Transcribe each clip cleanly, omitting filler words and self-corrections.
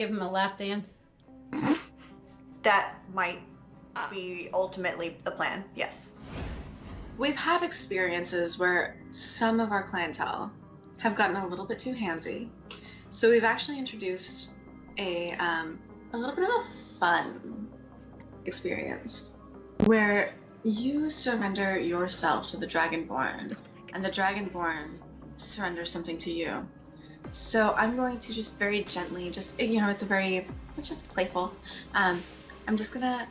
Give him a lap dance. That might be ultimately the plan, yes. We've had experiences where some of our clientele have gotten a little bit too handsy. So we've actually introduced a little bit of a fun experience where you surrender yourself to the Dragonborn and the Dragonborn surrenders something to you. So I'm going to just very gently, it's just playful. I'm just gonna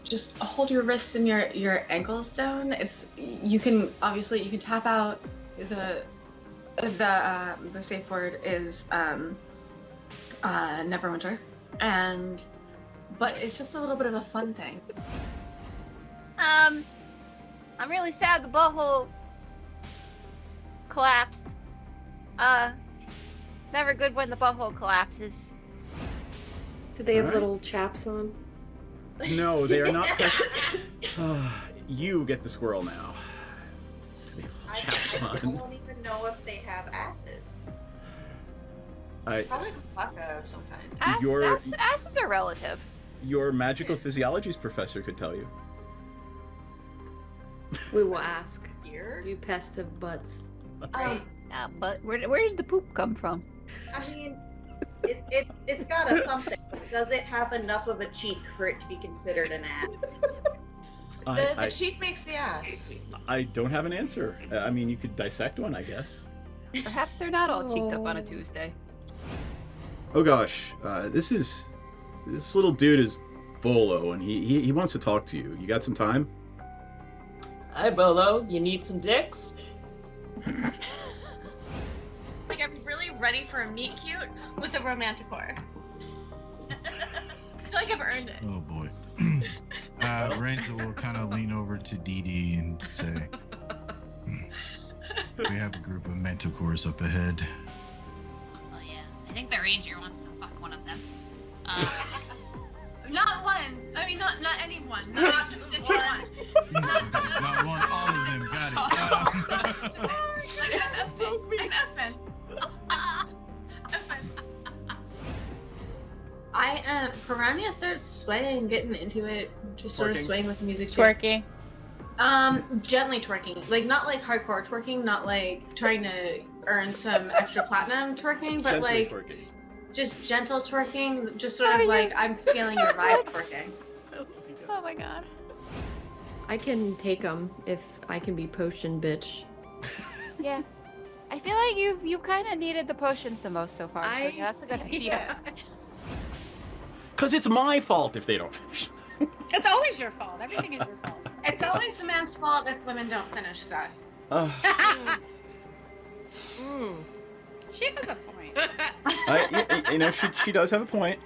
just hold your wrists and your ankles down. You can tap out. The safe word is Neverwinter, but it's just a little bit of a fun thing. I'm really sad the butthole collapsed. Never good when the butthole collapses. Do they have Alright. little chaps on? No, they are not precious. You get the squirrel now. They have little chaps I on. don't even know if they have asses. Probably Klaka of some kind. Asses are relative. Your magical physiologies professor could tell you. We will ask. Here? Do pests have butts? But where does the poop come from? I mean, it's got a something. Does it have enough of a cheek for it to be considered an ass? The cheek makes the ass. I don't have an answer. I mean, you could dissect one, I guess. Perhaps they're not all cheeked up on a Tuesday. Oh gosh, this little dude is Volo, and he wants to talk to you. You got some time? Hi, Bolo. You need some dicks? Like, I'm really ready for a meet cute with a romanticore. I feel like I've earned it. Oh boy. Ranger will kind of lean over to Dee Dee and say, "We have a group of manticores up ahead." Well, yeah. I think the ranger wants to fuck one of them. Not one. I mean, not anyone. Not just anyone. Got one, all of them. Got it. I'm effing. Piranha starts swaying, getting into it, just sort of Twerking? swaying with the music too. Twerking. Gently twerking, like not like hardcore twerking, not like trying to earn some extra platinum twerking, but Gently like twerking. just gentle twerking, just sort of like I'm feeling your vibe twerking. Oh my god. I can take them if I can be potion bitch. Yeah. I feel like you kind of needed the potions the most so far. So yeah, that's a good idea. Because it's my fault if they don't finish. It's always your fault. Everything is your fault. It's always the man's fault if women don't finish stuff. She has a point. She does have a point.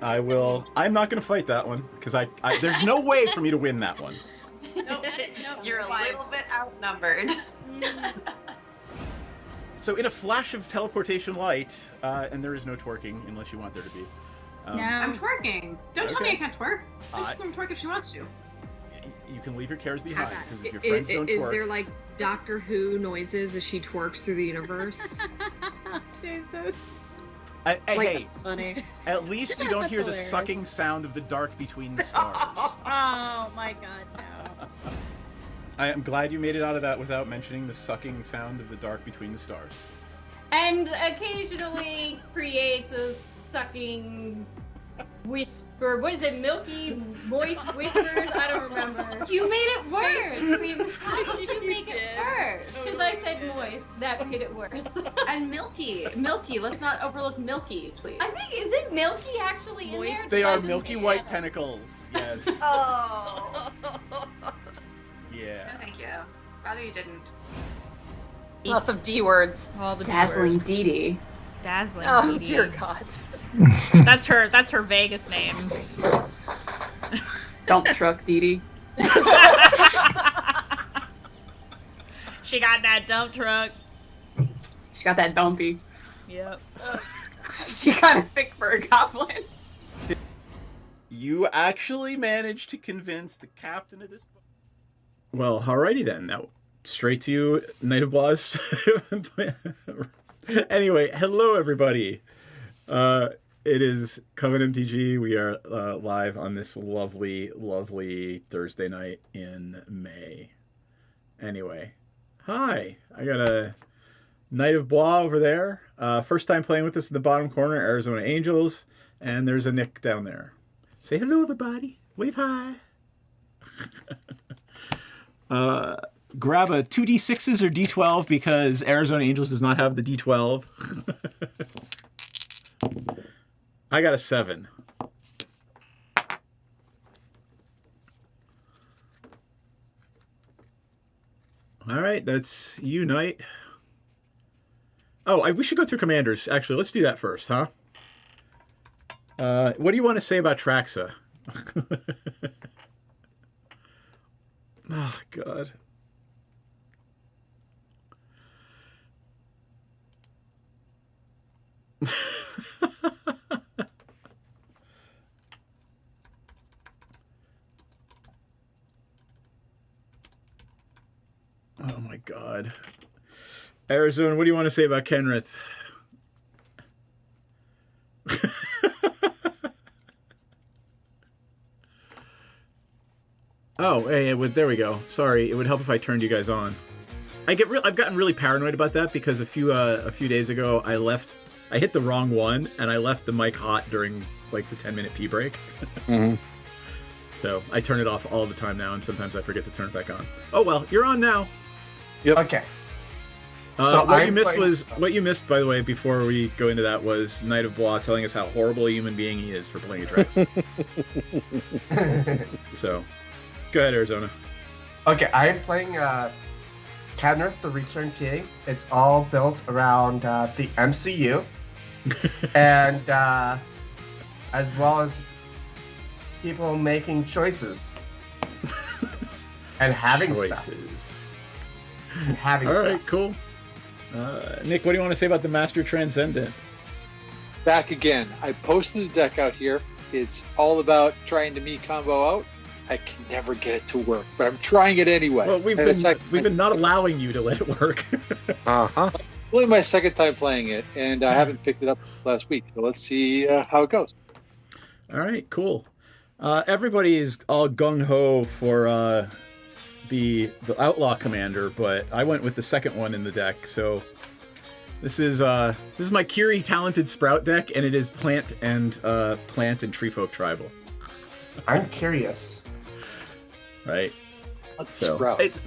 I'm not going to fight that one because there's no way for me to win that one. Nope. You're a little bit outnumbered. So in a flash of teleportation light, and there is no twerking unless you want there to be. No. I'm twerking. Don't tell me Okay. I can't twerk. I'm just gonna twerk if she wants to. You can leave your cares behind because if your friends don't Is twerk. there like Doctor Who noises as she twerks through the universe? Jesus. Hey, That's funny. at least you don't That's hear the hilarious. sucking sound of the dark between the stars. Oh my god, no. I am glad you made it out of that without mentioning the sucking sound of the dark between the stars. And occasionally creates a sucking whisper. What is it? Milky voice whispers? I don't remember. You made it worse. How did you make it worse? Because I said moist. That made it worse. And milky. Let's not overlook milky, please. I think, is it milky actually in there? They are Because I milky just- white tentacles. Yes. Oh. Yeah. No, thank you. Rather you didn't. Lots of D words. All the Dazzling D-words. Dee Dee. Dazzling Oh, Dee Dee. dear God. That's her Vegas name. Dump truck Dee Dee. She got that dump truck. She got that dumpy. Yep. She kind of thick for a goblin. You actually managed to convince the captain of this. Well, alrighty then. Now, straight to you, Knight of Boss. Anyway, hello everybody. It is CovenMTG. We are live on this lovely, lovely Thursday night in May. Anyway, hi. I got a Knight of Bois over there. First time playing with us in the bottom corner, Arizona Angels. And there's a Nick down there. Say hello, everybody. Wave hi. Grab a 2d6s or d12 because Arizona Angels does not have the d12. I got a 7. All right, that's you, Knight. Oh, we should go through commanders. Actually, let's do that first, huh? What do you want to say about Traxa? Oh, God. Oh my God. Arizona, what do you want to say about Kenrith? Oh, hey, there we go. Sorry, it would help if I turned you guys on. I've gotten really paranoid about that because a few days ago I hit the wrong one and I left the mic hot during like the 10-minute pee break. Mm-hmm. So I turn it off all the time now, and sometimes I forget to turn it back on. Oh well, you're on now. Yep. Okay. What you missed, by the way, before we go into that, was Knight of Bois telling us how horrible a human being he is for playing a Traxa. So, go ahead, Arizona. Okay, I am playing Kenrith, the Return King. It's all built around the MCU, and as well as people making choices and having choices. Stuff. And having all stuff. right, cool. Nick, what do you want to say about the Master Transcendent? Back again. I posted the deck out here. It's all about trying to me combo out. I can never get it to work, but I'm trying it anyway. Well, we've been not allowing you to let it work. Uh-huh. Only my second time playing it, and I haven't picked it up last week. So let's see how it goes. All right, cool. Everybody is all gung-ho for the Outlaw Commander, but I went with the second one in the deck. So this is my Kiri Talented Sprout deck, and it is plant and Treefolk Tribal. I'm curious. Right. So Sprout.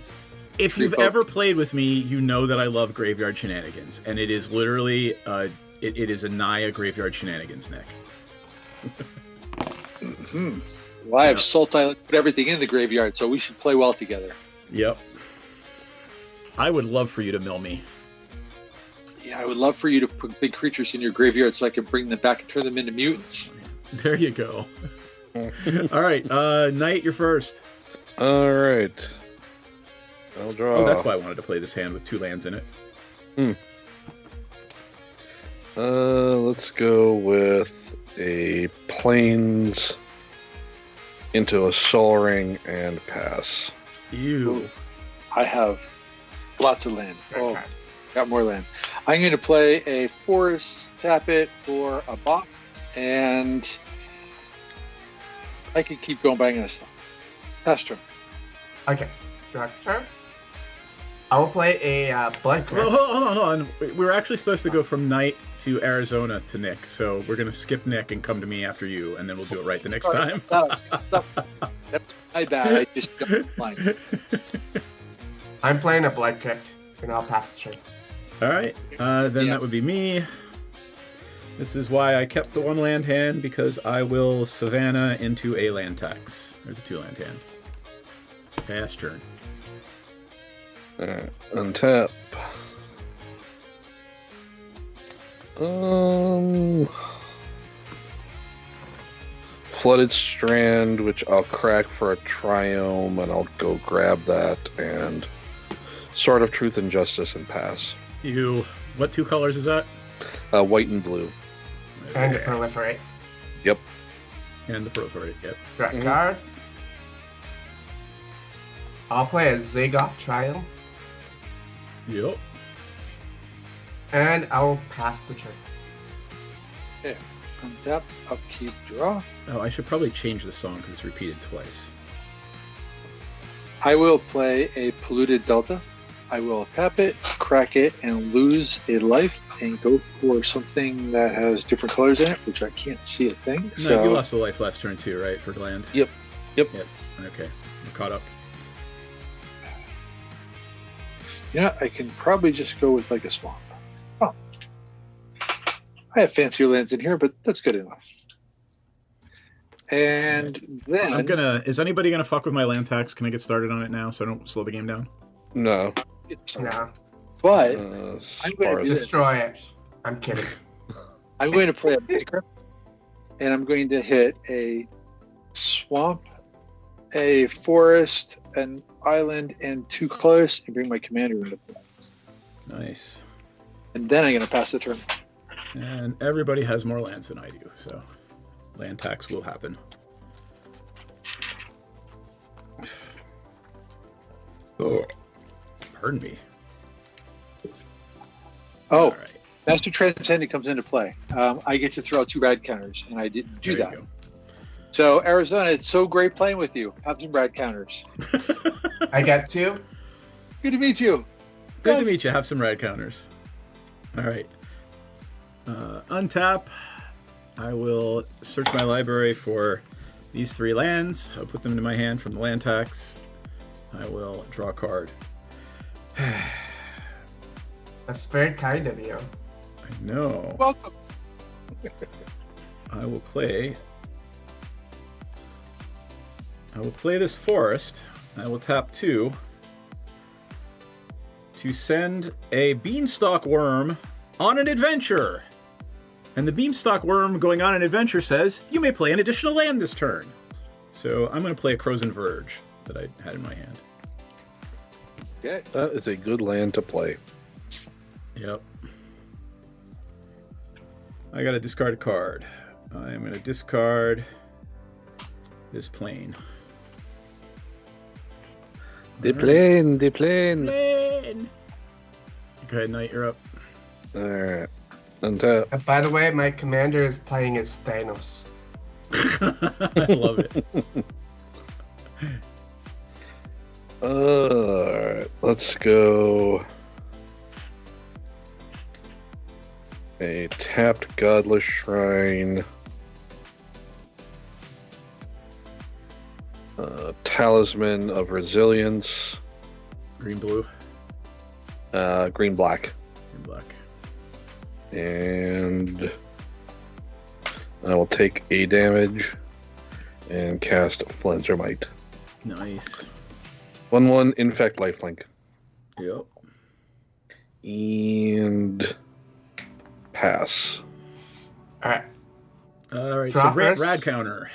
if you've ever played with me, you know that I love Graveyard Shenanigans, and it is literally it is a Naya Graveyard Shenanigans deck. Mm-hmm. Well, I have Salt Island, put everything in the graveyard, so we should play well together. Yep. I would love for you to mill me. Yeah, I would love for you to put big creatures in your graveyard so I can bring them back and turn them into mutants. There you go. All right, Knight, you're first. All right. I'll draw. Oh, that's why I wanted to play this hand with 2 lands in it. Let's go with a Plains into a Sol Ring and pass. Ew. I have lots of land. Oh, got more land. I'm going to play a Forest, tap it for a bop, and I can keep going, but I'm going to stop. Pass turn. Okay, direct turn. I will play a Blood Grip. Well, hold on. We were actually supposed to go from Knight to Arizona to Nick, so we're going to skip Nick and come to me after you, and then we'll do it right the next time. That's my bad. I just got mine. I'm playing a Blood Crypt, and I'll pass the turn. All right, then that would be me. This is why I kept the 1 land hand, because I will Savannah into a land tax, or the 2 land hand. Pass turn. Alright, untap. Flooded Strand, which I'll crack for a Triome, and I'll go grab that, and Sword of Truth and Justice and pass. You. What 2 colors is that? White and blue. And the Proliferate. Yep. And the Proliferate, yep. Direct card. I'll play a Zagoth Triumph. Yep. And I will pass the turn. Okay. Untap, upkeep, draw. Oh, I should probably change the song because it's repeated twice. I will play a Polluted Delta. I will tap it, crack it, and lose a life and go for something that has different colors in it, which I can't see a thing. No, So you lost a life last turn too, right, for land? Yep. Okay, I'm caught up. you know, I can probably just go with like a swamp. Oh. I have fancier lands in here, but that's good enough. And then Is anybody gonna fuck with my land tax? Can I get started on it now so I don't slow the game down? No. No. But I'm going to destroy it. I'm kidding. I'm going to play a Baker, and I'm going to hit a swamp, a forest, an island, and 2 close, and bring my commander into play. Nice. And then I'm going to pass the turn. And everybody has more lands than I do, so land tax will happen. Oh, pardon me. Oh, Master Transcendent comes into play. I get to throw 2 rad counters, and I didn't do that. So, Arizona, it's so great playing with you. Have some rad counters. I got 2. Good to meet you. Good to meet you. Have some rad counters. All right. Untap. I will search my library for these 3 lands. I'll put them into my hand from the land tax. I will draw a card. That's very kind of you. I know. Welcome. I will play this forest. I will tap 2 to send a beanstalk worm on an adventure. And the beanstalk worm going on an adventure says, you may play an additional land this turn. So I'm going to play a Crozen Verge that I had in my hand. Okay. That is a good land to play. Yep. I got to discard a card. I'm going to discard this plane. The plane. Plane! Go ahead, Knight, you're up. Alright. Untap. And by the way, my commander is playing as Thanos. I love it. Alright, let's go. A tapped Godless Shrine. Talisman of Resilience. Green, blue. Green, black. Green, black. And I will take a damage and cast Flensermite. Nice. 1/1 infect lifelink. Yep. And pass. Alright. Alright, Draw so first. rad counter.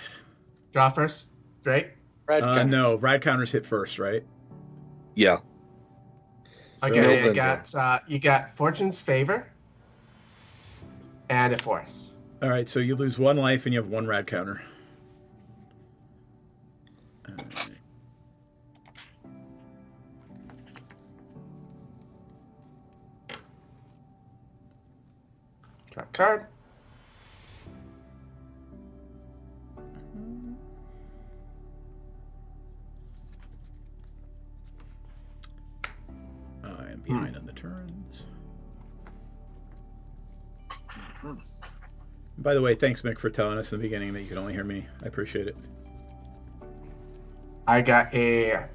Draw first. Drake? No, rad counters hit first, right? Yeah. Okay, you got Fortune's Favor and a Force. Alright, so you lose 1 life and you have 1 rad counter. Draw a card. I am behind on the turns. By the way, thanks, Mick, for telling us in the beginning that you could only hear me. I appreciate it. I got a...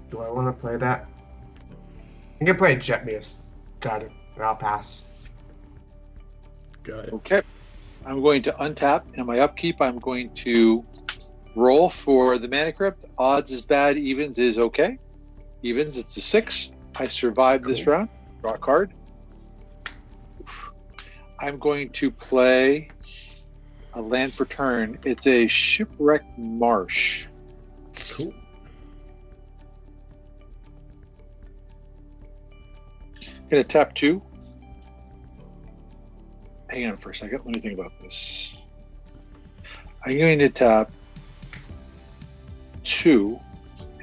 Do I want to play that? I'm going to play Jet Muse. Got it. And I'll pass. Got it. Okay. I'm going to untap, and my upkeep, I'm going to roll for the Mana Crypt. Odds is bad, evens is okay. Evens, it's a 6. I survived this round. Draw a card. I'm going to play a land for turn. It's a Shipwrecked Marsh. Cool. Gonna tap 2. Hang on for a second. Let me think about this. I'm going to tap 2,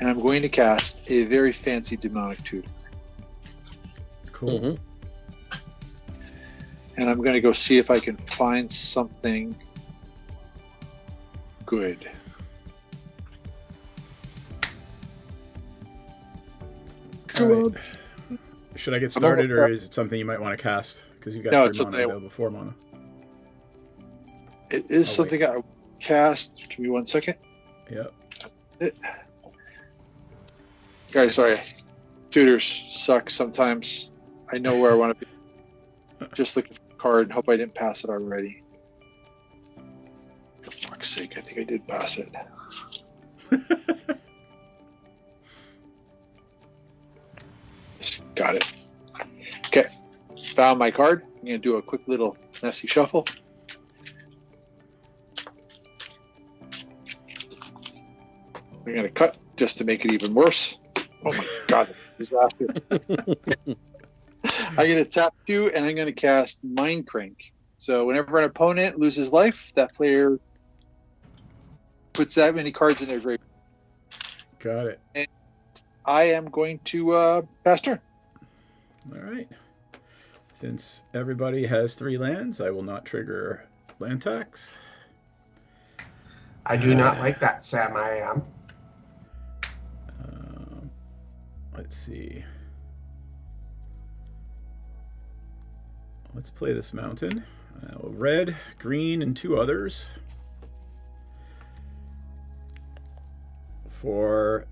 and I'm going to cast a very fancy Demonic Tutor. Cool. And I'm going to go see if I can find something good. All right. Should I get started, or is it something you might want to cast? Because you've got 3 mana available, 4 mana. It is something I cast. Give me 1 second. Yep. Guys, sorry. Tutors suck sometimes. I know where I want to be. Just looking for a card and hope I didn't pass it already. For fuck's sake, I think I did pass it. Got it. Okay. Found my card. I'm going to do a quick little messy shuffle. I'm going to cut just to make it even worse. Oh my god, disaster. I'm going to tap 2 and I'm going to cast Mind Crank. So whenever an opponent loses life, that player puts that many cards in their grave. Got it. And I am going to pass turn. All right. Since everybody has 3 lands, I will not trigger land tax. I do not like that, Sam. I am. Let's see. Let's play this mountain. Red, green, and 2 others. For...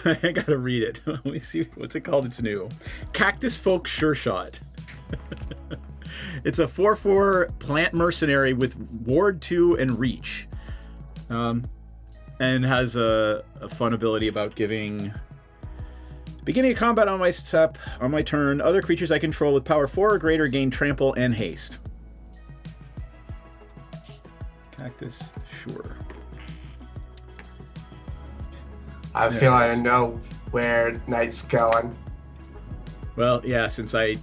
I gotta read it. Let me see. What's it called? It's new. Cactus Folk Sure Shot. It's a 4/4 plant mercenary with Ward 2 and Reach. And has a fun ability about giving... Beginning of combat on my step, on my turn, other creatures I control with power 4 or greater gain trample and haste. Cactus, sure. I feel I know where Knight's going. Well, yeah, since I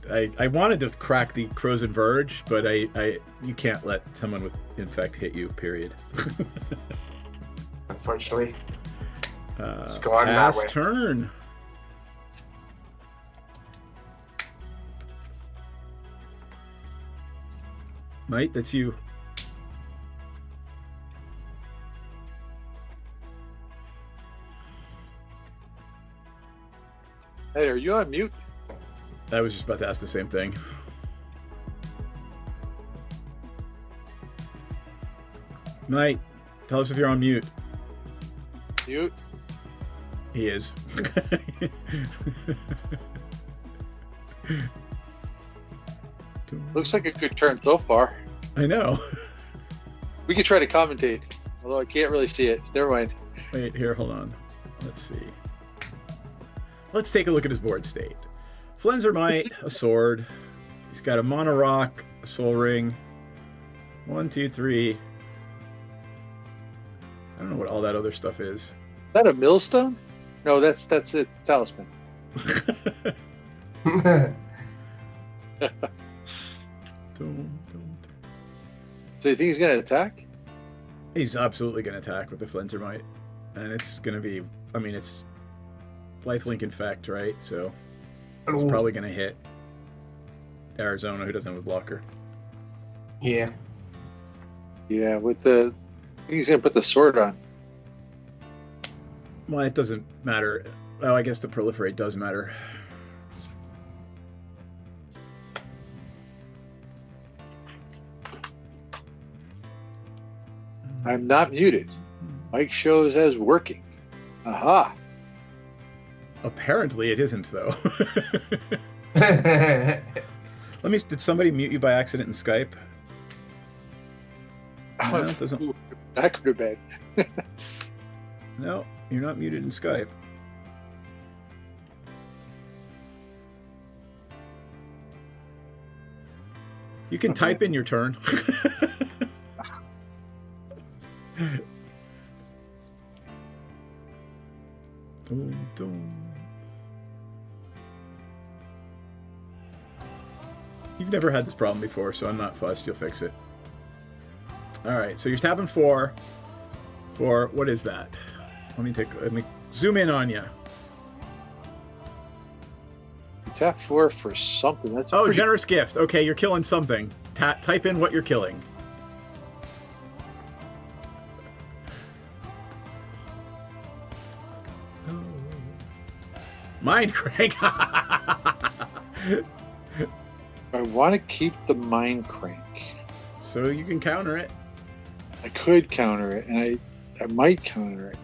wanted to crack the Crows and Verge, but you can't let someone with Infect hit you, period. Unfortunately. Let's go on that way. Turn. Knight, that's you. Hey, are you on mute? I was just about to ask the same thing. Knight, tell us if you're on mute. Mute? He is. Looks like a good turn so far. I know. We could try to commentate, although I can't really see it. Never mind. Wait, here, hold on. Let's see. Let's take a look at his board state. Flenser Might, a sword. He's got a Mono Rock, a Soul Ring. 1, 2, 3. I don't know what all that other stuff is. Is that a millstone? No, that's a talisman. So you think he's going to attack? He's absolutely going to attack with the Flenser Might. And it's going to be... I mean, it's lifelink infect, right? So it's probably going to hit Arizona, who doesn't have a blocker. Yeah. Yeah, with the... I think he's going to put the sword on. Well, it doesn't matter. Oh, I guess the proliferate does matter. I'm not muted. Mike shows as working. Aha. Apparently it isn't, though. Let me... Did somebody mute you by accident in Skype? No, it doesn't... Ooh, that could have been. No, you're not muted in Skype. You can type in your turn. You've never had this problem before, so I'm not fussed. You'll fix it. Alright, so you're tapping 4 for... What is that? Let me zoom in on you. Tap 4 for something. That's Oh, pretty... generous gift. Okay, you're killing something. Type in what you're killing. Mind crank. I want to keep the mind crank. So you can counter it. I could counter it, and I might counter it.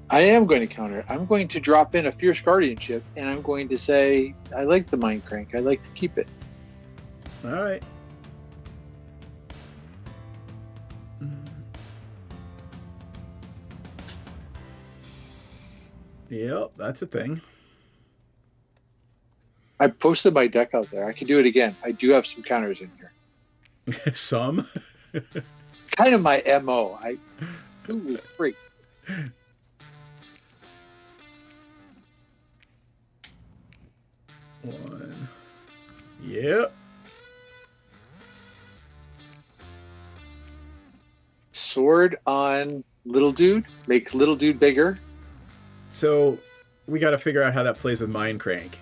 I am going to counter it. I'm going to drop in a Fierce Guardianship, and I'm going to say, I like the mind crank. I like to keep it. All right. Yep, that's a thing. I posted my deck out there. I can do it again. I do have some counters in here. Some? Kind of my MO. Ooh, freak. One. Yep. Sword on little dude. Make little dude bigger. So we got to figure out how that plays with Mind Crank.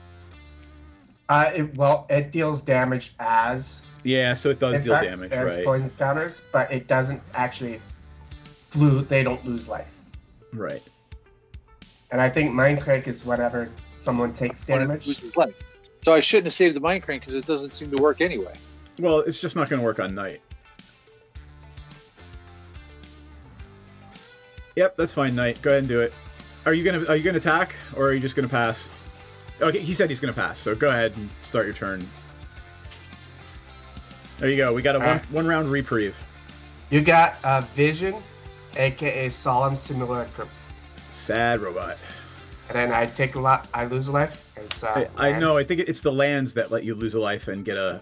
It deals damage as. Yeah, so it does deal damage, right? Poison counters, but it doesn't actually. They don't lose life. Right. And I think Mind Crank is whenever someone takes damage. Loses life. So I shouldn't have saved the Mind Crank because it doesn't seem to work anyway. Well, it's just not going to work on Knight. Yep, that's fine, Knight. Go ahead and do it. Are you gonna attack, or are you just gonna pass? Okay, he said he's gonna pass, so go ahead and start your turn. There you go. We got a one round reprieve. You got a Vision, aka Solemn Simulacrum. Sad robot. And then I take a lot. I lose a life. It's, I know. I think it's the lands that let you lose a life and get a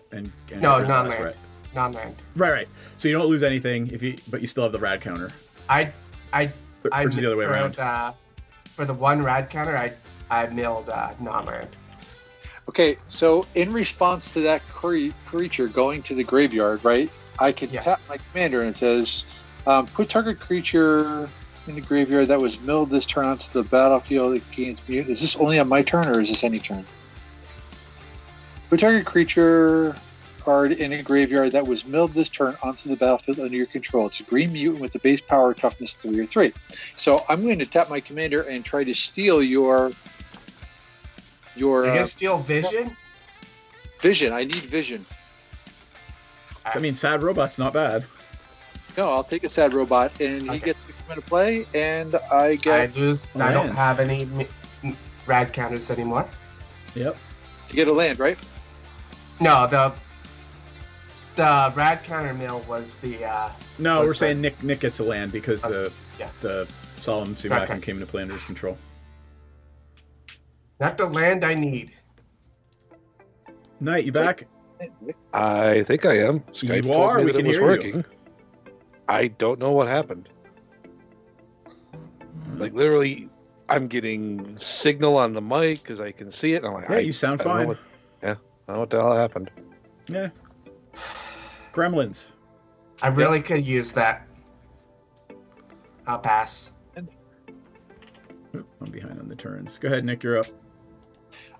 no, non-land. Right. Non-land. Right. So you don't lose anything but you still have the rad counter. I or is it the other way around? For the one rad counter, I milled non-land. Okay, so in response to that creature going to the graveyard, right? I can tap my commander and it says, put target creature in the graveyard that was milled this turn onto the battlefield. It gains mute. Is this only on my turn or is this any turn? Put target creature card in a graveyard that was milled this turn onto the battlefield under your control. It's a green mutant with the base power toughness 3 or 3. So I'm going to tap my commander and try to steal your. You're gonna steal Vision? Vision. I need Vision. I mean, Sad Robot's not bad. No, I'll take a Sad Robot, and he gets to come into play, and I get. I don't have any rad counters anymore. Yep. To get a land, right? No, the rad counter mill was the. No, we're saying Nick gets a land because the Solemn Simulacrum came into play under his control. Not the land I need. Knight, you back? I think I am. Skype you are. told me We that can it was hear working. you. I don't know what happened. Like literally, I'm getting signal on the mic because I can see it. And I'm like, yeah, you sound fine. I don't know what the hell happened. Yeah. Gremlins. I really could use that. I'll pass. Oop, I'm behind on the turns. Go ahead, Nick. You're up.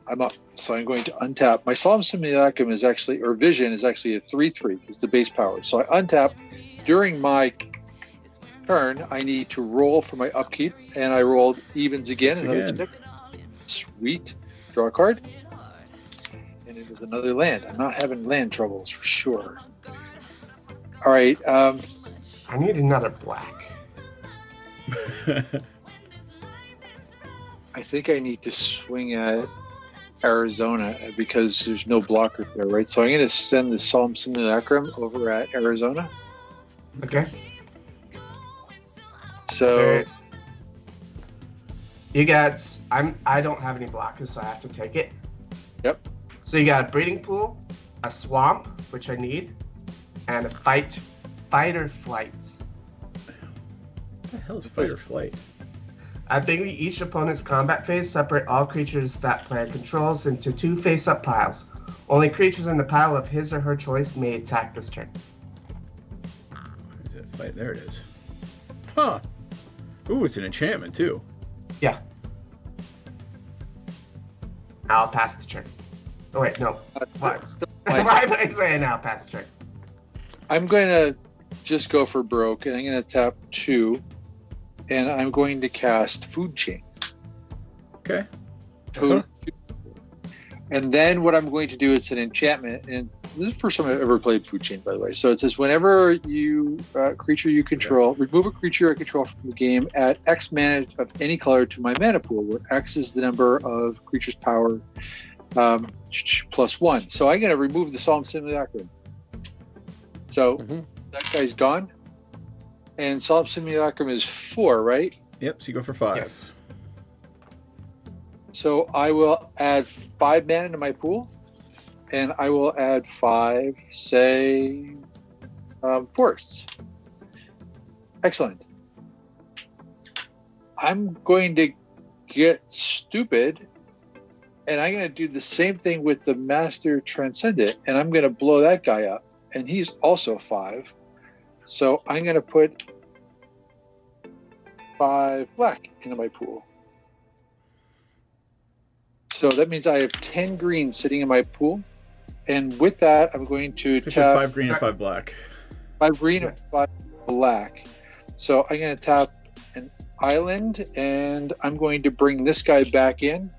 I'm up, so I'm going to untap. My Solemn Simulacrum is actually, or Vision is actually a 3/3. It's the base power. So I untap. During my turn, I need to roll for my upkeep, and I rolled evens again. Sweet. Draw a card. And it is another land. I'm not having land troubles for sure. All right. I need another black. I think I need to swing at Arizona because there's no blocker there, right? So I'm going to send the Solemn Simulacrum over at Arizona. Okay. So you got. I don't have any blockers, so I have to take it. Yep. So you got a breeding pool, a swamp, which I need, and a fighter flights. What the hell is fight or flight? At the beginning of each opponent's combat phase, separate all creatures that player controls into 2 face-up piles. Only creatures in the pile of his or her choice may attack this turn. Where's that fight? There it is. Huh. Ooh, it's an enchantment too. Yeah. I'll pass the turn. Oh wait, no. What? Still Why am I saying I'll pass the turn? I'm going to just go for broke, and I'm going to tap 2, and I'm going to cast Food Chain. Okay. Food. And then what I'm going to do is an enchantment, and this is the first time I've ever played Food Chain, by the way. So it says whenever you creature you control, remove a creature I control from the game, add X mana of any color to my mana pool, where X is the number of creatures' power plus 1. So I'm going to remove the Solemn Simulacrum. So that guy's gone. And Solemn Simulacrum is 4, right? Yep, so you go for 5. Yes. So I will add 5 mana to my pool. And I will add 5, say, forests. Excellent. I'm going to get stupid, and I'm going to do the same thing with the Master Transcendent, and I'm going to blow that guy up, and he's also 5. So I'm going to put 5 black into my pool. So that means I have 10 green sitting in my pool. And with that, I'm going to tap 5 green and 5 black. 5 green and 5 black. So I'm going to tap an island, and I'm going to bring this guy back in.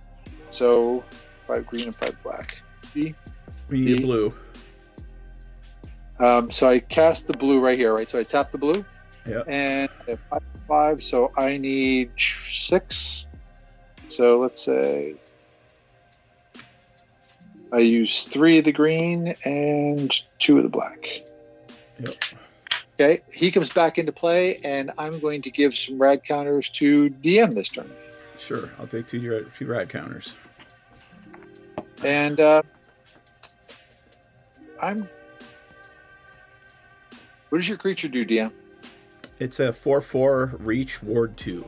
So 5 green and 5 black. We need a blue. So I cast the blue right here, right? So I tap the blue. Yeah. And I have 5, so I need 6. So let's say I use 3 of the green and 2 of the black. Yep. Okay, he comes back into play, and I'm going to give some rad counters to DM this turn. Sure, I'll take 2 rad counters. And what does your creature do, DM? It's a 4/4 reach ward 2.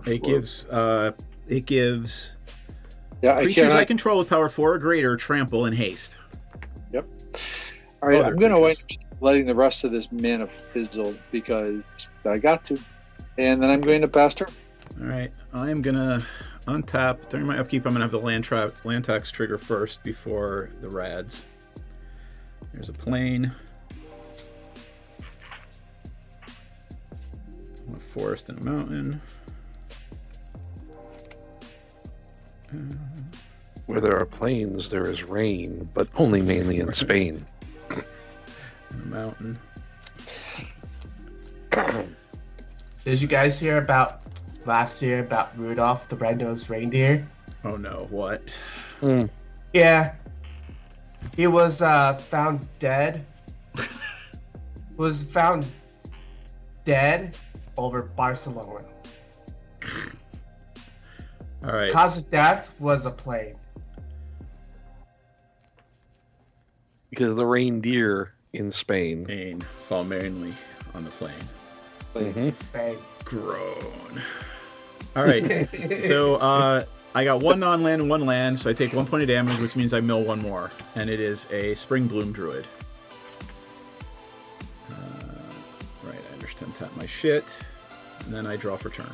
It gives creatures I control with power 4 or greater trample and haste. Yep. All right, I'm going to wind up letting the rest of this mana fizzle because I got to. And then I'm going to pass turn. All right, I'm going to untap. During my upkeep, I'm going to have the land tax trigger first before the rads. There's a plane. A forest and a mountain. Where there are plains, there is rain, but only mainly in Spain. A mountain. Did you guys hear about last year about Rudolph the Red-Nosed Reindeer? Oh no, what? Yeah. He was found dead. Was found dead over Barcelona. All right. Cause of death was a plane. Because the reindeer in Spain fall mainly on the plane. Spain. Groan. All right. So I got 1 non-land and 1 land, so I take 1 point of damage, which means I mill 1 more, and it is a Spring Bloom Druid. Right. I understand. Tap my shit, and then I draw for turn.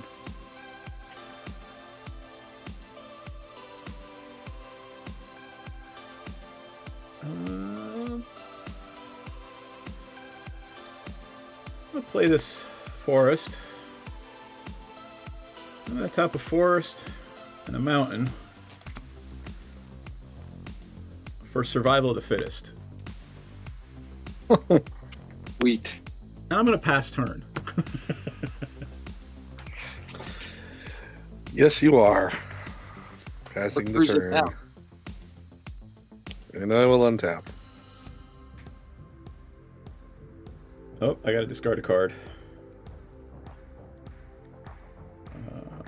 I'm gonna play this forest. I'm gonna tap a forest and a mountain for survival of the fittest. Wheat. And I'm gonna pass turn. Yes, you are. Passing the turn. And I will untap. Oh, I gotta discard a card.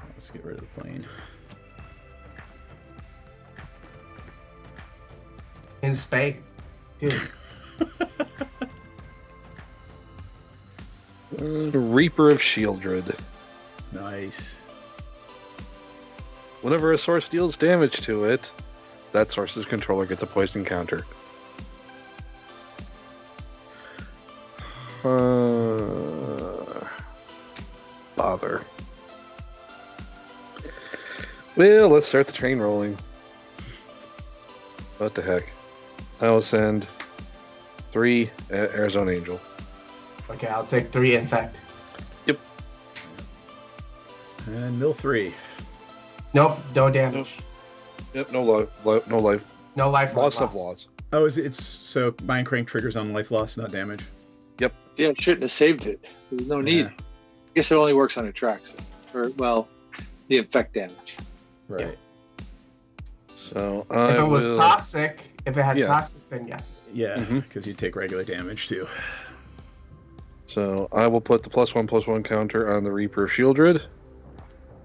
Let's get rid of the plane. In Spain. Dude. Reaper of Shieldred. Nice. Whenever a source deals damage to it, that source's controller gets a poison counter. Bother. Well, let's start the train rolling. What the heck? I will send 3 Arizona Angel. Okay, I'll take 3 infect. Yep. And mill 3. Nope, no damage. Yep, no life. No life. No life Loss loss. of loss. Oh, it's so Mind Crank triggers on life loss, not damage. Yep. Yeah, it shouldn't have saved it. There's no need. Yeah. I guess it only works on attracts. Or, well, the infect damage. Right. So If it was toxic, if it had Yeah. toxic, then yes. Yeah, because you take regular damage too. So I will put the +1/+1 counter on the Reaper Shieldred.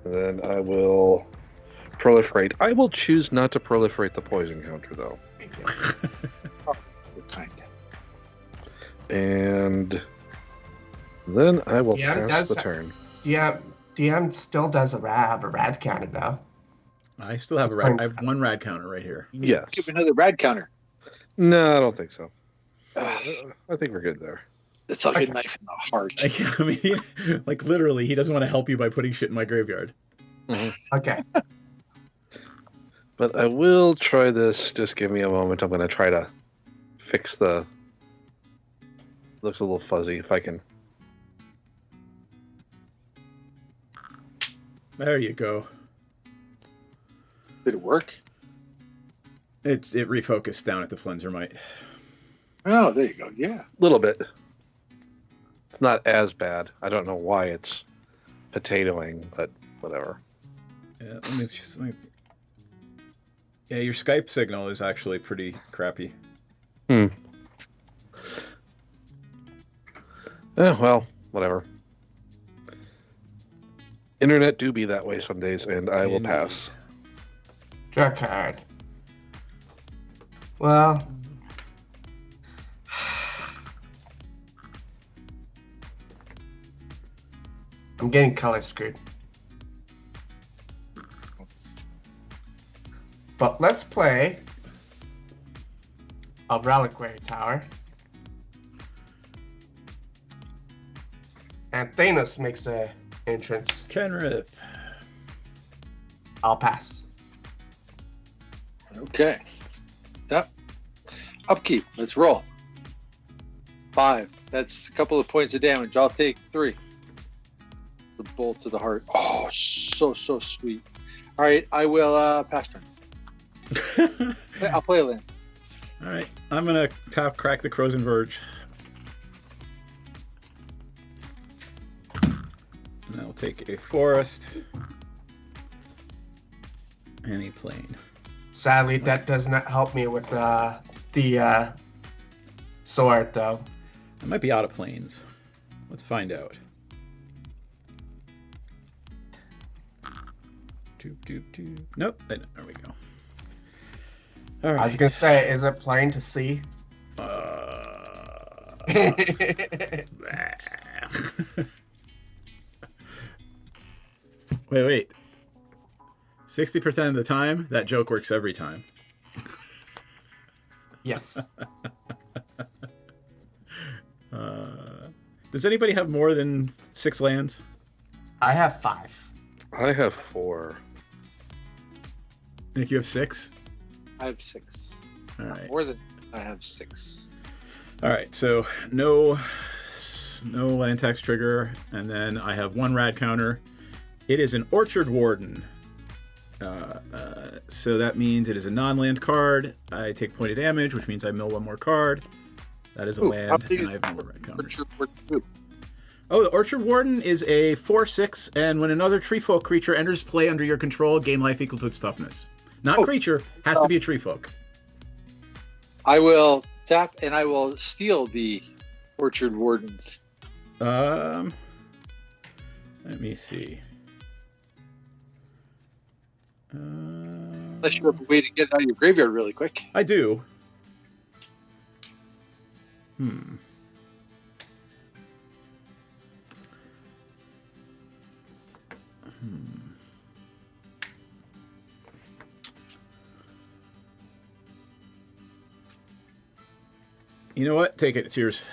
And then I will proliferate. I will choose not to proliferate the poison counter though. Kind. And then I will Yeah, it pass does the turn. Yeah, DM still does have a rad counter though. I still have I have 1 rad counter right here. Yes. Give me another rad counter. No, I don't think so. I think we're good there. It's like a knife in the heart. I mean, like literally, he doesn't want to help you by putting shit in my graveyard. Okay. But I will try this. Just give me a moment. I'm going to try to fix the... Looks a little fuzzy if I can. There you go. Did it work? It refocused down at the Flenser Might. Oh, there you go. Yeah. A little bit. It's not as bad. I don't know why it's potatoing, but whatever. Yeah, yeah, your Skype signal is actually pretty crappy. Oh, well, whatever. Internet do be that way some days, and I will pass. Draw card. Well, I'm getting color screwed. But let's play a Reliquary Tower. And Thanos makes a entrance. Kenrith. I'll pass. Okay. Yep. Upkeep. Let's roll. 5. That's a couple of points of damage. I'll take 3. The bolt to the heart. Oh, so sweet. All right, I will pass turn. I'll play a land. All right, I'm gonna crack the Crozen Verge. And I'll take a forest and a plane. Sadly, that does not help me with the sword, though. I might be out of planes. Let's find out. Nope. There we go. All right. I was gonna say, is it plane to sea? Wait. 60% of the time, that joke works every time. Yes. Does anybody have more than 6 lands? I have 5. I have 4. Nick, you have 6? I have 6. All right. More than I have 6. All right, so no land tax trigger, and then I have 1 rad counter. It is an Orchard Warden. So that means it is a non-land card. I take point of damage, which means I mill 1 more card. That is a land, and I have no more red counters. Oh, the Orchard Warden is a 4/6, and when another tree folk creature enters play under your control, gain life equal to its toughness. Not creature, has to be a tree folk. I will tap and I will steal the Orchard Wardens. Let me see. Unless you have a way to get it out of your graveyard really quick. I do. You know what? Take it. It's yours.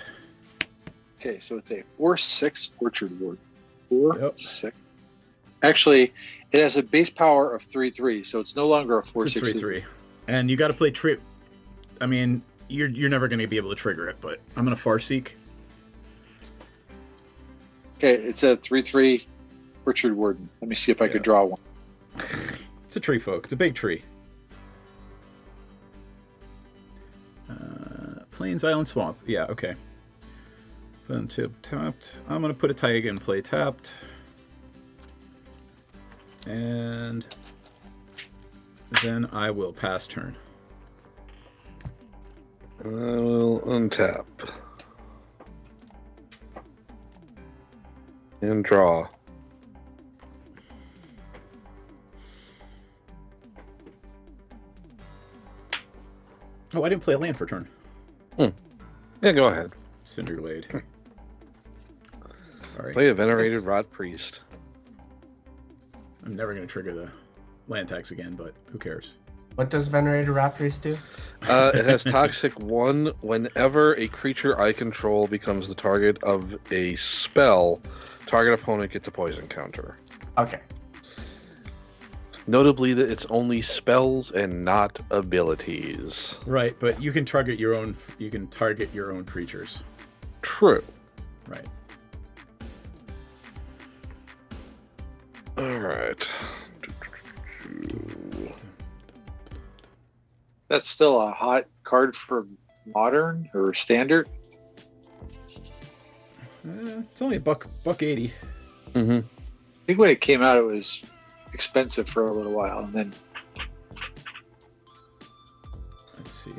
Okay, so it's a 4/6 Orchard Ward. 4/6. Actually, it has a base power of 3/3, so it's no longer a 4/6. It's a 3/3, and you got to play trip. I mean, you're never going to be able to trigger it, but I'm going to Farseek. Okay, it's a 3/3 Orchard Warden. Let me see if I could draw one. It's a tree folk. It's a big tree. Plains, Island, Swamp. Yeah, okay. Put tip tapped. I'm going to put a Taiga in play tapped. And then I will pass turn. I will untap. And draw. Oh, I didn't play a land for turn. Yeah, go ahead. Cinderglade. Sorry. Play a Venerated Rot Priest. I'm never going to trigger the land tax again, but who cares? What does Venerated Rot Priest do? It has Toxic 1. Whenever a creature I control becomes the target of a spell, target opponent gets a poison counter. Okay. Notably that it's only spells and not abilities. Right, but you can target your own. You can target your own creatures. True. Right. All right. That's still a hot card for Modern or Standard. It's only $1.80. Mm-hmm. I think when it came out, it was expensive for a little while, and then let's see.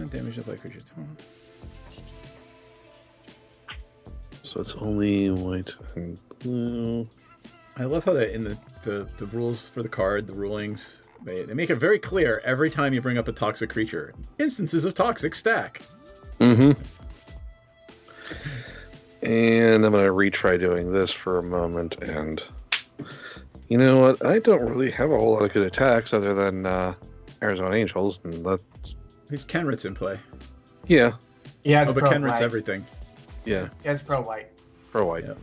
Damage to play creature. So it's only white and blue. I love how that in the rules for the card, the rulings, they make it very clear every time you bring up a toxic creature. Instances of toxic stack. Mm-hmm. And I'm going to retry doing this for a moment, and you know what? I don't really have a whole lot of good attacks other than Arizona Angels, and that's... These Kenrit's in play. Yeah. Yeah, but Kenrit's everything. Yeah. Yeah, it's pro white. Pro white. Yeah.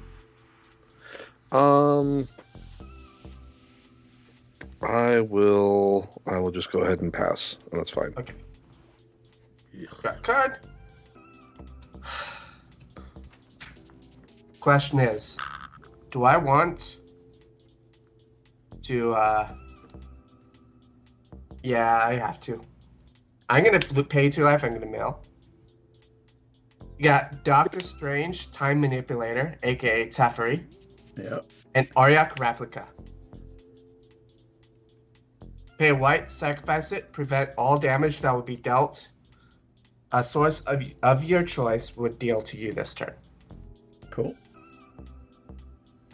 I will just go ahead and pass, and that's fine. Okay. Got card. Question is, do I want to yeah, I have to. I'm gonna pay 2 life, I'm gonna mail. You got Doctor Strange, Time Manipulator, aka Teferi. Yep. And Auriok Replica. Pay white, sacrifice it, prevent all damage that would be dealt. A source of your choice would deal to you this turn. Cool.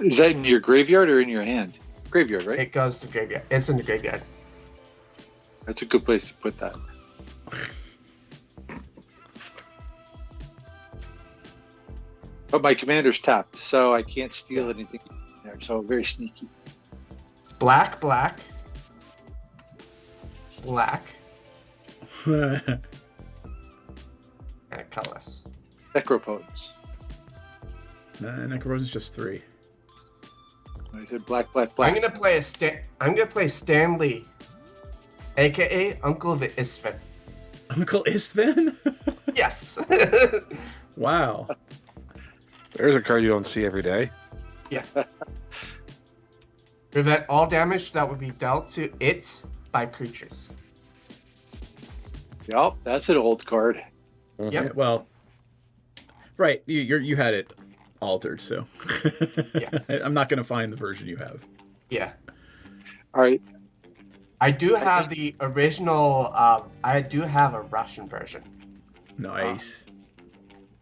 Is that in your graveyard or in your hand? Graveyard, right? It goes to graveyard. It's in the graveyard. That's a good place to put that. But my commander's tapped, so I can't steal anything there. So very sneaky. Black, black. Black. And colorless. Necropotence. Nah, Necropotence just 3. I said black, black, black. I'm gonna play Stanley, aka Uncle of Istvan. Uncle Istvan? Yes. Wow. There's a card you don't see every day. Yeah. Prevent all damage that would be dealt to it by creatures. Yep, that's an old card. Mm-hmm. Yep. Yeah, well, right. You had it altered, so Yeah. I'm not going to find the version you have. Yeah. All right. I do have the original. I do have a Russian version. Nice.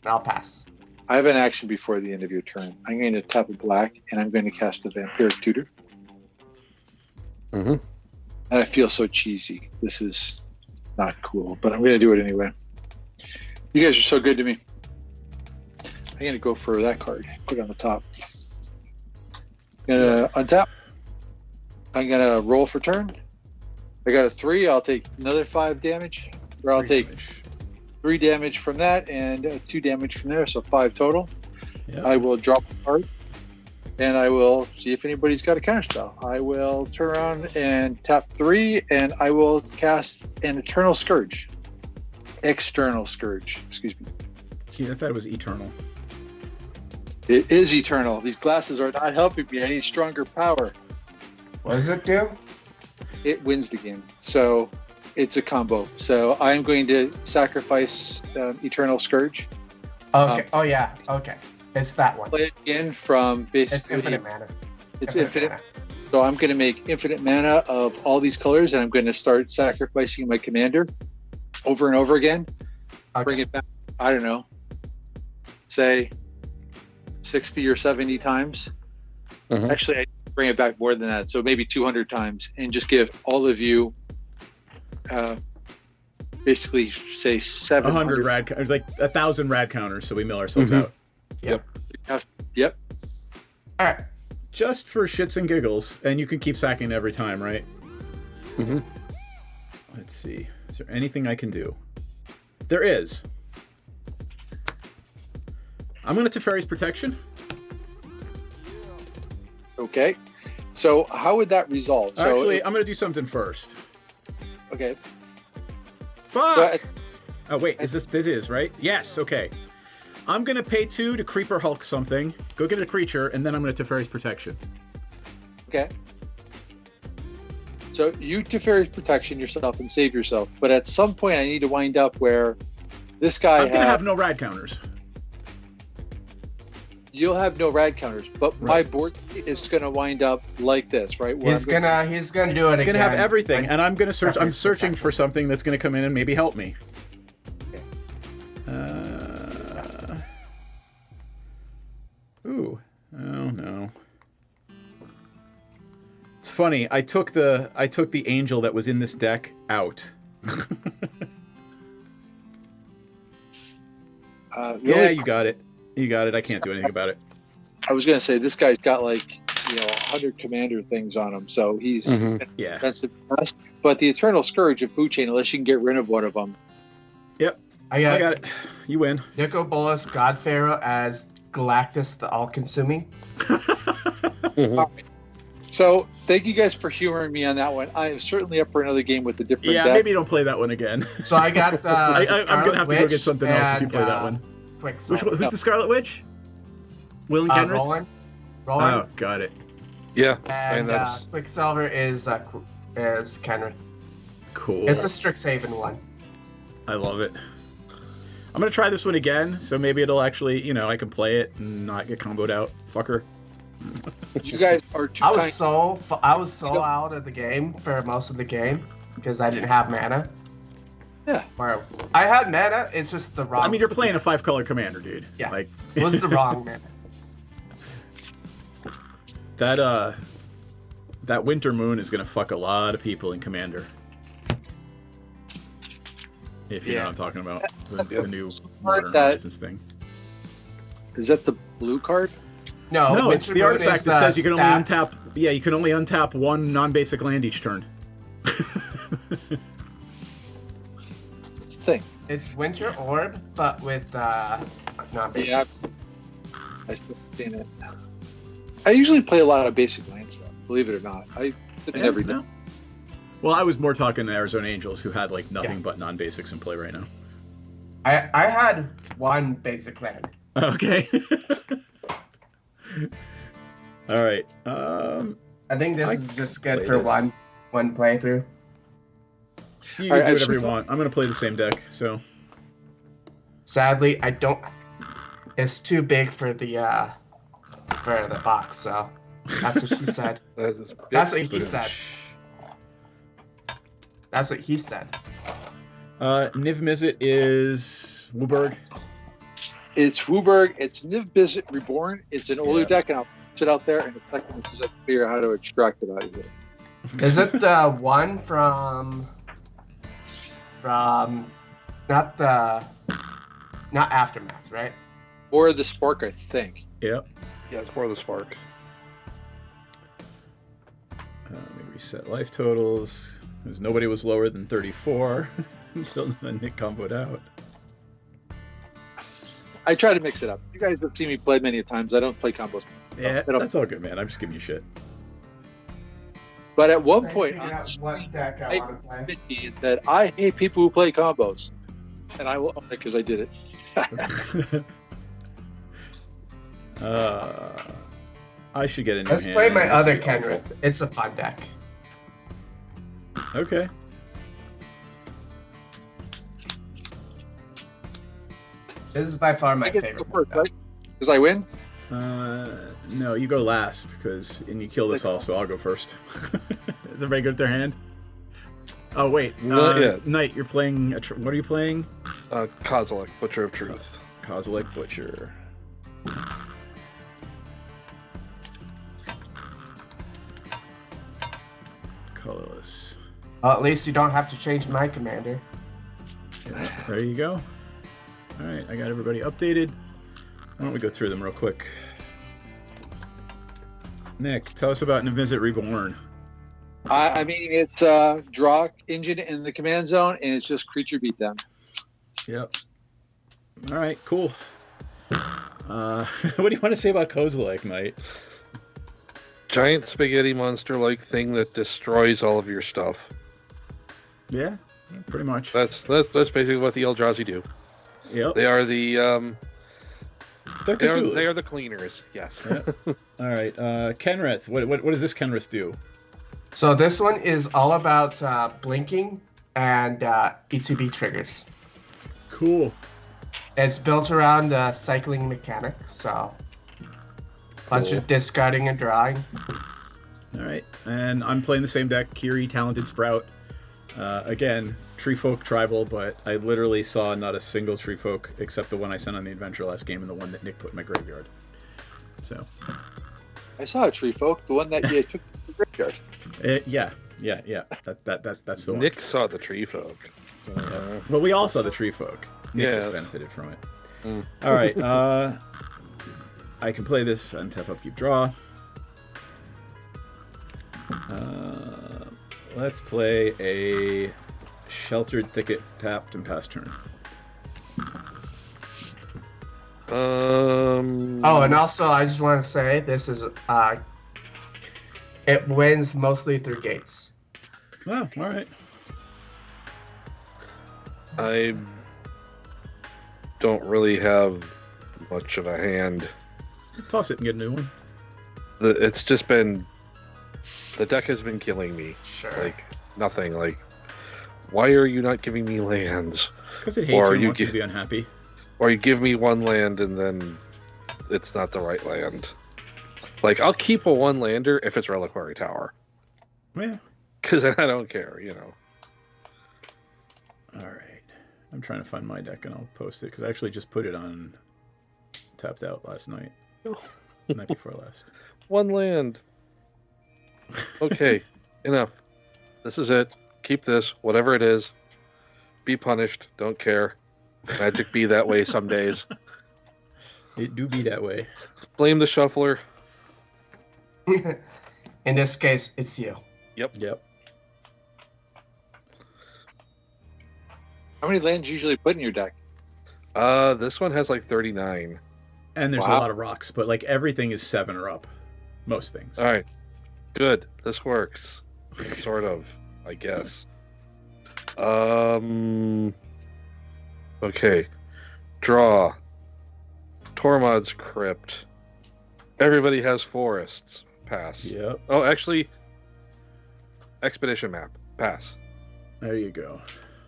I'll pass. I have an action before the end of your turn. I'm going to tap a black, and I'm going to cast a Vampiric Tutor. Mm-hmm. And I feel so cheesy. This is not cool, but I'm going to do it anyway. You guys are so good to me. I'm going to go for that card. Put it on the top. I'm going to untap. I'm going to roll for turn. I got a 3. I'll take another 5 damage. Or I'll take 3 damage from that and 2 damage from there, so 5 total. Yep. I will drop a card, and I will see if anybody's got a counterspell. I will turn around and tap 3, and I will cast an Eternal Scourge. External Scourge, excuse me. Gee, I thought it was eternal. It is eternal. These glasses are not helping me. I need stronger power. What does it do? It wins the game. So it's a combo. So I'm going to sacrifice Eternal Scourge. Okay. Oh yeah. Okay. It's that one. Play it again from basically. It's infinite mana. It's infinite. So I'm going to make infinite mana of all these colors, and I'm going to start sacrificing my commander over and over again. Okay. Bring it back. I don't know. Say 60 or 70 times. Actually, I bring it back more than that. So maybe 200 times, and just give all of you basically say 700 rad. There's like 1,000 rad counters, so we mill ourselves out. Yep. Yep. All right. Just for shits and giggles, and you can keep sacking every time, right? Let's see. Is there anything I can do? There is. I'm going to Teferi's Protection. Okay. So how would that resolve? Actually, I'm going to do something first. Okay. Fuck! So oh, wait. This is, right? Yes, okay. I'm going to pay 2 to Creeper Hulk something, go get a creature, and then I'm going to Teferi's Protection. Okay. So you Teferi's Protection yourself and save yourself, but at some point I need to wind up where this guy I'm going to have no rad counters. You'll have no rad counters, but my board is going to wind up like this, right? Where He's gonna do it again. I'm going to have everything, and I'm going to search. I'm searching for something that's going to come in and maybe help me. Ooh. Oh no. It's funny. I took the angel that was in this deck out. Really? Yeah, you got it. You got it. I can't do anything about it. I was going to say this guy's got like 100 commander things on him, so he's yeah. That's the best. But the Eternal Scourge of Food Chain, unless you can get rid of one of them. Yep. I got it. You win. Nico Bolas, God Pharaoh as Galactus the All-Consuming. So thank you guys for humoring me on that one. I am certainly up for another game with a different deck. Maybe don't play that one again. So I got I'm going to have to go get something else if you play that one. Quicksilver. Who's the Scarlet Witch? Will and Kenrith? Roland. Oh, got it. Yeah. And Quicksilver is Kenrith. Cool. It's the Strixhaven one. I love it. I'm going to try this one again, so maybe it'll actually, I can play it and not get comboed out. Fucker. You guys are too I was so out of the game for most of the game because I didn't have mana. Yeah. Or I had mana, it's just the wrong. I mean, you're playing a 5-color commander, dude. Yeah. Like it was the wrong mana. That Winter Moon is going to fuck a lot of people in Commander. If you know what I'm talking about. The new Modern Horizons thing. Is that the blue card? No, it's the artifact that says you can only untap. Yeah, you can only untap one non-basic land each turn. It's the thing. It's Winter Orb, but with non-basics. Yeah, I still seen it. I usually play a lot of basic land stuff. Believe it or not, I did it every day. Well, I was more talking to Arizona Angels, who had like nothing but non-basics in play right now. I had one basic land. Okay. All right. I think this is just good for one playthrough. You can do whatever you want. I'm gonna play the same deck, so. Sadly, I don't. It's too big for the box, so that's what she said. That's what he said. That's what he said. Niv Mizzet is Wooburg. It's Wooburg. It's Niv Mizzet Reborn. It's an older deck, and I'll sit out there and I can just figure out how to extract it out of here. Is it the one from not Aftermath, right? Or the Spark, I think. Yep. Yeah, it's more the Spark. Let me reset life totals. Because nobody was lower than 34 until Nick comboed out. I try to mix it up. You guys have seen me play many times. I don't play combos. Yeah, that's all good, man. I'm just giving you shit. But at one point, what deck I want to play. that I hate people who play combos, and I will own it because I did it. I should get a new Let's hand. play my This other would be awful. Kenrith. It's a fun deck. Okay. This is by far my I get to favorite. go first, right? Because I win. No, you go last, and you kill this all, so I'll go first. Is everybody good with their hand? Oh wait, Not yet. Knight, you're playing. What are you playing? Kozilek, Butcher of Truth. Kozilek Butcher. Colorless. Well, at least you don't have to change my commander. Yeah, there you go. All right, I got everybody updated. Why don't we go through them real quick? Nick, tell us about Niv-Mizzet Reborn. I mean, it's draw engine in the command zone, and it's just creature beatdown. Yep. All right, cool. What do you want to say about Kozilek, Knight? Giant spaghetti monster-like thing that destroys all of your stuff. Yeah, pretty much. That's basically what the Eldrazi do. Yep. They are the They're they are the cleaners. Yes. Yep. All right, Kenrith. What does this Kenrith do? So this one is all about blinking and E2B triggers. Cool. It's built around the cycling mechanic, so bunch of discarding and drawing. All right, and I'm playing the same deck, Kiri, Talented Sprout. Again, Treefolk Tribal, but I literally saw not a single Treefolk except the one I sent on the adventure last game and the one that Nick put in my graveyard. So. I saw a tree folk, the one that you took to the graveyard. Yeah. That's the one. Nick saw the tree folk. Well, we all saw the tree folk. Nick just benefited from it. All right. I can play this untap, upkeep, draw. Let's play a Sheltered Thicket, tapped and pass turn. Oh, and also I just want to say this is it wins mostly through gates. Oh, all right. I don't really have much of a hand. Toss it and get a new one. It's just been the deck has been killing me. Sure. Like nothing. Like, why are you not giving me lands? Because it hates you and wants you to be unhappy. Or you give me one land and then it's not the right land. Like, I'll keep a one lander if it's Reliquary Tower. Yeah. Because I don't care, you know. All right. I'm trying to find my deck and I'll post it because I actually just put it on Tapped Out last night. Night before last. One land. Okay, enough. This is it. Keep this, whatever it is. Be punished. Don't care. Magic be that way some days. It do be that way. Blame the shuffler. In this case, it's you. Yep. How many lands you usually put in your deck? This one has like 39. And there's a lot of rocks, but like everything is 7 or up. Most things. All right. Good. This works. Sort of, I guess. Okay. Draw. Tormod's Crypt. Everybody has forests. Pass. Yep. Oh, actually, Expedition Map. Pass. There you go.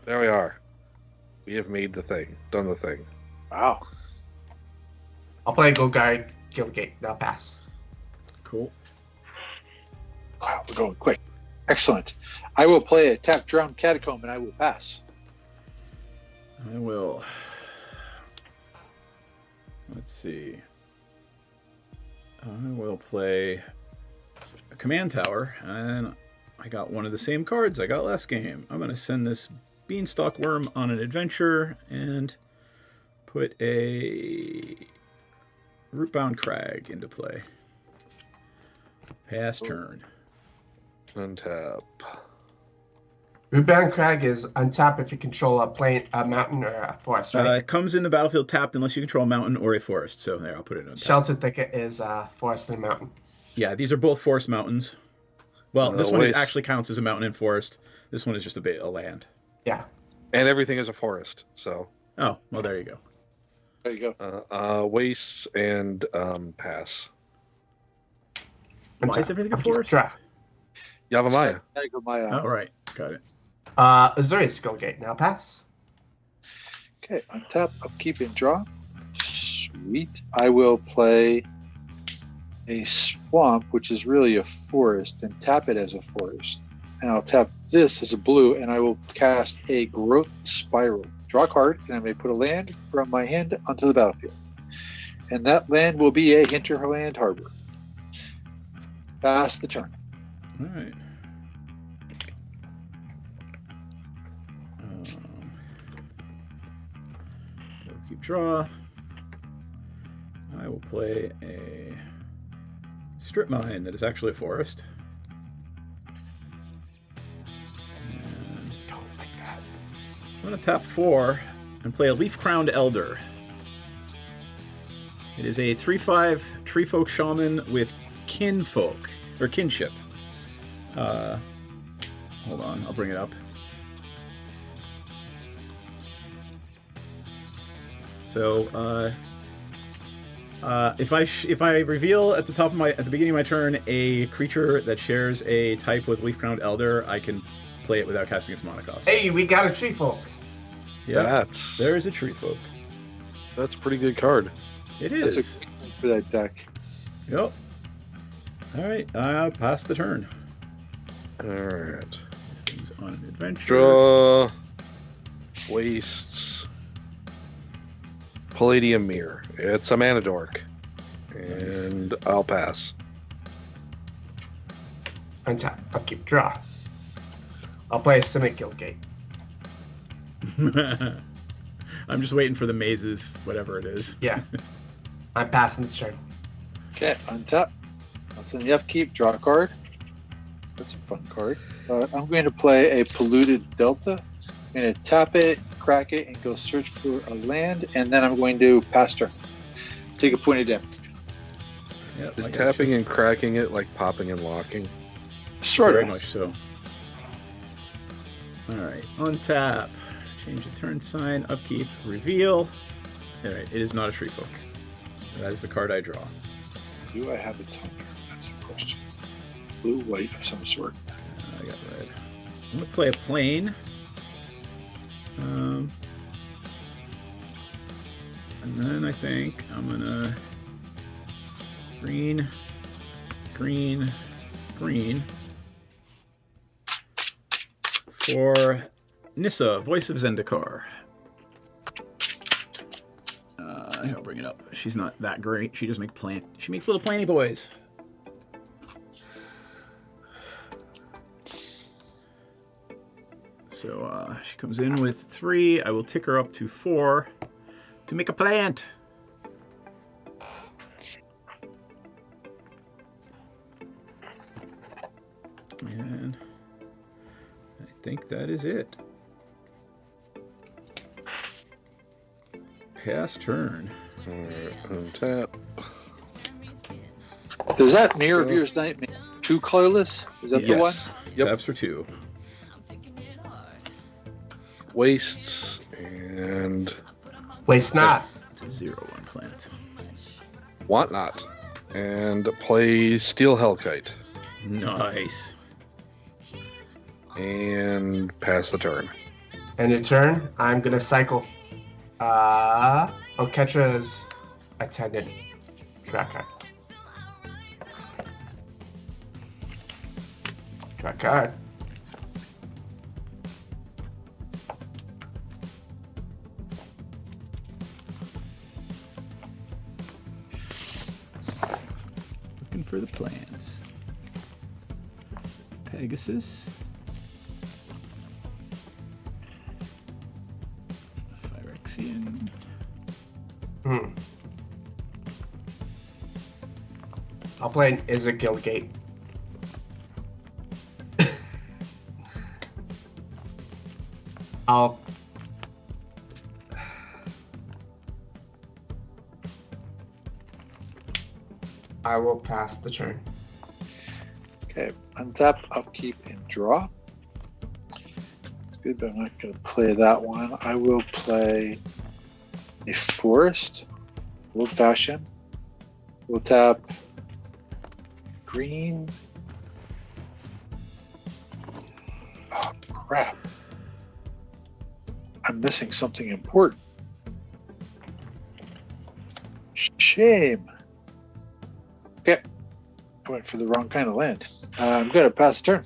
There we are. We have made the thing. Done the thing. Wow. I'll play Golgari Guildgate. Now pass. Cool. Wow, we're going quick. Excellent. I will play a Tap Drowned Catacomb and I will pass. I will. Let's see. I will play a Command Tower, and I got one of the same cards I got last game. I'm going to send this Beanstalk Worm on an adventure and put a Rootbound Crag into play. Pass turn. Untap. Ruban Crag is untap if you control a mountain or a forest, right? It comes in the battlefield tapped unless you control a mountain or a forest. So there, I'll put it on top. Sheltered Thicket is forest and mountain. Yeah, these are both forest mountains. Well, this one waste. actually counts as a mountain and forest. This one is just a bit of land. Yeah. And everything is a forest, so. Oh, well, there you go. There you go. Wastes and pass. Why is everything a forest? Yavimaya. Yavimaya. Oh, right. Got it. Azuri Skullgate. Now pass. Okay, untap, upkeep, and draw. Sweet. I will play a swamp, which is really a forest, and tap it as a forest. And I'll tap this as a blue, and I will cast a Growth Spiral. Draw a card, and I may put a land from my hand onto the battlefield. And that land will be a Hinterland Harbor. Pass the turn. All right. Keep draw. I will play a strip mine that is actually a forest. And don't like that. I'm going to tap 4 and play a Leaf Crowned Elder. It is a 3/5 Tree Folk Shaman with kinfolk, or kinship. Hold on, I'll bring it up. So, if I reveal at the beginning of my turn a creature that shares a type with Leaf Crowned Elder, I can play it without casting its mana cost. Hey, we got a Tree Folk. Yeah, there is a Tree Folk. That's a pretty good card. It is. That's a good one for that deck. Yep. All right, pass the turn. All right. This thing's on an adventure. Draw. Wastes. Palladium Mirror. It's a mana dork. And I'll pass. Untap, upkeep, draw. I'll play a Simic Guildgate. I'm just waiting for the mazes, whatever it is. Yeah. I'm passing the turn. Okay, untap. That's in the upkeep. Draw a card. That's a fun card. I'm going to play a Polluted Delta. I'm going to tap it, crack it, and go search for a land, and then I'm going to pass turn. Take a point of damage. Yep, Is tapping and cracking it like popping and locking? Sort Very of. much so. Alright, untap. Change the turn sign, upkeep, reveal. Alright, it is not a Tree Folk. That is the card I draw. Do I have a toner? That's the question. Blue, white, of some sort. I got red. I'm going to play a plane. And then I think I'm going to green, green, green for Nissa, Voice of Zendikar. I'll bring it up. She's not that great. She just makes She makes little planty boys. So she comes in with 3. I will tick her up to 4 to make a plant. And I think that is it. Pass turn. Untap. Does that Mirror of Yours Night make 2 colorless? Is that the one? Yep. Taps for 2. Wastes and Waste not. It's a 0/1 planet. Want not. And play Steel Hellkite. Nice. And pass the turn. And in turn, I'm gonna cycle Oketra's Attendant Tracker. Track card. Looking for the plants. Pegasus. Phyrexian. I'll play an Izzet Guildgate. I will pass the turn. Okay, untap, upkeep, and draw. It's good, but I'm not going to play that one. I will play a forest, old fashioned. We'll tap green. Oh, crap. I'm missing something important. Shame. Okay. I went for the wrong kind of land. I'm going to pass the turn.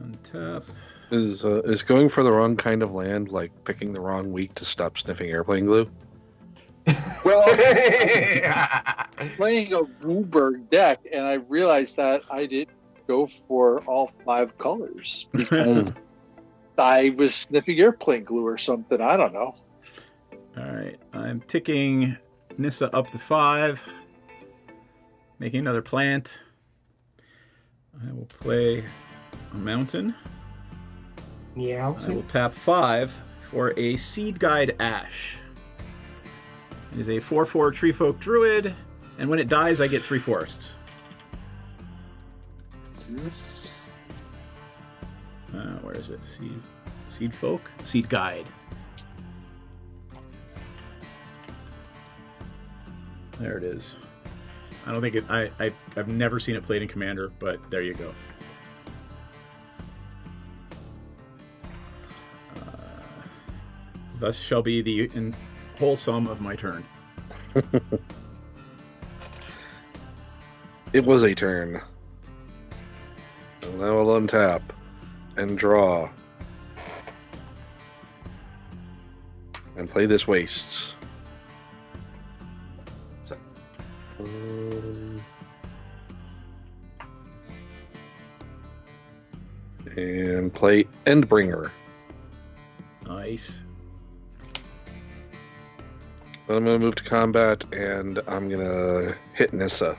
Untap. Is going for the wrong kind of land like picking the wrong week to stop sniffing airplane glue? Well, I'm playing a Wooburg deck, and I realized that I didn't go for all 5 colors because I was sniffing airplane glue or something. I don't know. All right, I'm ticking Nissa up to 5, making another plant. I will play a mountain. Yeah. I will tap 5 for a Seed Guide Ash. It is a 4/4 Tree Folk Druid, and when it dies, I get 3 forests. Where is it? Seed Folk? Seed Guide. There it is. I don't think it. I've never seen it played in Commander, but there you go. Thus shall be the whole sum of my turn. It was a turn. And now I'll untap and draw. And play this wastes. And play Endbringer. Nice. I'm going to move to combat, and I'm going to hit Nissa,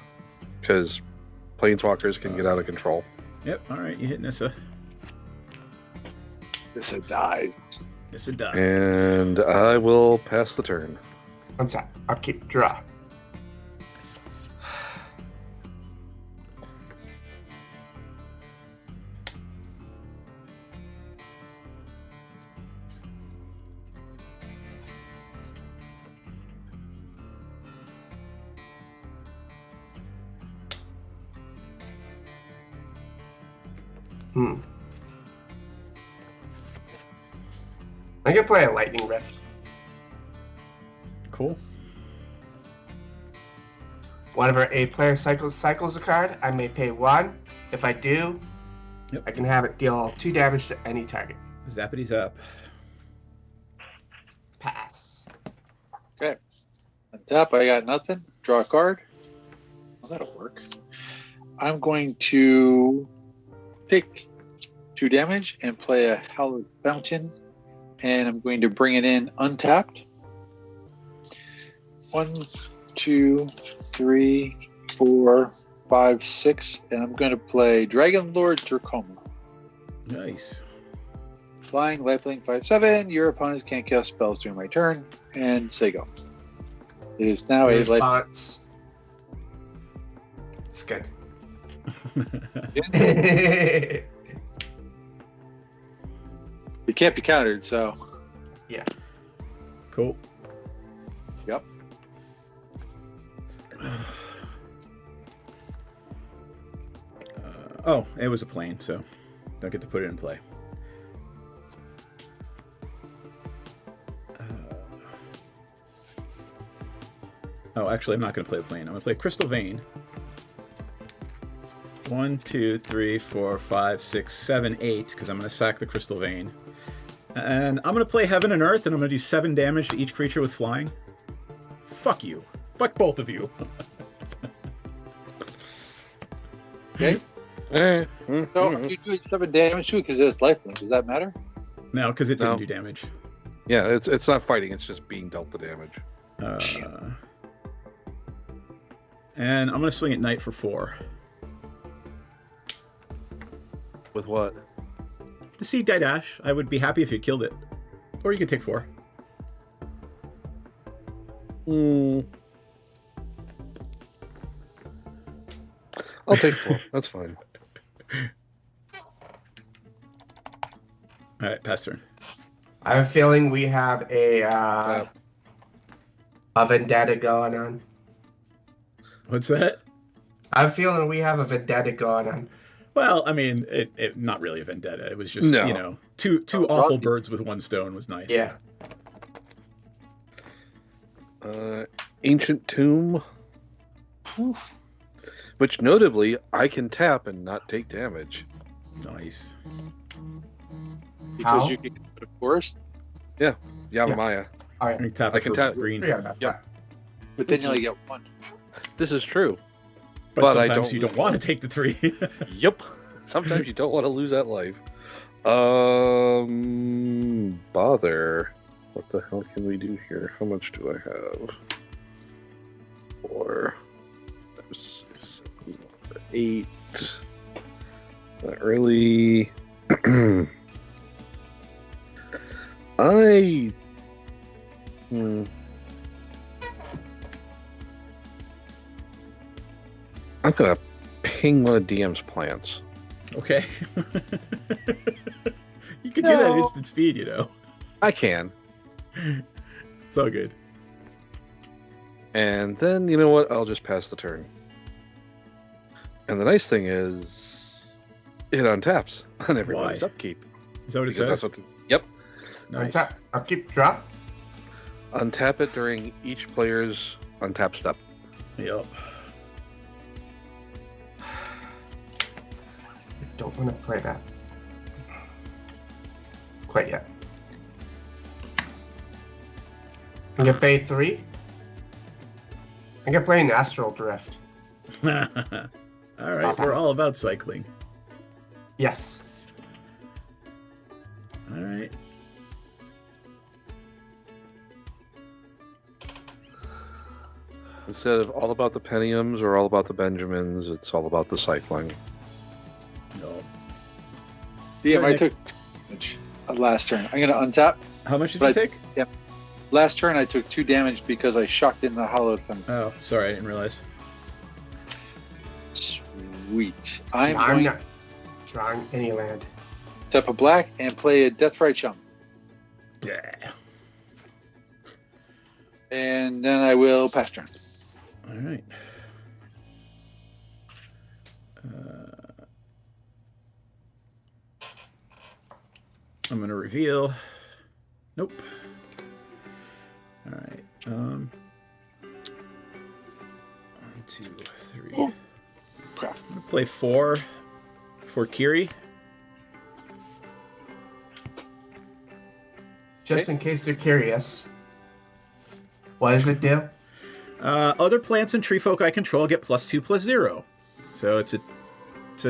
because Planeswalkers can get out of control. Yep, alright, you hit Nissa. Nissa dies. Nissa dies. And I will pass the turn. One sec. Upkeep, draw. I can play a Lightning Rift. Cool. Whenever a player cycles a card, I may pay 1. If I do, I can have it deal 2 damage to any target. Zappity zap. Pass. Okay. Untap, I got nothing. Draw a card. Well, that'll work. I'm going to take 2 damage and play a Hallowed Fountain, and I'm going to bring it in untapped. 1, 2, 3, 4, 5, 6, and I'm going to play Dragon Lord Dracoma. Nice. Flying, lifelink, 5/7. Your opponents can't cast spells during my turn, and say go. It is now a life. Response. It's good. It can't be countered, so. Yeah. Cool. Yep. Oh, it was a plane, so don't get to put it in play. Oh, actually, I'm not going to play a plane. I'm going to play Crystal Vein. 1, 2, 3, 4, 5, 6, 7, 8, because I'm going to sack the Crystal Vein. And I'm going to play Heaven and Earth, and I'm going to do 7 damage to each creature with flying. Fuck you. Fuck both of you. Okay. So are you doing 7 damage to it because it's lifelink? Does that matter? No, because it didn't do damage. Yeah, it's not fighting. It's just being dealt the damage. And I'm going to swing at night for 4. With what? The Seed Guy Dash. I would be happy if you killed it. Or you could take 4. I'll take 4. That's fine. Alright, pass turn. I have a feeling we have a vendetta going on. What's that? I have a feeling we have a vendetta going on. Well, I mean, it not really a vendetta. It was just, you know, two awful birds with one stone was nice. Yeah. Ancient Tomb. Which, notably, I can tap and not take damage. Nice. Because you can get to the forest? Yeah. Yavimaya. Oh, yeah. Tap I can tap green. Yep. But then you only get 1. This is true. But sometimes you don't want to take the 3. Yep. Sometimes you don't want to lose that life. Bother. What the hell can we do here? How much do I have? 4, 5, 6, 7, 8. Not really. I'm gonna ping one of DM's plants. Okay. You can do that at instant speed, you know. I can. It's all good. And then, you know what? I'll just pass the turn. And the nice thing is, it untaps on everybody's upkeep. Is that what it Because says? Yep. Nice. Upkeep drop. Untap it during each player's untap step. Yep. Don't want to play that quite yet. I'm gonna pay 3. I'm gonna play an Astral Drift. Alright, we're all about cycling. Yes. Alright. Instead of all about the Pentiums or all about the Benjamins, it's all about the cycling. No. DM, I took damage last turn. I'm going to untap. How much did you take? Yeah. Last turn I took 2 damage because I shocked in the Hallowed Thunder. Oh, sorry, I didn't realize. Sweet. I'm going not drawing any land. tap a black and play a Deathfright Chum. Yeah. And then I will pass turn. Alright. I'm going to reveal. Nope. Alright. 1, 2, 3. Oh, crap. I'm going to play 4 for Kiri. Just in case you're curious, what does it do? Other plants and tree folk I control get +2/+0. So it's a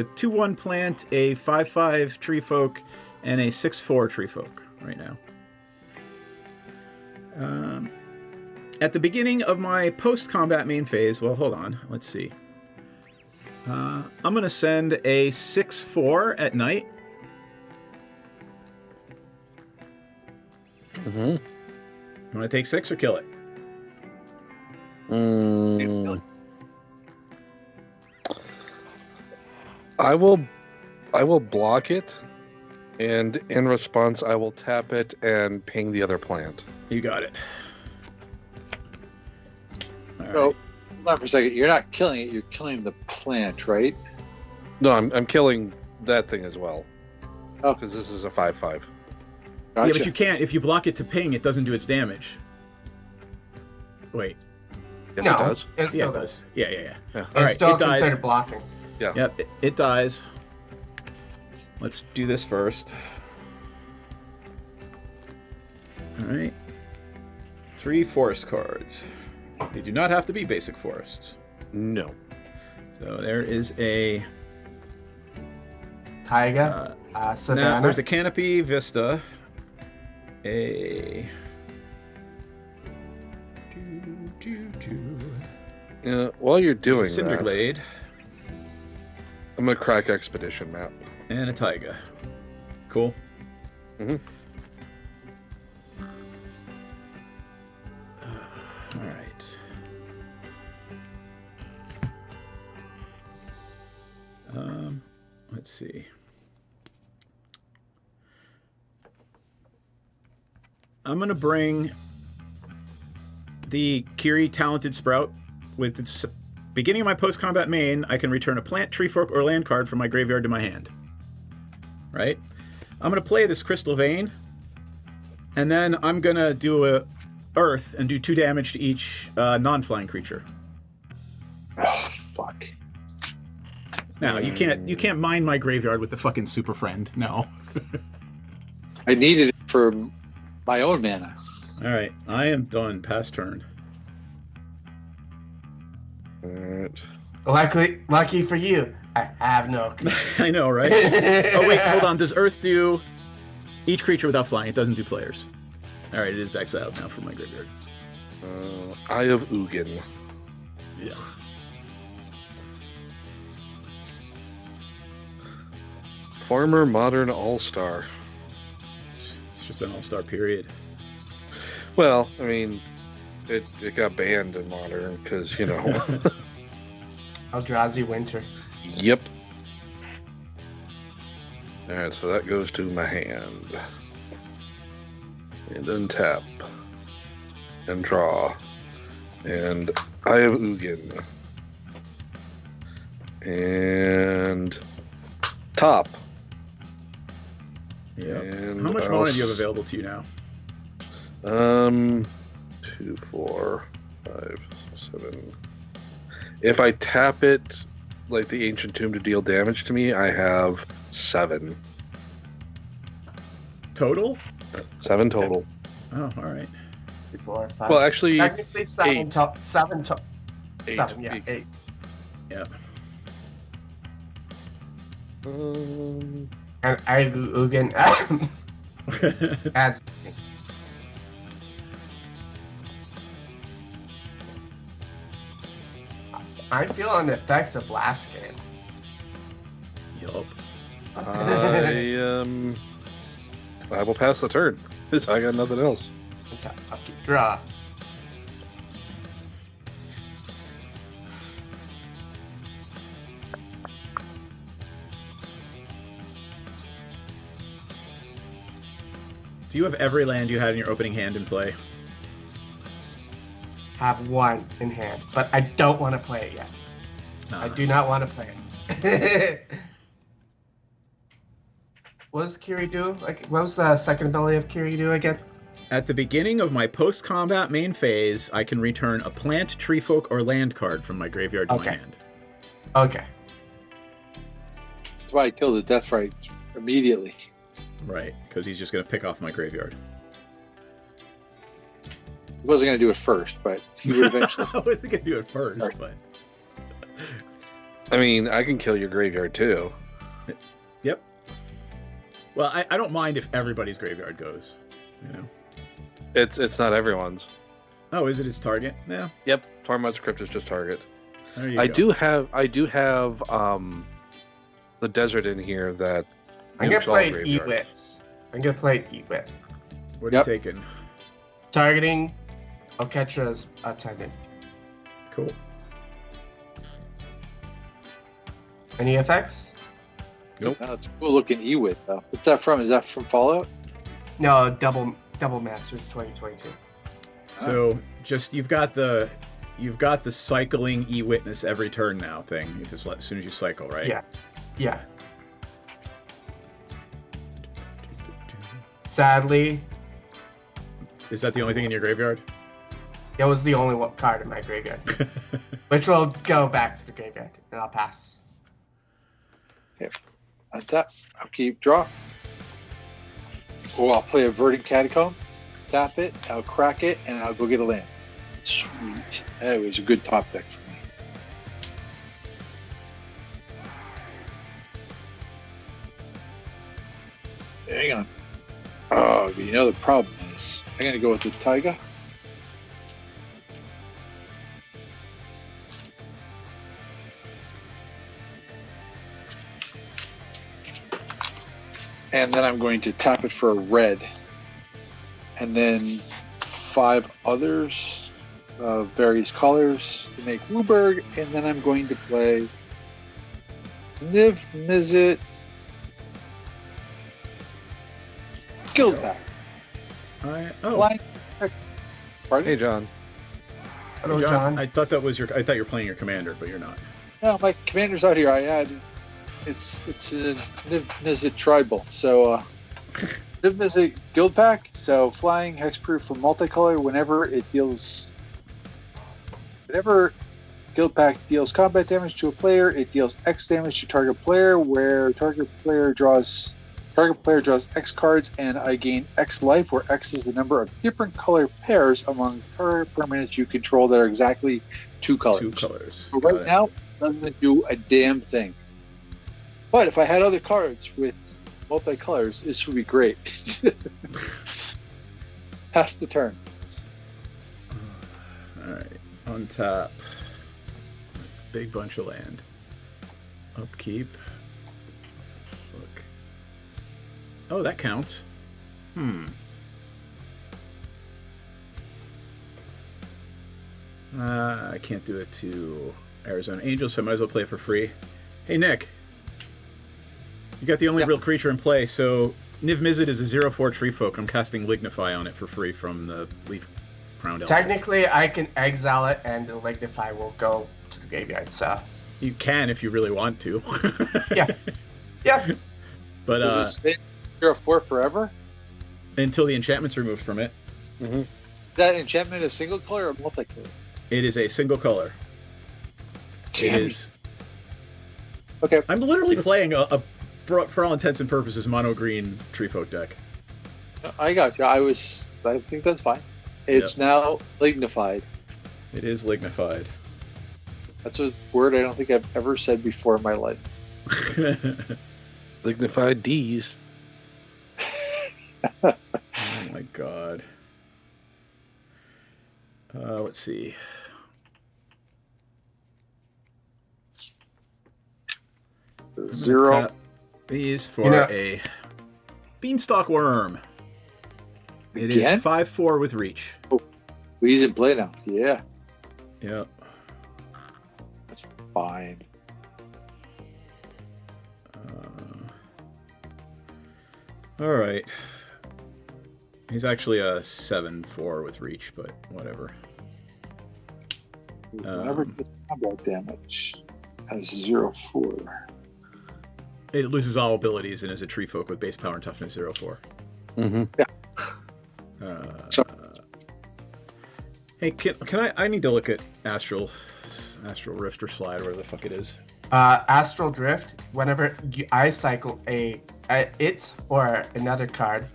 2/1 plant, a 5/5 tree folk, and a 6/4 tree folk right now. At the beginning of my post-combat main phase, well, hold on, let's see. I'm going to send a 6/4 at night. Mm-hmm. You want to take 6 or kill it? I will block it, and in response, I will tap it and ping the other plant. You got it. All right. So, hold on for a second. You're not killing it. You're killing the plant, right? No, I'm killing that thing as well. Oh, because this is a 5/5. Yeah, but you can't. If you block it to ping, it doesn't do its damage. Wait. Yes, No, it does. it still Yeah, it does. does. Yeah. Yeah. All It's right, still it dies. considered blocking. Yeah. Yep, it dies. Let's do this first. All right. 3 forest cards. They do not have to be basic forests. No. So there is a Taiga, Savannah. now there's a Canopy Vista, a While you're doing Cinderglade, I'm gonna crack Expedition map. and a Taiga. Cool. Mm-hmm. All right. Let's see. I'm gonna bring the Kiri Talented Sprout. With its beginning of my post-combat main, I can return a plant, tree fork, or land card from my graveyard to my hand. Right? I'm gonna play this Crystal Vein, and then I'm gonna do a Earth and do 2 damage to each non-flying creature. Oh, fuck. Now you can't mine my graveyard with the fucking Super Friend. No. I needed it for my own mana. All right, I am done. Pass turn. All right. Lucky for you, I have no. I know, right? Oh wait, hold on. Does Earth do each creature without flying? It doesn't do players. All right, it is exiled now from my graveyard. Eye of Ugin. Yeah. Farmer Modern All-Star. It's just an all-star period. Well, I mean, it got banned in Modern because, you know. Eldrazi Winter. Yep. Alright, so that goes to my hand. And then tap. And draw. And Eye of Ugin. And top. Yeah. And how much mana do you have available to you now? 2, 4, 5, 7. If I tap it, like the Ancient Tomb, to deal damage to me, I have 7. Total? 7 total. Oh, all right. 3, 4, 5. Well, actually, technically 7 8. Seven. 8. 7, yeah, 8. Yeah. And I Ugin adds. I'm feeling the effects of last game. Yup. I will pass the turn. I got nothing else. It's a lucky draw. Do you have every land you had in your opening hand in play? Have 1 in hand, but I don't want to play it yet. I do not want to play it. What does Kiri do? Like, what was the second ability of Kiri do again? At the beginning of my post-combat main phase, I can return a plant, tree folk, or land card from my graveyard to my hand. Okay. That's why I killed the Deathrite immediately. Right, because he's just going to pick off my graveyard. He wasn't going to do it first, but he would eventually. I wasn't going to do it first, but... I mean, I can kill your graveyard too. Yep. Well, I don't mind if everybody's graveyard goes, you know. It's not everyone's. Oh, is it his target? Yeah. Yep. Tormod's Crypt is just target. There you I go. do have the desert in here that I'm gonna nukes all play graveyards. Ewits. I'm gonna play Ewit. What are you taking? Targeting Oketra's attendant. Cool. Any effects? Nope. That's a cool looking Ewit though. What's that from? Is that from Fallout? No, Double Masters 2022. So just you've got the cycling e-witness every turn now thing. If it's as soon as you cycle, right? Yeah. Yeah. Sadly, is that the only thing in your graveyard? it was the only card in my graveyard, which will go back to the graveyard, and I'll pass. Yeah. That's that. I'll keep draw. Oh, I'll play a Verdant Catacomb. Tap it. I'll crack it, and I'll go get a land. Sweet. That was a good top deck for me. Hang on. Oh, you know the problem is, I'm gonna go with the Taiga. and then I'm going to tap it for a red. And then 5 others of various colors to make Wooburg, and then I'm going to play Niv Mizzet Guildpact. Oh. Pardon? Hey, John. Hello, Hey, John. I thought that was your. I thought you were playing your commander, but you're not. No, my commander's out here. I had it's a Niv Mizzet tribal. So Niv Mizzet Guildpact. So flying hexproof for multicolor. Whenever Guildpact deals combat damage to a player, it deals X damage to target player. Where target player draws X cards, and I gain X life, where X is the number of different color pairs among target permanents you control that are exactly 2 colors. 2 colors. So right now, it doesn't do a damn thing. But if I had other cards with multicolors, this would be great. Pass the turn. Alright. Untap. Big bunch of land. Upkeep. Look. Oh, that counts. I can't do it to Arizona Angels, so I might as well play it for free. Hey, Nick. You got the only real creature in play, so Niv Mizzet is a 0/4 tree folk. I'm casting Lignify on it for free from the Leaf Crowned Elf. Technically, I can exile it, and the Lignify will go to the graveyard, so... You can if you really want to. Yeah. But, Does it stay 0/4 forever? Until the enchantment's removed from it. Is that enchantment a single color or multicolor? It is a single color. Damn. It is. Okay. I'm literally playing for all intents and purposes, mono green tree folk deck. I got you. I think that's fine. It's now lignified. It is lignified. That's a word I don't think I've ever said before in my life. Lignified D's. Oh my god. Let's see. Zero. Tap these for a Beanstalk Worm. It is 5/4 with reach. Oh, we use it play now. Yeah. Yep. That's fine. All right. He's actually a 7/4 with reach, but whatever. Whenever it gets combat damage as 0/4. It loses all abilities and is a tree folk with base power and toughness 0/4. Yeah. Hey, can I need to look at Astral Rift or Slide, whatever the fuck it is. Astral Drift, whenever I cycle it or another card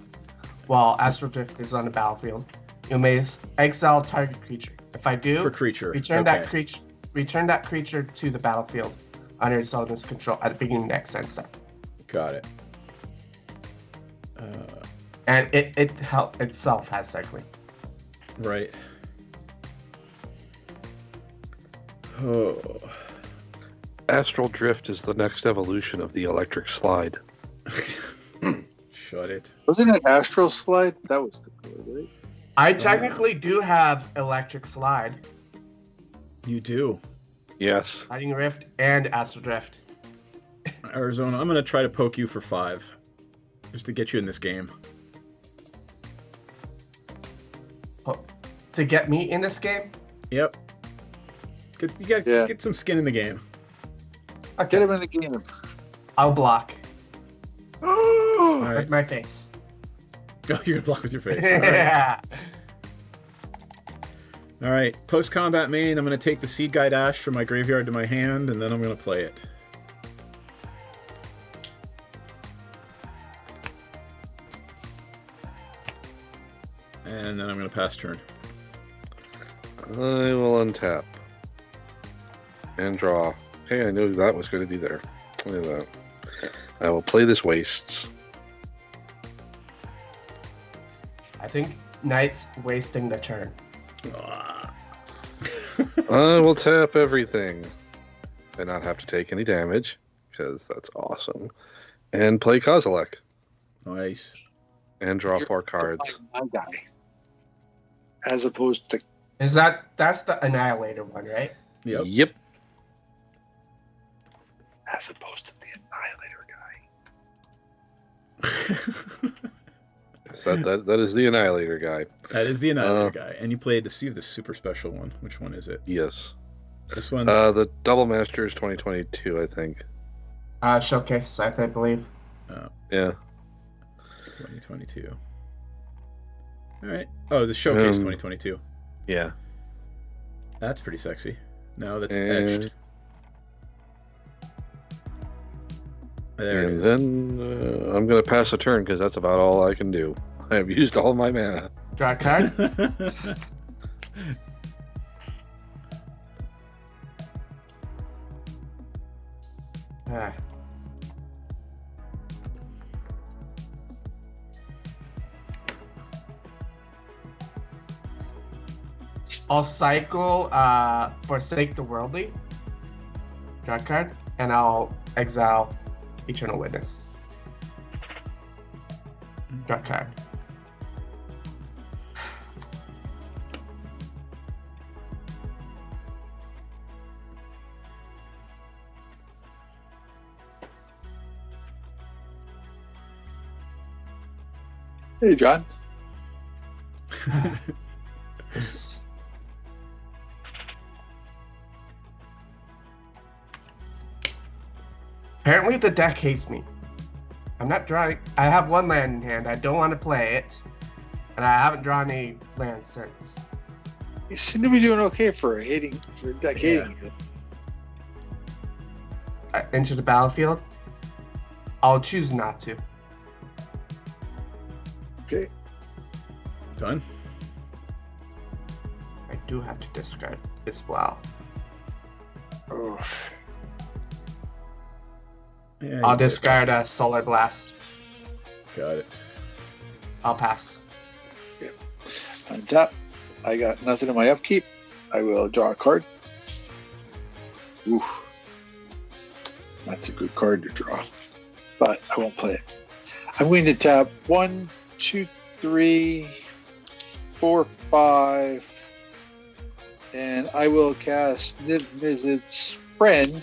while Astral Drift is on the battlefield, you may exile target creature. If I do, for creature, return that creature to the battlefield under its owner's control at the beginning of the next end step. Got it. And it itself has cycling. Right. Oh. Astral Drift is the next evolution of the Electric Slide. Shut it. Wasn't it Astral Slide? That was the color, right? I technically do have Electric Slide. You do? Yes. Lightning Rift and Astral Drift. Arizona, I'm going to try to poke you for 5. Just to get you in this game. Oh, to get me in this game? Yep. You gotta get some skin in the game. I'll get him in the game. I'll block. Right. With my face. Oh, you're gonna block with your face. Yeah. All right. Post-combat main, I'm gonna take the Seed Guide Ash from my graveyard to my hand, and then I'm gonna play it. And then I'm gonna pass turn. I will untap. And draw. Hey, I knew that was going to be there. Look at that. I will play this Wastes. I think Knight's wasting the turn. I will tap everything. And not have to take any damage. Because that's awesome. And play Kozilek. Nice. And draw You're 4 cards. my guy. As opposed to That's the Annihilator one, right? Yep. Yep. as opposed to the Annihilator guy. So that is the Annihilator guy. That is the Annihilator guy. And you played the super special one. Which one is it? Yes. This one? The Double Masters 2022, I think. Showcase, I believe. Yeah. 2022. All right. Oh, the Showcase 2022. Yeah. That's pretty sexy. No, that's And- edged. There it And is. then I'm going to pass a turn because that's about all I can do. I have used all my mana. Draw a card. Ah. I'll cycle Forsake the Worldly. Draw a card. And I'll exile Eternal Witness. Draw a card. Hey, John. Apparently the deck hates me. I'm not drawing. I have one land in hand. I don't want to play it. And I haven't drawn any lands since. You seem to be doing okay for deck hating you. Enter the battlefield. I'll choose not to. Okay. Done. I do have to discard as well. Oh. Yeah, I'll you did. discard a Solar Blast. Got it. I'll pass. On top, I got nothing in my upkeep. I will draw a card. Oof. That's a good card to draw. But I won't play it. I'm going to tap 1, 2, 3, 4, 5. And I will cast Niv Mizzet's friend,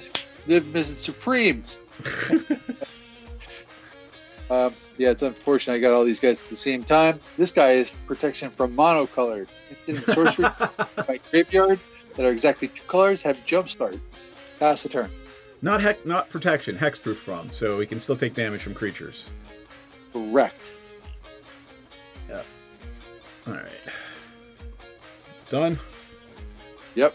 Niv Mizzet Supreme. Yeah, it's unfortunate I got all these guys at the same time. This guy is protection from monocolored. Instant sorcery by graveyard that are exactly 2 colors have jumpstart. Pass the turn. Not protection, hexproof from, so we can still take damage from creatures. Correct. Yep. Alright. Done? Yep.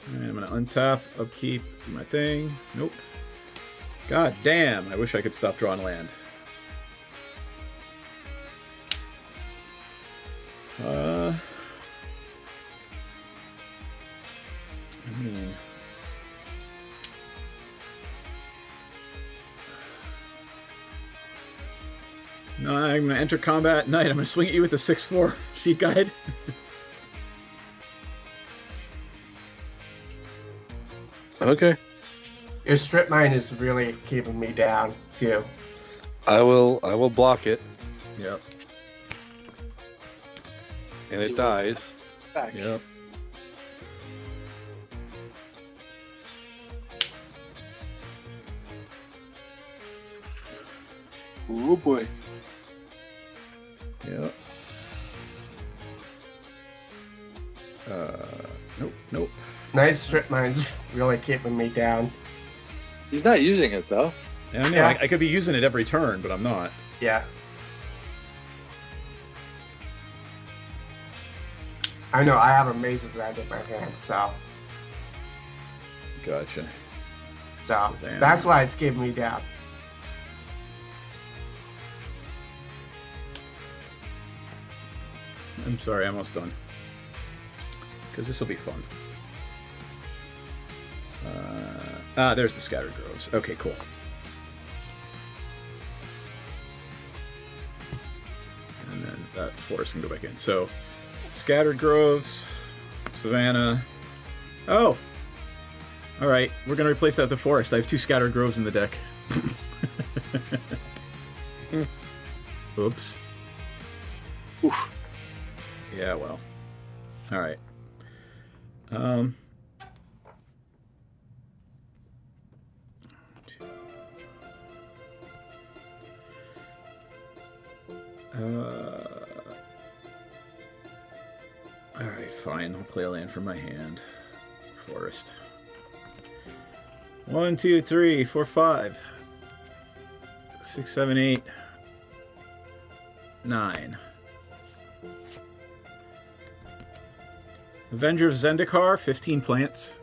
Alright, I'm gonna untap, upkeep, do my thing. Nope. God damn, I wish I could stop drawing land. I mean... No, I'm gonna enter combat at night. I'm gonna swing at you with the 6/4 seat guide. Okay. Your strip mine is really keeping me down too. I will block it. Yep. And it dies. Back. Yep. Oh boy. Yep. Nope. Nice strip mine's really keeping me down. He's not using it though. Yeah, I know. Yeah. I could be using it every turn, but I'm not. Yeah. I know I have a Maze's End in my hand, so Gotcha. Damn. that's why it's keeping me down. I'm sorry, I'm almost done. Because this will be fun. There's the Scattered Groves. Okay, cool. And then that forest can go back in. So, Scattered Groves, Savannah. Oh! Alright, we're going to replace that with the forest. I have 2 Scattered Groves in the deck. Oops. Oof. Yeah, well. All right. All right, fine. I'll play a land from my hand. Forest. 1, 2, 3, 4, 5, 6, 7, 8, 9. Avenger of Zendikar, 15 plants.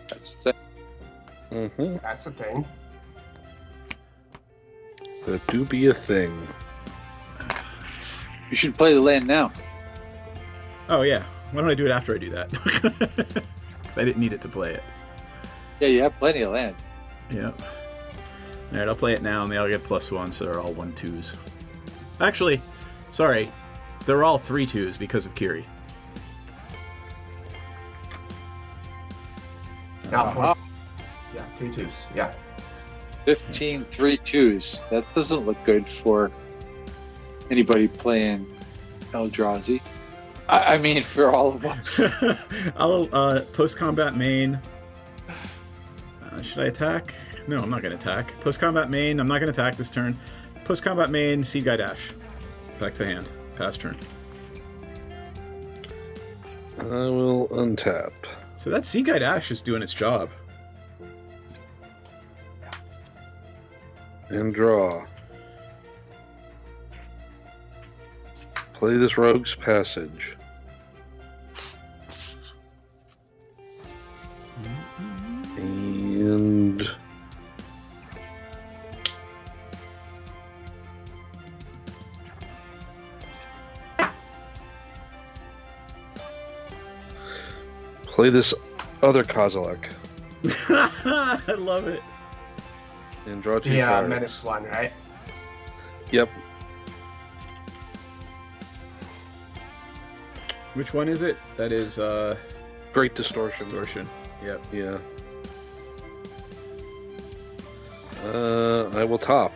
That's it. Mm-hmm. That's a thing. That do be a thing. You should play the land now. Oh, yeah. Why don't I do it after I do that? Because I didn't need it to play it. Yeah, you have plenty of land. Yep. Alright, I'll play it now, and they all get +1, so they're all 1/2s. Actually, sorry. They're all 3/2s because of Kiri. Yeah, 3/2s. Yeah. 15 3/2s. That doesn't look good for anybody playing Eldrazi. I mean, for all of us. I'll post-combat main. Should I attack? No, I'm not going to attack. Post-combat main. I'm not going to attack this turn. Post-combat main. Seed Guy Dash. Back to hand. Pass turn. I will untap. So that Seed Guy Dash is doing its job. And draw. Play this Rogue's Passage. And play this other Kozilek. I love it. And draw 2 Yeah, cards. Menace 1, right? Yep. Which one is it? That is Great Distortion. Distortion. Yep. Yeah. I will top.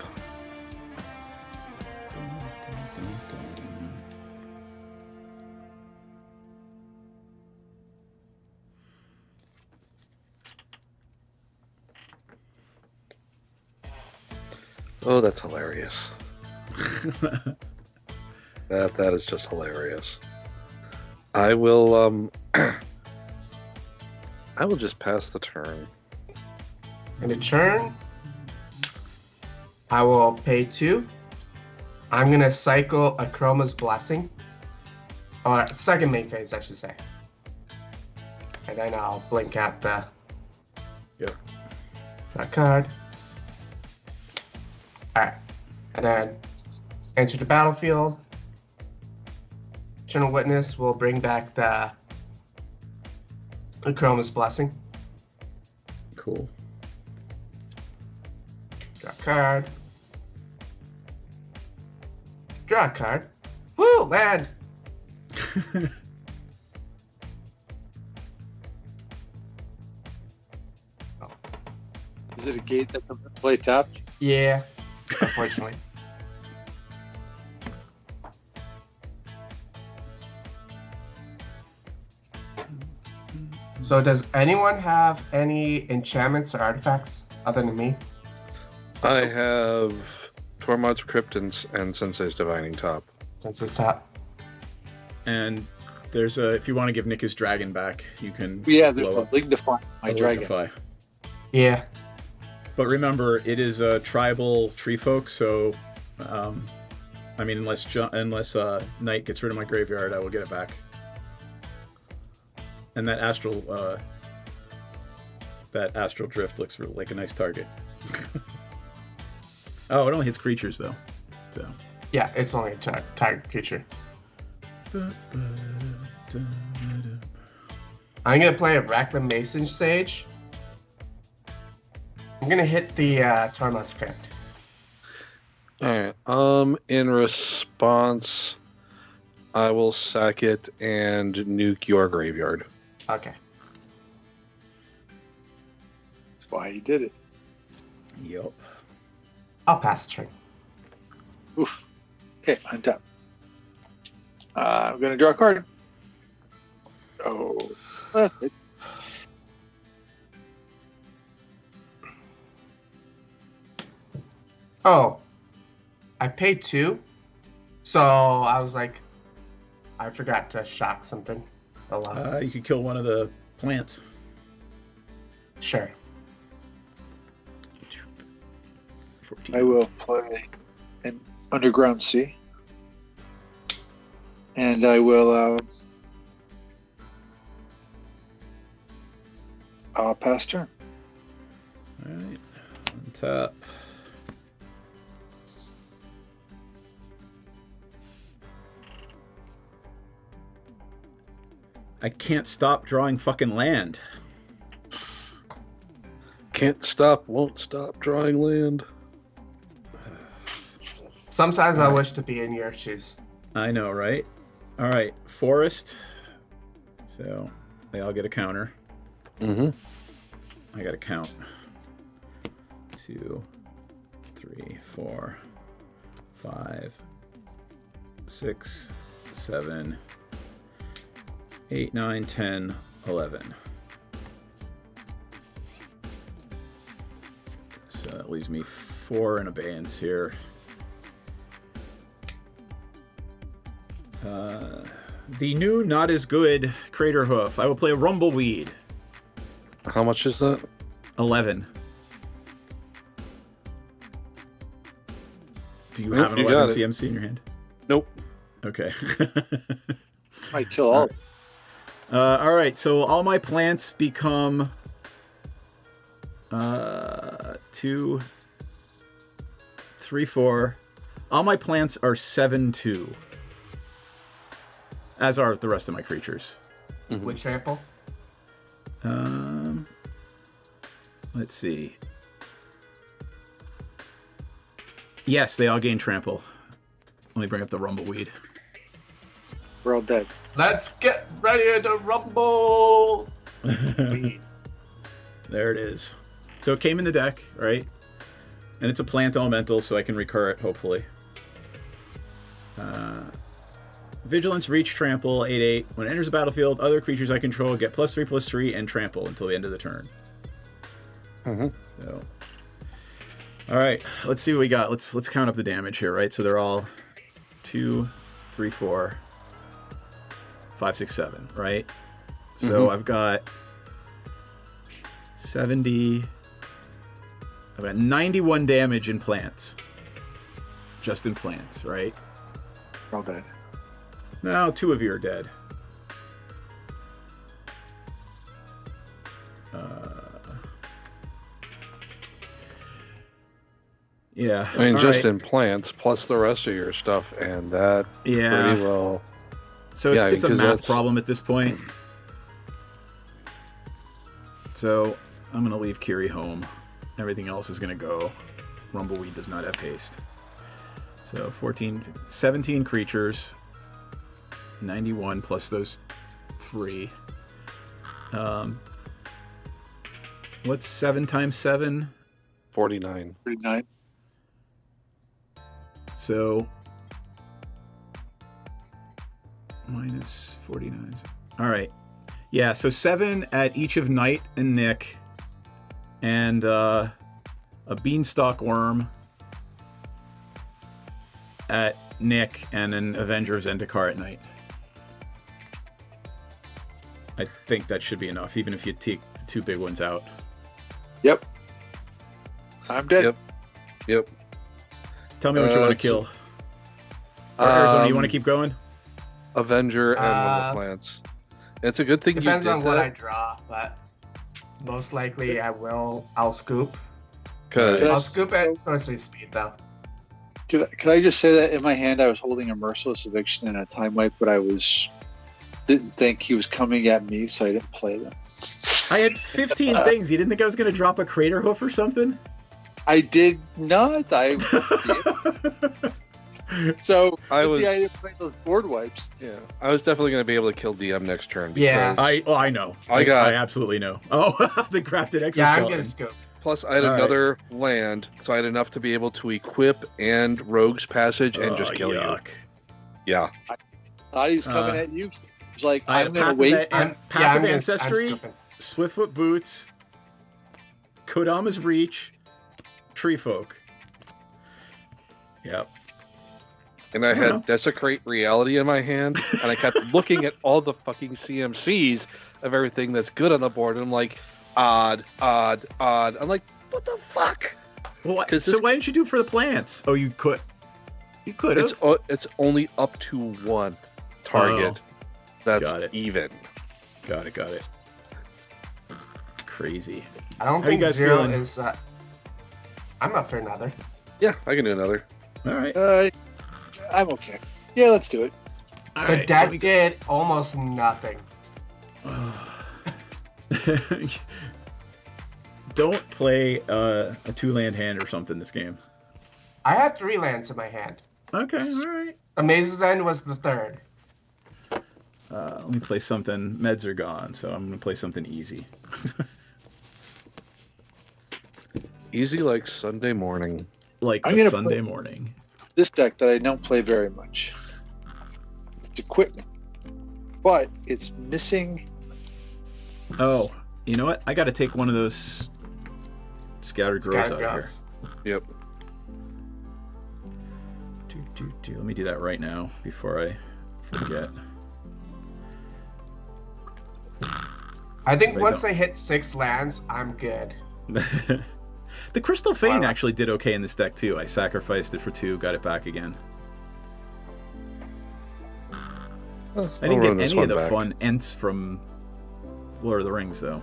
Oh, that's hilarious. That is just hilarious. I will I will just pass the turn. In a turn, I will pay 2. I'm gonna cycle a Chroma's Blessing. Or second main phase, I should say. And then I'll blink at the that card. Alright. And then enter the battlefield. Eternal Witness will bring back the Chroma's Blessing. Cool. Draw a card. Draw a card. Woo! Land! Is it a gate that doesn't play tapped? Yeah, unfortunately. So does anyone have any enchantments or artifacts other than me? I have Tormod's Crypt and Sensei's Divining Top. Sensei's Top. And there's a, if you want to give Nick his dragon back, you can. Yeah, there's blow a up Lignify my a dragon. Lignify. Yeah. But remember, it is a tribal tree folk, so I mean, unless Knight gets rid of my graveyard, I will get it back. And that astral drift looks like a nice target. Oh, it only hits creatures though. So. Yeah, it's only a target creature. I'm gonna play a Reclamation Sage. I'm gonna hit the Tormod's Crypt. Alright, in response, I will sack it and nuke your graveyard. Okay. That's why he did it. Yep. I'll pass the turn. Oof. Okay, untap. I'm gonna draw a card. Oh, that's it. Oh, I paid 2, so I was like, I forgot to shock something. You could kill one of the plants. Sure. 14. I will play an Underground Sea. And I will pass turn. Alright. On top. I can't stop drawing fucking land. Can't stop, won't stop drawing land. Sometimes I wish to be in your shoes. I know, right? All right, forest. So they all get a counter. Mm-hmm. I got to count. 2, 3, 4, 5, 6, 7, 8, 9, 10, 11. So that leaves me 4 in abeyance here. The new, not as good Crater Hoof. I will play a Rumbleweed. How much is that? 11. Do you have an 11 CMC in your hand? Nope. Okay. Might kill all. All right, so all my plants become 2, 3, 4. All my plants are 7/2. As are the rest of my creatures. With trample? Let's see. Yes, they all gain trample. Let me bring up the Rumbleweed. We're all dead. Let's get ready to rumble! There it is. So it came in the deck, right? And it's a plant elemental, so I can recur it, hopefully. Vigilance, Reach, Trample, 8/8. When it enters the battlefield, other creatures I control get +3/+3 and Trample until the end of the turn. Mm-hmm. So, all right, let's see what we got. Let's count up the damage here, right? So they're all 2, 3, 4, 5, 6, 7, right? So I've got 70. I've got 91 damage in plants. Just in plants, right? We're all dead. Now 2 of you are dead. Yeah. I mean, all just right. in plants, plus the rest of your stuff, and that Yeah. pretty well. So it's, Yeah, it's a because math that's- problem at this point. So I'm going to leave Kiri home. Everything else is going to go. Rumbleweed does not have haste. So 17 creatures. 91 plus those 3. What's 7 times 7? 49. 39. So minus 49. All right. Yeah, so 7 at each of Knight and Nick, and a Beanstalk Worm at Nick, and an Avenger of Zendikar at Night. I think that should be enough, even if you take the 2 big ones out. Yep. I'm dead. Yep. Tell me what you want to kill. Or Arizona, you want to keep going? Avenger and one of the plants. It's a good thing Depends you did on what that. I draw, but most likely I'll scoop. Cause I'll scoop at sorcery speed though. Could I just say that in my hand I was holding a Merciless Eviction and a Time Wipe, but didn't think he was coming at me, so I didn't play them. I had 15 things. You didn't think I was going to drop a Crater Hoof or something? I did not. So I I didn't play those board wipes. Yeah, I was definitely going to be able to kill DM next turn. Yeah. because I know. I got- I absolutely know. Oh, the crafted exoskeleton. Yeah, I'm gonna scoop. Plus, I had All right. another land, so I had enough to be able to equip and Rogue's Passage and just kill you. Yeah. Thought he was coming at you. He's like, I had I'm gonna Path wait. Path of Ancestry, Swiftfoot Boots, Kodama's Reach, Tree Folk. Yep. And I had Desecrate Reality in my hand, and I kept looking at all the fucking CMCs of everything that's good on the board, and I'm like, odd. I'm like, what the fuck? Well, so why didn't you do it for the plants? Oh, you could. You could have. It's only up to one target. That's even. Got it. Crazy. I don't How you think guys zero feeling? is. I'm up for another. Yeah, I can do another. All right. I'm okay. Yeah, let's do it. The deck did almost nothing. Don't play a 2-land hand or something this game. I had 3 lands in my hand. Okay, all right. Amaze's End was the 3rd. Let me play something. Meds are gone, so I'm gonna play something easy. Easy like Sunday morning. Like I'm a gonna Sunday play morning. This deck that I don't play very much. It's equipment, but it's missing. Oh, you know what? I got to take one of those Scattered Groves out of here. Yep. Let me do that right now before I forget. I think If I once don't- I hit 6 lands, I'm good. The Crystal Fane actually did okay in this deck too. I sacrificed it for 2, got it back again. I didn't get any of the fun Ents from Lord of the Rings though.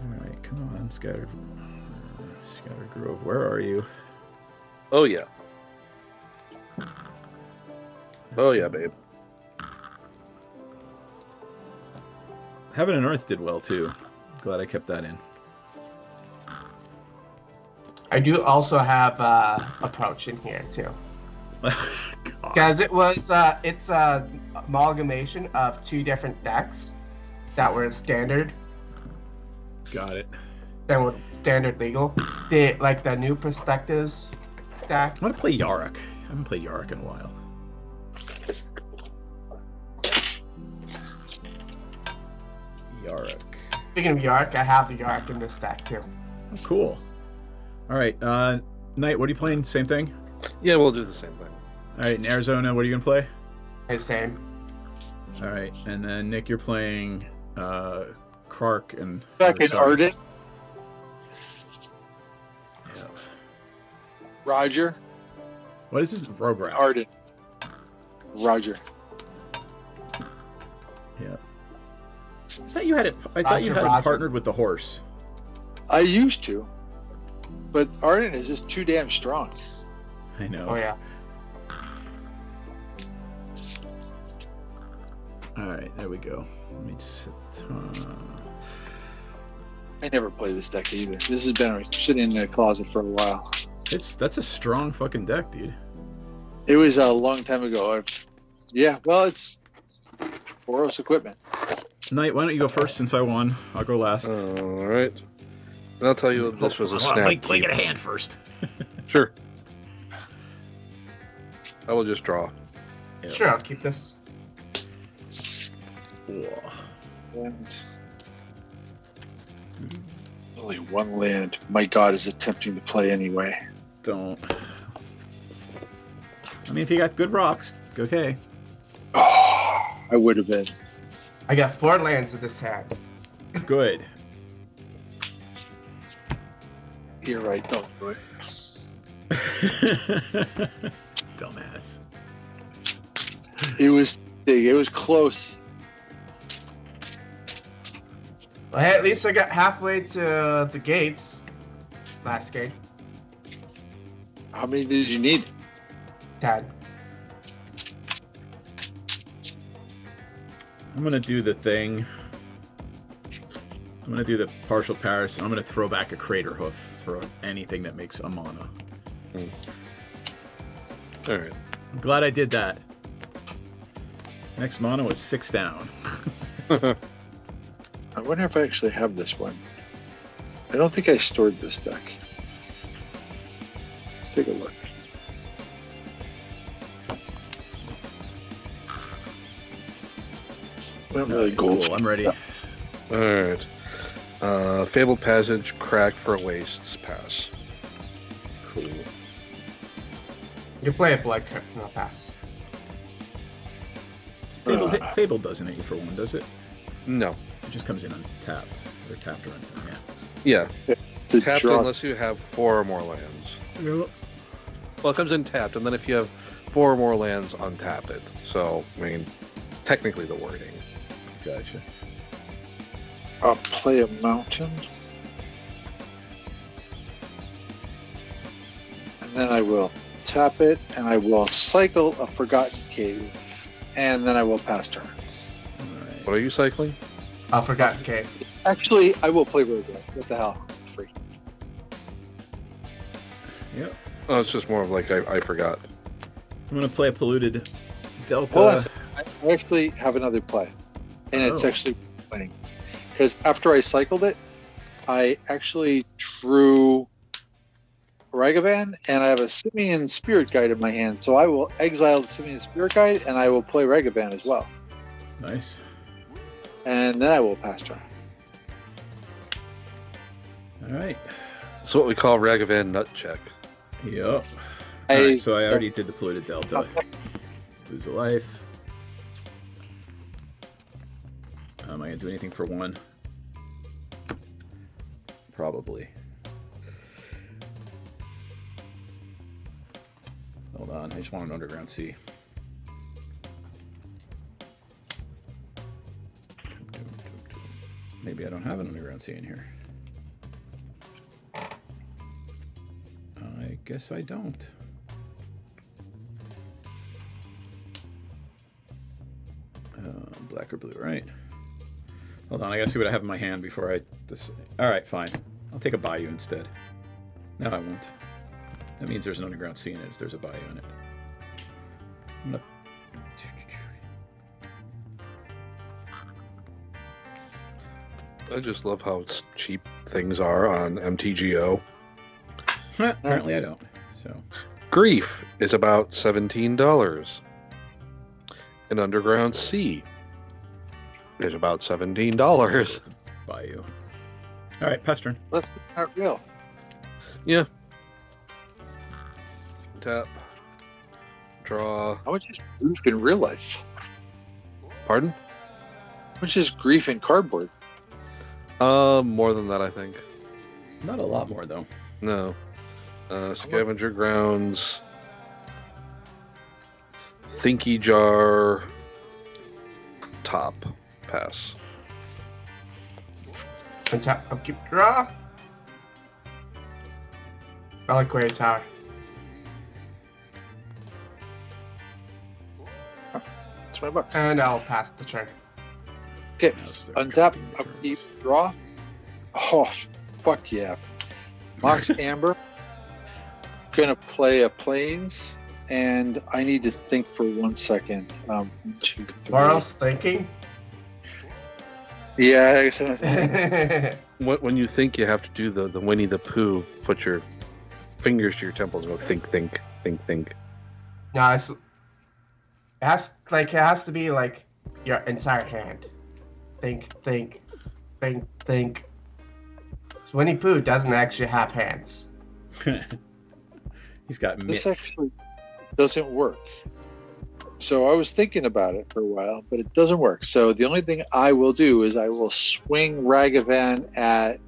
Alright, come on, Scattered Grove, where are you? Oh yeah. Oh yeah, babe. Heaven and Earth did well too. Glad I kept that in. I do also have Approach in here too. Because it was it's a amalgamation of 2 different decks that were standard. Got it. Then with standard legal. The new perspectives deck. I want to play Yarok. I haven't played Yarok in a while. Yarok. Speaking of Yark, I have the Yark in this deck too. Oh, cool. All right, Knight, what are you playing? Same thing? Yeah, we'll do the same thing. All right, in Arizona, what are you gonna play? Same. All right, and then Nick, you're playing Clark and Back in Arden. Yeah. Roger. What is this? Rograk. Arden. Roger. Yeah. I thought you had it. I thought you had it partnered with the horse. I used to, but Arden is just too damn strong. I know. Oh yeah. All right, there we go. Let me set. I never played this deck either. This has been sitting in the closet for a while. That's a strong fucking deck, dude. It was a long time ago. Yeah, well, it's Boros equipment. Knight, why don't you go first since I won? I'll go last. All right. And I'll tell you this was a snap. Let me get a hand first. Sure. I will just draw. Yep. Sure, I'll keep this. And only 1 land. My God is attempting to play anyway. Don't. I mean, if you got good rocks, okay. Oh, I would have been. I got 4 lands in this hand. Good. You're right. Don't do it. Dumbass. It was big. It was close. Well, hey, at least I got halfway to the gates last game. How many did you need? 10. I'm gonna do the thing. I'm gonna do the partial Paris. I'm gonna throw back a Crater Hoof for anything that makes a mana. All right. I'm glad I did that. Next mono is 6 down. I wonder if I actually have this one. I don't think I stored this deck. Let's take a look. Not really gold. Cool, I'm ready. Alright. Fabled Passage, Crack for Wastes, pass. Cool. You play a blood card, no pass. Fable doesn't hit you for 1, does it? No. It just comes in untapped. Or tapped or untapped, Yeah. It's a Tapped draw. unless you have 4 or more lands. yeah. Well, it comes in tapped, and then if you have 4 or more lands, untap it. So, I mean, technically the wording. Gotcha. I'll play a mountain. And then I will tap it, and I will cycle a Forgotten Cave. And then I will pass turn. Alright. What are you cycling? Forgotten Cave. Actually, I will play Rogue. What the hell? Free. Yep. Oh, it's just more of like, I forgot. I'm going to play a Polluted Delta. Hold on. I actually have another play. And it's Oh. actually playing. Because after I cycled it, I actually drew Ragavan, and I have a Simian Spirit Guide in my hand. So I will exile the Simian Spirit Guide, and I will play Ragavan as well. Nice. And then I will pass turn. Alright. It's what we call Ragavan Nut Check. Yep. Alright, so I already did the Polluted Delta. Lose a life. Am I going to do anything for 1? Probably. Hold on, I just want an Underground Sea. Maybe I don't have an Underground Sea in here. I guess I don't. Black or blue, right? Hold on, I gotta see what I have in my hand before I... Alright, fine. I'll take a Bayou instead. No, I won't. That means there's an Underground Sea in it if there's a Bayou in it. I'm gonna... I just love how cheap things are on MTGO. Apparently I don't, so... Grief is about $17. An Underground Sea is about $17. Bayou. Alright, pass turn. That's not real. Yeah. Tap. Draw. How much is grief in real life? Pardon? How much is grief in cardboard? More than that, I think. Not a lot more, though. No. Scavenger Grounds. Thinky Jar. Top. Pass. Untap, upkeep, draw. Reliquary Tower. It's $20. And I'll pass the turn. Okay, untap, upkeep, draw. Oh, fuck yeah. Mox Amber. Gonna play a Plains, and I need to think for 1 second. 1, 2, 3. Morrow's thinking. Yeah, I guess When you think you have to do the Winnie the Pooh, put your fingers to your temples and go think, think, think, think. No, it has to be like your entire hand. Think, think, think, think. So Winnie Pooh doesn't actually have hands. He's got mitts. This actually doesn't work. So I was thinking about it for a while, but it doesn't work. So the only thing I will do is I will swing Ragavan at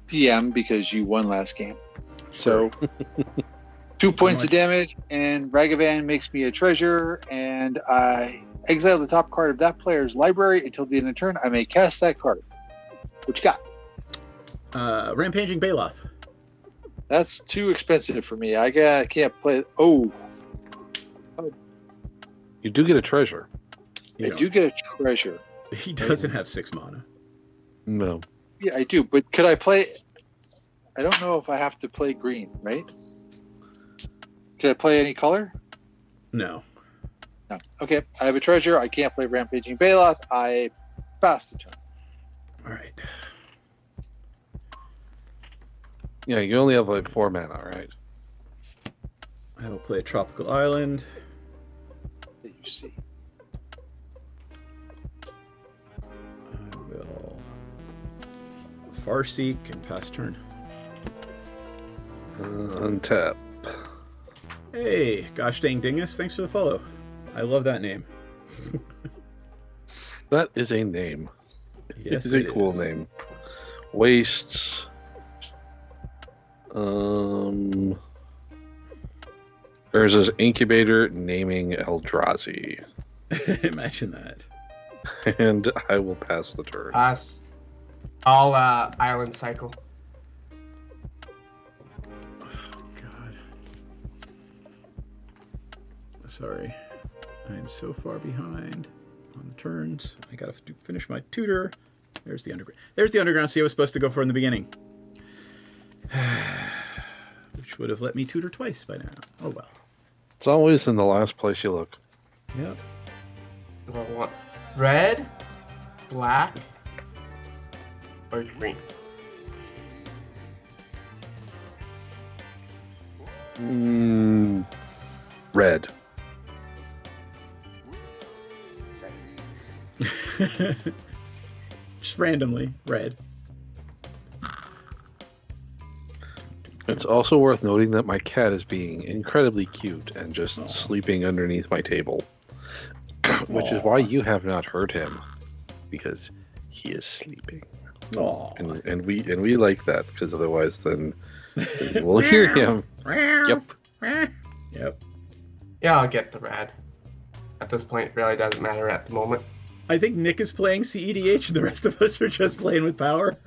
DM because you won last game. So 2 points of damage, and Ragavan makes me a treasure, and I exile the top card of that player's library until the end of the turn. I may cast that card. What you got? Rampaging Baloth. That's too expensive for me. I can't play. Oh. You do get a treasure. I do get a treasure. He doesn't have 6 mana. No. Yeah, I do. But could I play? I don't know if I have to play green, right? Could I play any color? No. No. Okay, I have a treasure. I can't play Rampaging Baloth. I pass the turn. All right. Yeah, you only have like 4 mana, right? I will play a Tropical Island. That you see. I will Farseek and pass turn. Untap. Hey, gosh dang dingus, thanks for the follow. I love that name. That is a name. Yes, it is a it cool is. name. Wastes. There's this incubator naming Eldrazi. Imagine that. And I will pass the turn. Pass. I'll island cycle. God. Sorry. I am so far behind on the turns. I gotta finish my tutor. There's the underground. There's the underground sea I was supposed to go for in the beginning. Which would have let me tutor twice by now. Oh well. It's always in the last place you look. Yep. I want red, black, or green. Red. Just randomly, red. It's also worth noting that my cat is being incredibly cute and just sleeping underneath my table. Which is why you have not heard him. Because he is sleeping. Aww. And we like that, because otherwise then we'll hear him. Yep. Yep. Yeah, I'll get the red. At this point, it really doesn't matter at the moment. I think Nick is playing CEDH and the rest of us are just playing with power.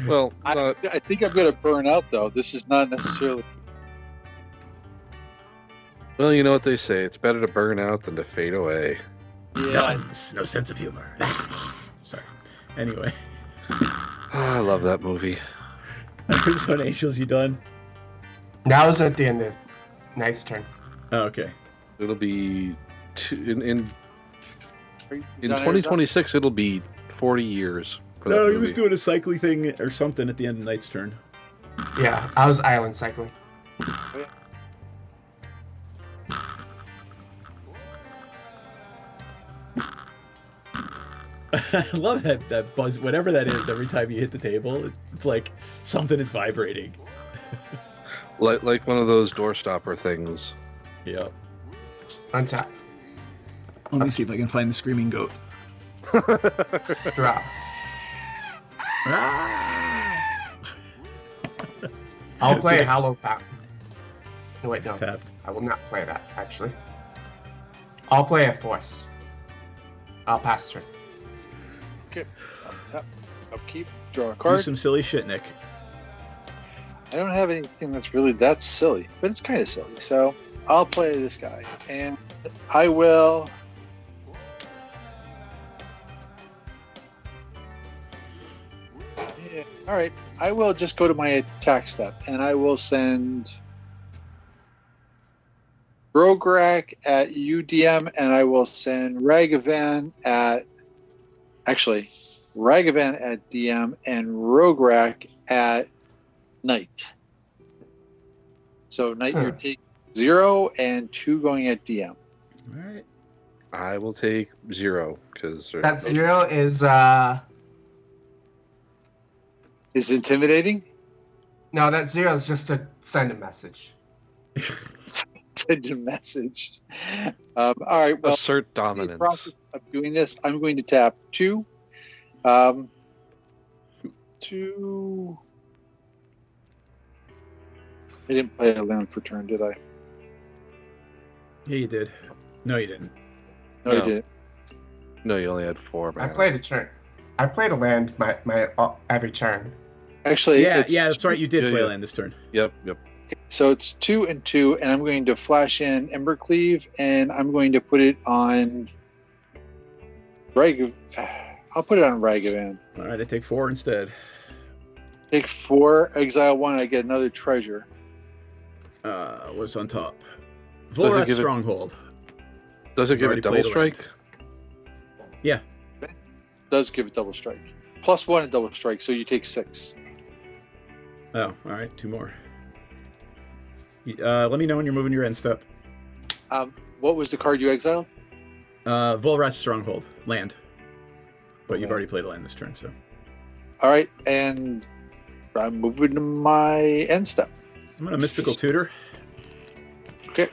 Well, I think I'm going to burn out, though. This is not necessarily... Well, you know what they say. It's better to burn out than to fade away. Nuns, no sense of humor. Sorry. Anyway. I love that movie. What Angels you done? Now is at the end of Knight's turn. Oh, okay. It'll be in 2026. It'll be 40 years. For that No, he movie. was doing a cycling thing or something at the end of Knight's turn. Yeah, I was island cycling. I love that buzz, whatever that is. Every time you hit the table, it's like something is vibrating. like one of those door stopper things. Yep. Untap. Let me see if I can find the screaming goat. Drop. Ah! I'll play Hollow Pact. No, wait, no. Tapped. I will not play that, actually. I'll play a Force. I'll pass turn. Okay. Upkeep. Draw a Do card. some silly shit, Nick. I don't have anything that's really that silly, but it's kind of silly. So I'll play this guy, and I will. Yeah. All right. I will just go to my attack step, and I will send Rograk at UDM, and I will send Ragavan at. Actually, Ragavan at DM and Rograk at Knight. So Knight, you're taking 0 and 2 going at DM. All right. I will take 0 because That 0 is Is intimidating? no, that 0 is just to send a message. Send a message. All right. Well, assert in the dominance. process of doing this, I'm going to tap 2. 2. I didn't play a land for turn, did I? Yeah, you did. No, you didn't. No, I didn't. No, you only had 4 I mana. played a turn. I played a land my every turn. Actually, Yeah, it's that's right. You did Yeah, play yeah. land this turn. Yep. So it's 2 and 2, and I'm going to flash in Embercleave, and I'm going to put it on I'll put it on Ragavan. All right, I take 4 instead. Take 4, exile 1, I get another treasure. What's on top? Does it Volrath give it- Stronghold. Does it We've give already it double played a land. strike? Yeah. Does give it double strike. +1 and double strike, so you take 6. Oh, all right. 2 more. Let me know when you're moving your end step. What was the card you exiled? Volrath Stronghold. Land. But you've already played a land this turn, so. All right, and I'm moving to my end step. I'm going to Mystical Tutor. Okay.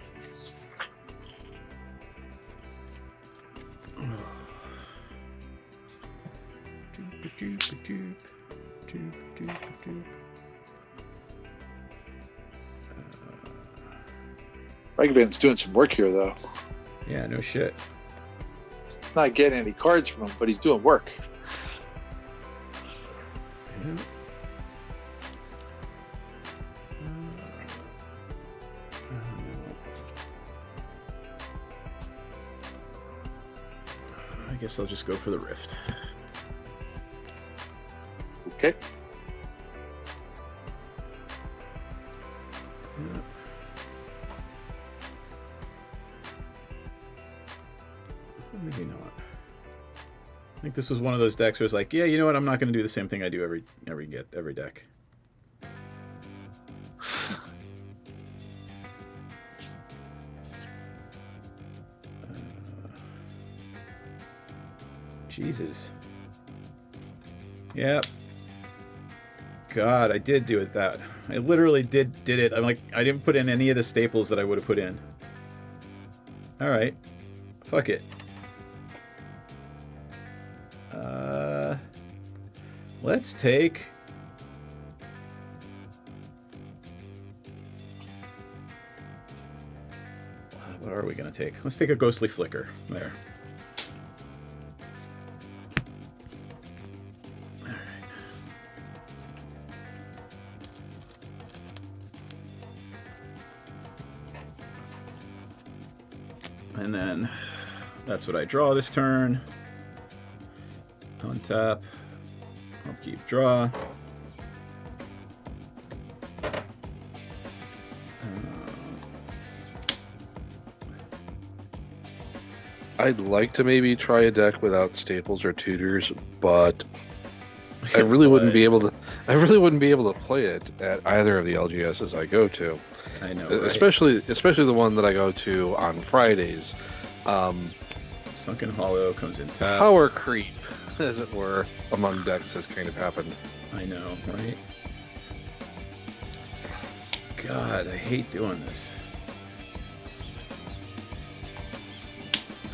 Ragavan's doing some work here, though. Yeah, no shit. Not getting any cards from him, but he's doing work. Yeah. I guess I'll just go for the Rift. Okay. Yeah. Maybe not. I think this was one of those decks where it's like, yeah, you know what? I'm not going to do the same thing I do every deck. Jesus. Yep. God, I did do it that. I literally did it. I'm like, I didn't put in any of the staples that I would have put in. All right. Fuck it. Let's take... What are we going to take? Let's take a Ghostly Flicker. There. All right. And then that's what I draw this turn. Untap. I'll keep draw. I'd like to maybe try a deck without staples or tutors, but I really wouldn't be able to. I really wouldn't be able to play it at either of the LGSs I go to. I know, especially the one that I go to on Fridays. Sunken Hollow comes in tapped. Power creep, as it were, among decks has kind of happened. I know, right? God, I hate doing this.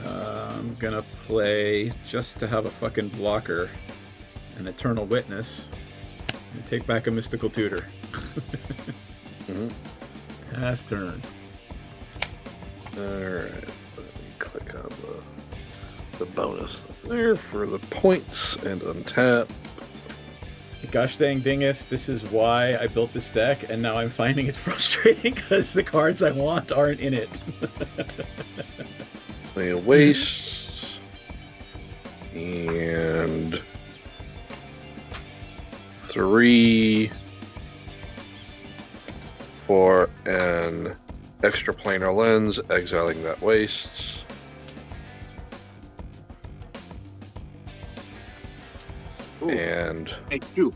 I'm gonna play, just to have a fucking blocker, an Eternal Witness, and take back a Mystical Tutor. Pass turn. Alright, let me click on the bonus there for the points and untap. Gosh dang dingus, this is why I built this deck, and now I'm finding it frustrating because the cards I want aren't in it. Play a waste. And 3 for an extra planar lens, exiling that wastes. Ooh. And Hey, you.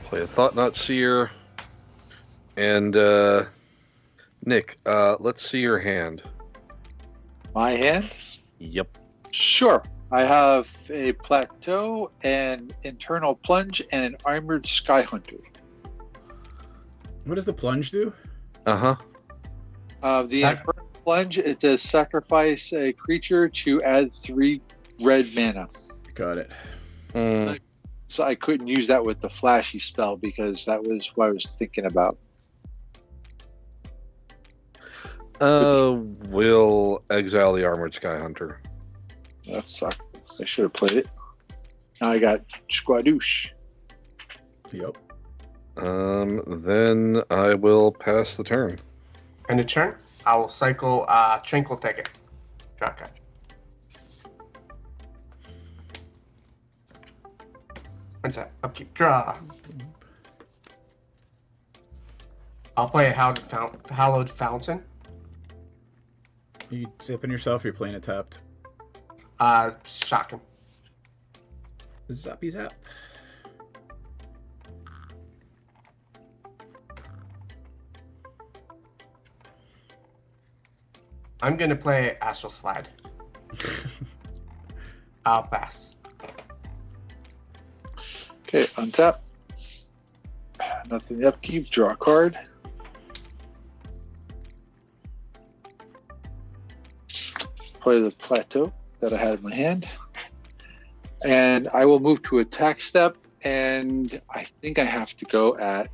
play a Thought Knot Seer. And Nick, let's see your hand. My hand? Yep. Sure. I have a Plateau, an Internal Plunge, and an Armored Sky Hunter. What does the plunge do? Uh-huh. The Infernal Plunge, it does sacrifice a creature to add 3 red mana. Got it. So I couldn't use that with the flashy spell because that was what I was thinking about. We'll exile the Armored Sky Hunter. That sucked. I should have played it. Now I got Squadouche. Yep. Then I will pass the turn. End of turn. I will cycle Tranquil Thicket. Draw card. What's that? Upkeep. Draw. I'll play a hallowed fountain. Are you zipping yourself? Or you're playing it tapped. Shocking. Zappy zap. I'm gonna play Astral Slide. I'll pass. Okay, untap. Nothing in the upkeep. Draw a card. Play the plateau that I had in my hand. And I will move to attack step. And I think I have to go at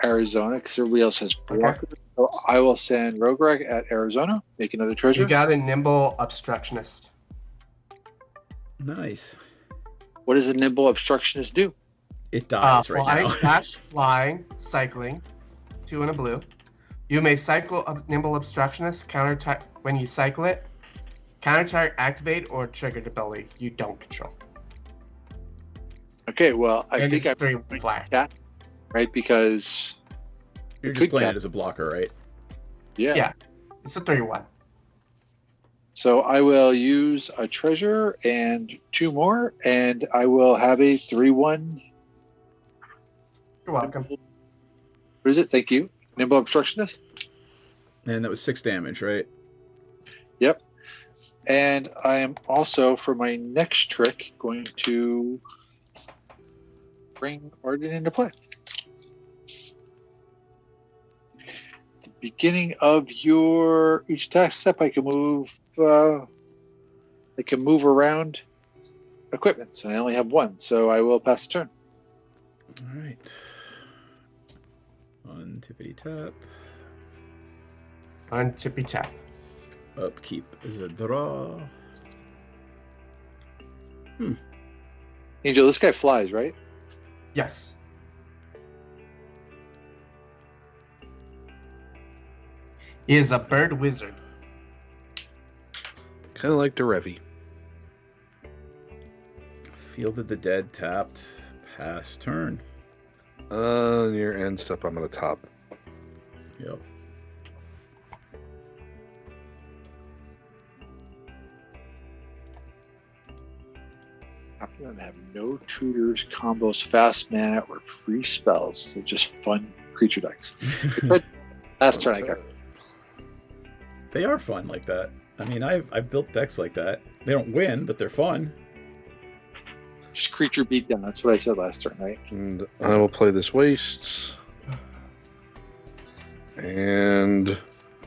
Arizona because everybody else has blocker. So I will send Rograg at Arizona. Make another treasure. You got a nimble obstructionist. Nice. What does a nimble obstructionist do? It dies right flying, now. dash, flying, cycling, 2 and a blue. You may cycle a nimble obstructionist counter when you cycle it. Counter target activate or trigger the ability you don't control. Okay, well, I think it's I'm 3 fly. cat, right? Because You're just playing it as a blocker, right? Yeah, it's a 3-1. So I will use a treasure and 2 more, and I will have a 3-1. You're welcome. What is it? Thank you. Nimble obstructionist. And that was 6 damage, right? Yep. And I am also, for my next trick, going to bring Arden into play. At the beginning of your each attack step, I can move. I can move around equipment, and I only have 1, so I will pass the turn. All right. On tippity tap. On tippy tap. Upkeep is a draw. Angel, this guy flies, right? Yes. He is a bird wizard. Kind of like Derevi. Field of the Dead tapped. Pass turn. Your end step, I'm gonna top. Yep. I'm going to have no tutors, combos, fast mana, or free spells. They're just fun creature decks. Last turn I got. They are fun like that. I mean, I've built decks like that. They don't win, but they're fun. Just creature beatdown. That's what I said last turn, right? And I will play this Wastes. And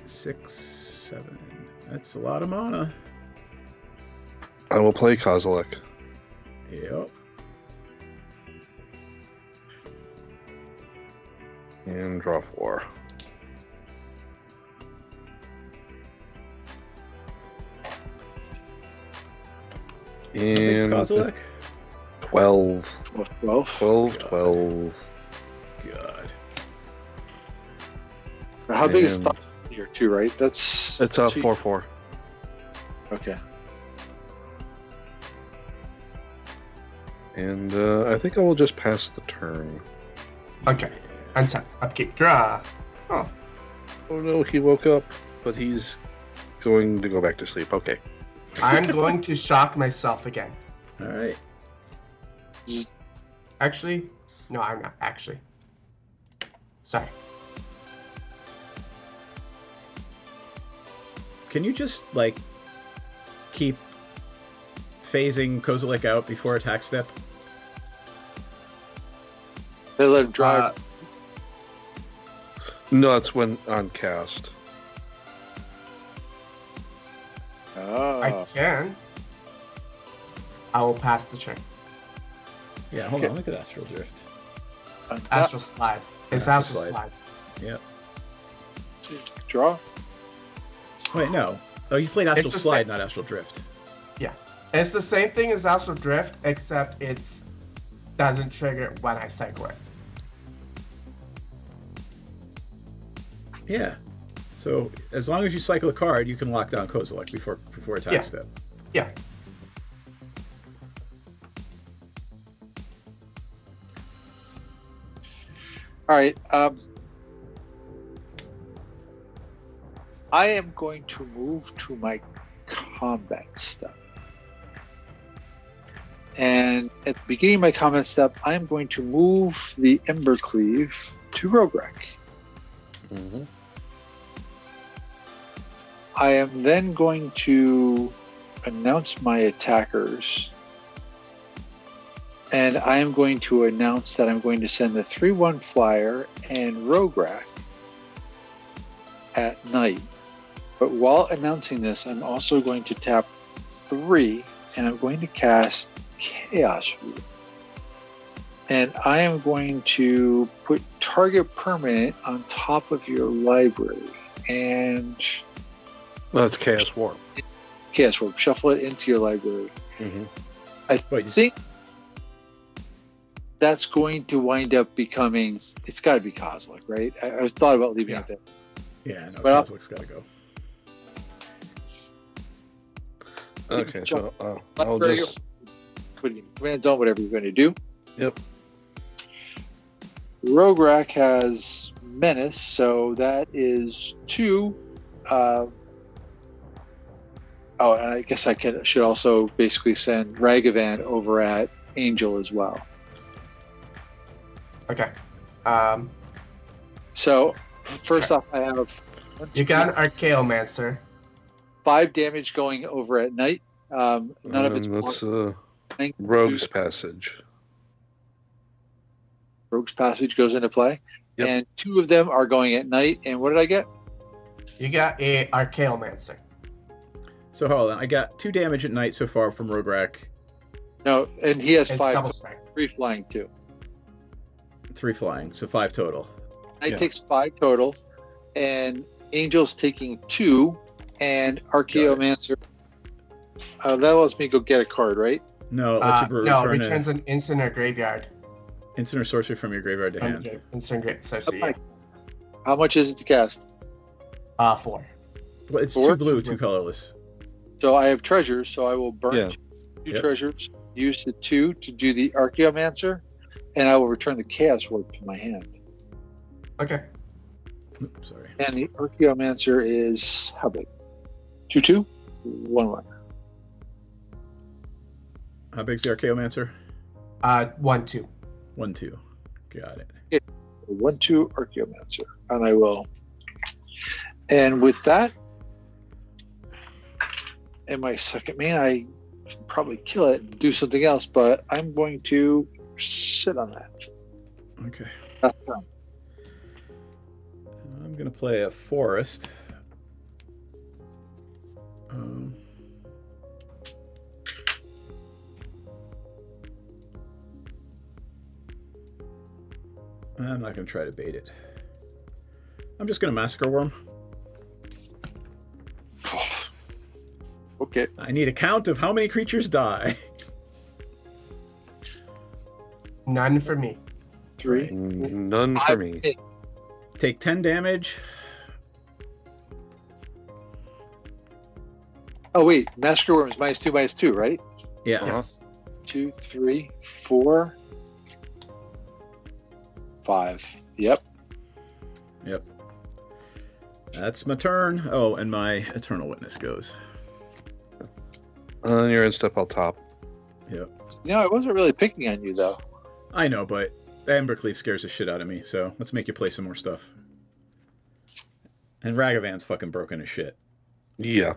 6, 7. That's a lot of mana. I will play Kozilek. Yep. And draw 4. It's And Kozilek? 12. 12. 12. God. How big is And Thought here, too, right? That's. It's a 4/4. Okay. And I think I will just pass the turn. Okay. Untap. Upkeep. Draw. Oh. Oh no, he woke up, but he's going to go back to sleep. Okay. I'm going to shock myself again. All right. Actually, no, I'm not. Actually. Sorry. Can you just, like, keep phasing Kozilek out before attack step? They let him drive. No, it's when on cast. I can. I will pass the turn. Yeah, hold on. Look at Astral Drift. Astral Slide. It's Astral Slide. Yep. Draw. Wait, no. Oh, you played Astral It's the Slide, same- not Astral Drift. Yeah. It's the same thing as Astral Drift, except it doesn't trigger when I cycle it. Yeah. So as long as you cycle a card, you can lock down Kozilek before attack Yeah. step. Yeah. All right. I am going to move to my combat step. And at the beginning of my combat step, I am going to move the Embercleave to Rograk. Mm-hmm. I am then going to announce my attackers. And I am going to announce that I'm going to send the 3/1 flyer and Rograk at night. But while announcing this, I'm also going to tap 3 and I'm going to cast Chaos Root. And I am going to put target permanent on top of your library. And That's Chaos Warp. Chaos Warp. Shuffle it into your library. Mm-hmm. I think that's going to wind up becoming. It's got to be Cosmic, right? I was thought about leaving it there. Yeah, no, But Cosmic's got to go. Okay, so I'll Library, just. put it in command zone, whatever you're going to do. Yep. Rograk has Menace, so that is 2. Oh, and I guess should also basically send Ragavan over at Angel as well. Okay. So first off, I have You got an Archaeomancer. 5 damage going over at night. None of it's That's Rogue's Passage. Rogue's Passage goes into play. Yep. And 2 of them are going at night. And what did I get? You got a Archaeomancer. So hold on, I got 2 damage at night so far from Rograk. No, and he has It's 5. double strike. 3 flying too. 3 flying, so 5 total. Knight takes 5 total, and Angel's taking 2, and Archaeomancer. That lets me go get a card, right? No, it lets you no, return returns an instant or graveyard. instant or sorcery from your graveyard to hand. Okay, instant sorcery. Yeah. How much is it to cast? 4. Well, it's 4? 2 blue, 2 colorless. So I have treasures, so I will burn Yeah. 2 treasures, use the 2 to do the Archaeomancer, and I will return the Chaos Warp to my hand. Okay. Oops, sorry. And the Archaeomancer is how big? 2/2? 1/1. How big's the Archaeomancer? 1/2. 1/2. Got it. 1/2 Archaeomancer. And I will. And with that, and my second main, I should probably kill it and do something else, but I'm going to sit on that. Okay. That's done. I'm gonna play a forest. I'm not gonna try to bait it. I'm just gonna Massacre Worm. Okay. I need a count of how many creatures die. None for me. 3. None for me. Take 10 damage. Oh wait, Massacre Worm is -2/-2, right? Yeah. Yes. 2, 3, 4, 5. Yep. Yep. That's my turn. Oh, and my Eternal Witness goes. On your end step, I'll top. Yep. You know, I wasn't really picking on you though. I know, but Embercleave scares the shit out of me, so let's make you play some more stuff. And Ragavan's fucking broken as shit. Yeah.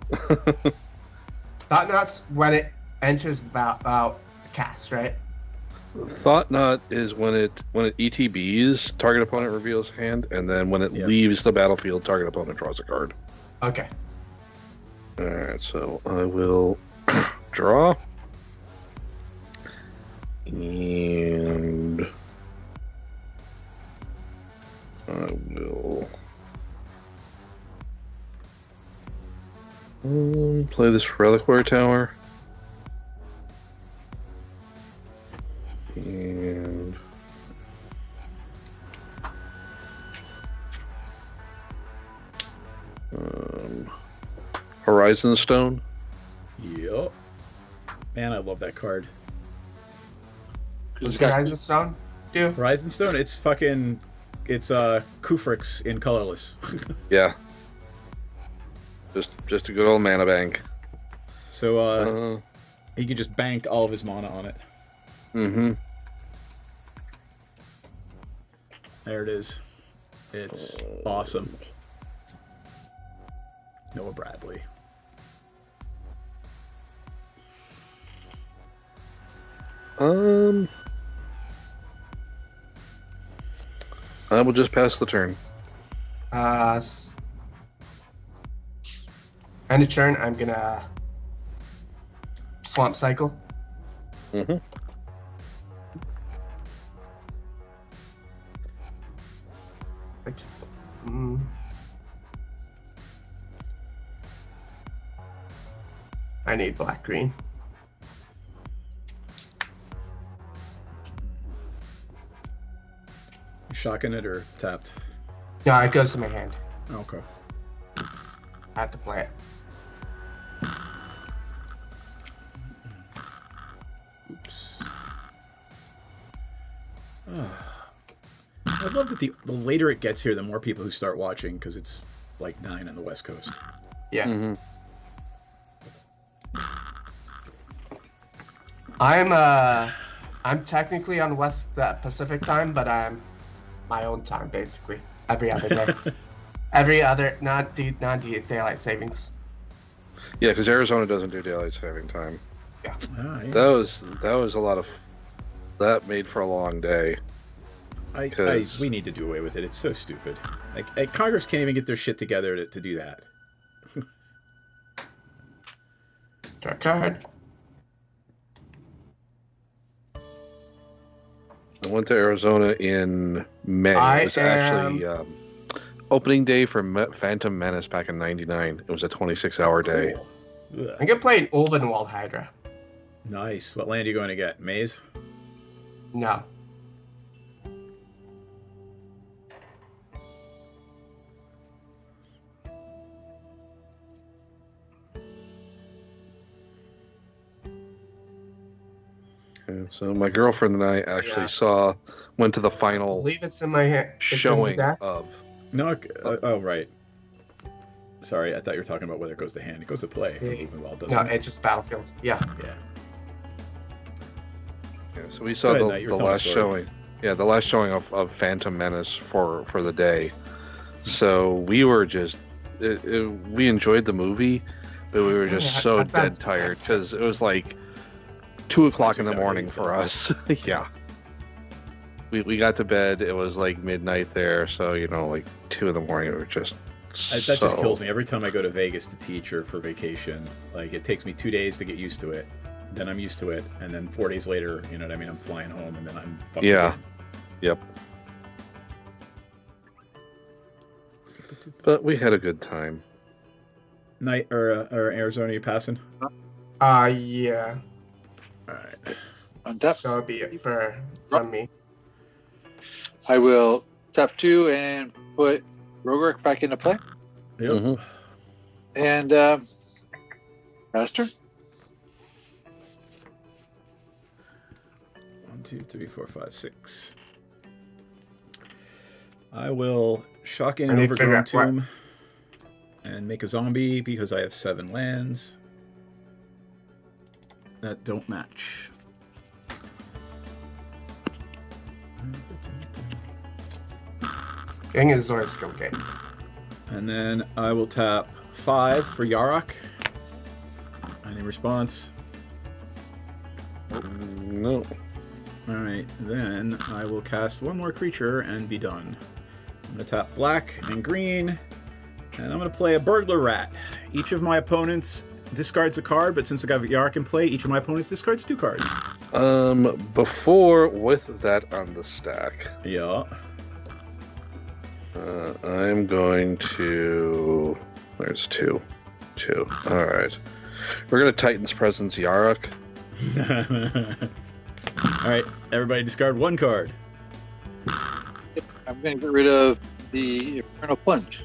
Thought Knot's when it enters cast, right? Thought Knot is when it ETBs, target opponent reveals hand, and then when it leaves the battlefield, target opponent draws a card. Okay. Alright, so I will draw. And I will play this Reliquary Tower. And Horizon Stone. Yep. Man, I love that card. What's Horizon Stone do? Horizon Stone, it's fucking... It's Kufrix in colorless. Yeah. Yeah. Just a good old mana bank. So he could just bank all of his mana on it. Mm-hmm. There it is. It's awesome. Noah Bradley. I will just pass the turn. End of turn, I'm gonna swamp cycle. Mm-hmm. Right. I need black green. Shocking it or tapped? No, it goes to my hand. Okay. I have to play it. Oops. I love that the later it gets here, the more people who start watching, because it's like 9 on the West Coast. Yeah. Mm-hmm. I'm technically on Pacific time, but I'm my own time basically every other day. Every other not daylight savings. Yeah, because Arizona doesn't do daylight saving time. Yeah. Ah, yeah. That was a lot of. That made for a long day. We need to do away with it. It's so stupid. Like Congress can't even get their shit together to do that. Dark card. I went to Arizona in May. It was actually opening day for Phantom Menace back in '99. It was a 26-hour day. Cool. I'm gonna play an Ulvenwald Hydra. Nice. What land are you going to get? Maze? No. Okay, so my girlfriend and I actually went to the final I believe it's in my hand. showing of. No. Oh, right. Sorry, I thought you were talking about whether it goes to hand. It goes to play for moving well, doesn't it? No, it's just battlefield. Yeah. Yeah. Yeah, so we saw the last showing. Yeah, the last showing of Phantom Menace for the day. So we were just we enjoyed the movie, but we were just so dead tired because it was like 2 o'clock in the morning for us. Yeah. We got to bed. It was like midnight there, so like 2 in the morning. We were just. That just kills me every time I go to Vegas to teach or for vacation. Like it takes me 2 days to get used to it. Then I'm used to it, and then 4 days later, you know what I mean? I'm flying home, and then I'm fucked again. Yep. But we had a good time. Night or Arizona, you passing? Yeah. All right. On tap. So it'll be it from me. I will tap 2 and put Rogrick back into play. Yep. Mm-hmm. And Master. 1, 2, 3, 4, 5, 6. I will shock in an Overgrown Tomb and make a zombie because I have 7 lands that don't match. Gang is Zora skill game. And then I will tap 5 for Yarok. Any response? No. Alright, then I will cast 1 more creature and be done. I'm going to tap black and green, and I'm going to play a Burglar Rat. Each of my opponents discards a card, but since I got Yarok in play, each of my opponents discards 2 cards. Before, with that on the stack. Yeah. I'm going to... There's 2. Alright. We're going to Titan's Presence Yarok. Alright, everybody discard 1 card. I'm going to get rid of the Infernal Plunge.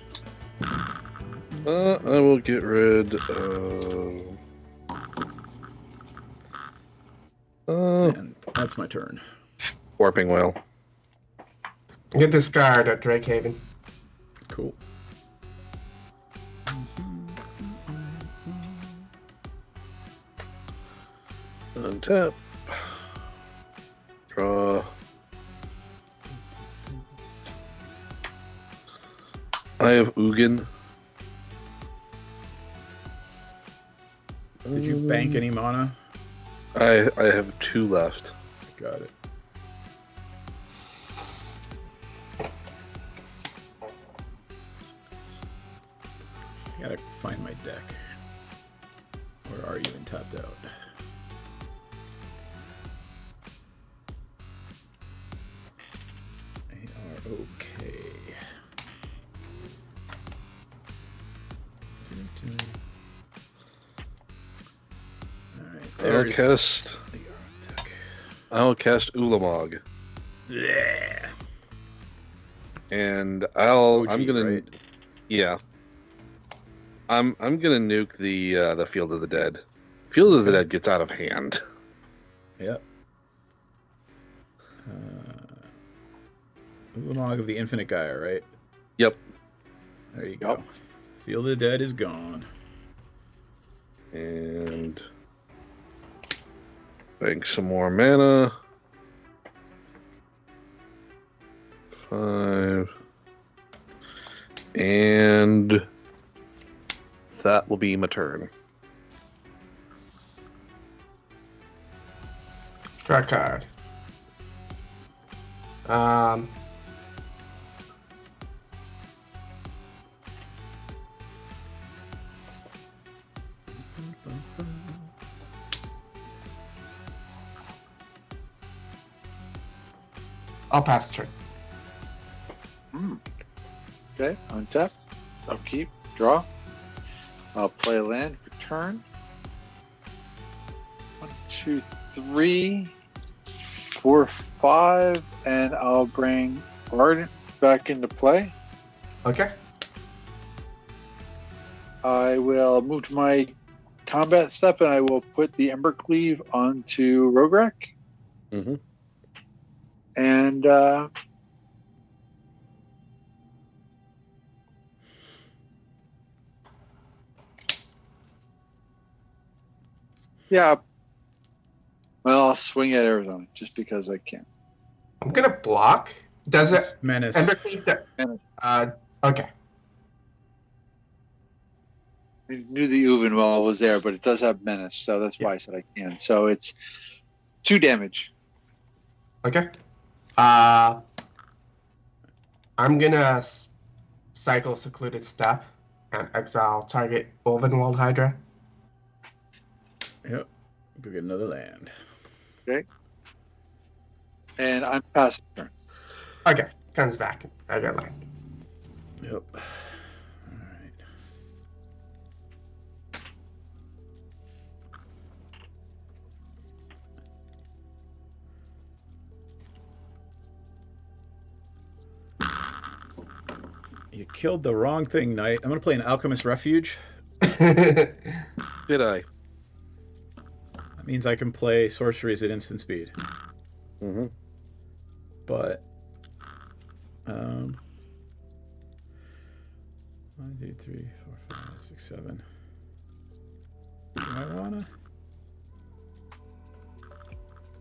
I will get rid of... And that's my turn. Warping Whale. Get discard at Drake Haven. Cool. Untap. Draw. I have Ugin. Did you bank any mana? I have 2 left. Got it. I gotta find my deck. Where are you in tapped out? They are okay. Alright, I'll cast Ulamog. Yeah. And OG, I'm gonna right? yeah. I'm gonna nuke the Field of the Dead. Field of the Dead gets out of hand. Yep. Ulamog of the Infinite Gaia, right? Yep. There you go. Field of the Dead is gone. And bank some more mana. 5. And that will be my turn. Draw a card. I'll pass turn. Okay, untap. Upkeep. Draw. I'll play land for turn. 1, 2, 3, 4, 5, and I'll bring Ardent back into play. Okay. I will move to my combat step and I will put the Embercleave onto Rograk. Mm-hmm. And yeah, well, I'll swing at Arizona just because I can. I'm gonna block. Does it? Menace. Okay. I knew the Uvenwall was there, but it does have Menace, so that's why I said I can. So it's 2 damage. Okay. I'm gonna cycle Secluded Step and exile target Ulvenwald Hydra. Yep. Go get another land. Okay. And I'm passing turn. Okay. Comes back. I got land. Yep. You killed the wrong thing, Knight. I'm going to play an Alchemist Refuge. Did I? That means I can play sorceries at instant speed. Mm-hmm. But, 1, 2, 3, 4, 5, 6, 7. Do I wanna?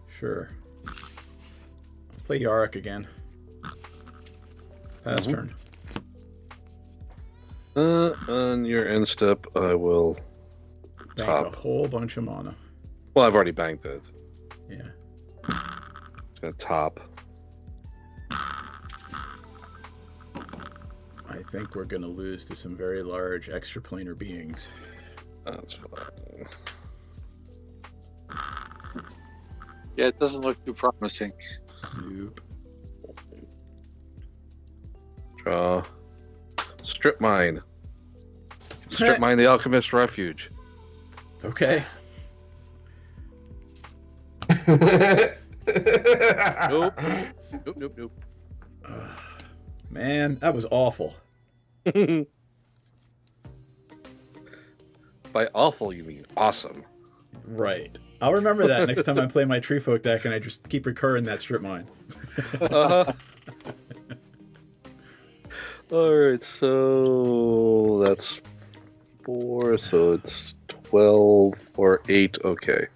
Sure. I'll play Yarick again. Pass turn. On your end step, I will Bank a whole bunch of mana. Well, I've already banked it. Yeah. It's gonna top. I think we're gonna lose to some very large extraplanar beings. That's fine. Yeah, it doesn't look too promising. Nope. Draw. Strip mine. Strip mine the Alchemist Refuge. Okay. Nope. Nope. Man, that was awful. By awful, you mean awesome. Right. I'll remember that next time I play my Tree Folk deck and I just keep recurring that strip mine. Uh-huh. Alright, so that's 4, so it's 12 or 8, okay.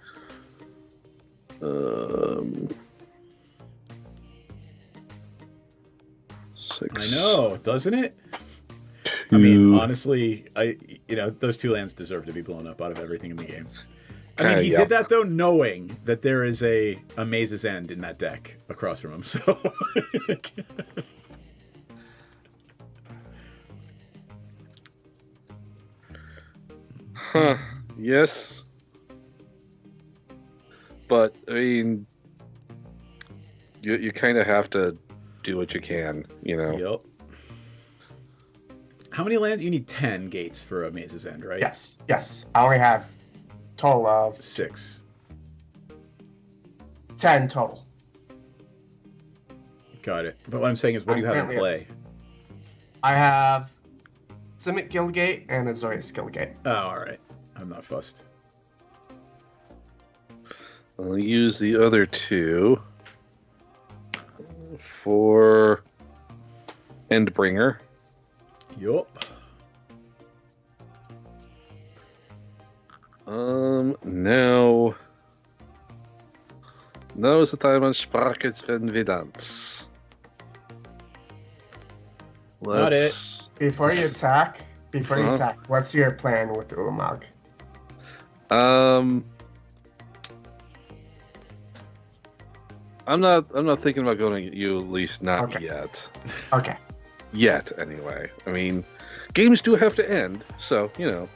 Six. I know, doesn't it? I mean, honestly, those 2 lands deserve to be blown up out of everything in the game. I mean, he did that though, knowing that there is a Maze's End in that deck across from him. So, huh? Yes, but I mean, you kind of have to do what you can, Yep. How many lands? You need 10 gates for a Maze's End, right? Yes. I only have total of 6. 10 total. Got it. But what I'm saying is, what do you have in play? I have Simic Guildgate and Azorius Guildgate. Oh, all right. I'm not fussed. I'll use the other 2 for Endbringer. Yup. Now is the time on Sprachensven Vedants. Got it. Before you attack, what's your plan with Ulamog? I'm not thinking about going to you, at least not yet. Okay. Yet, anyway. I mean, games do have to end, so there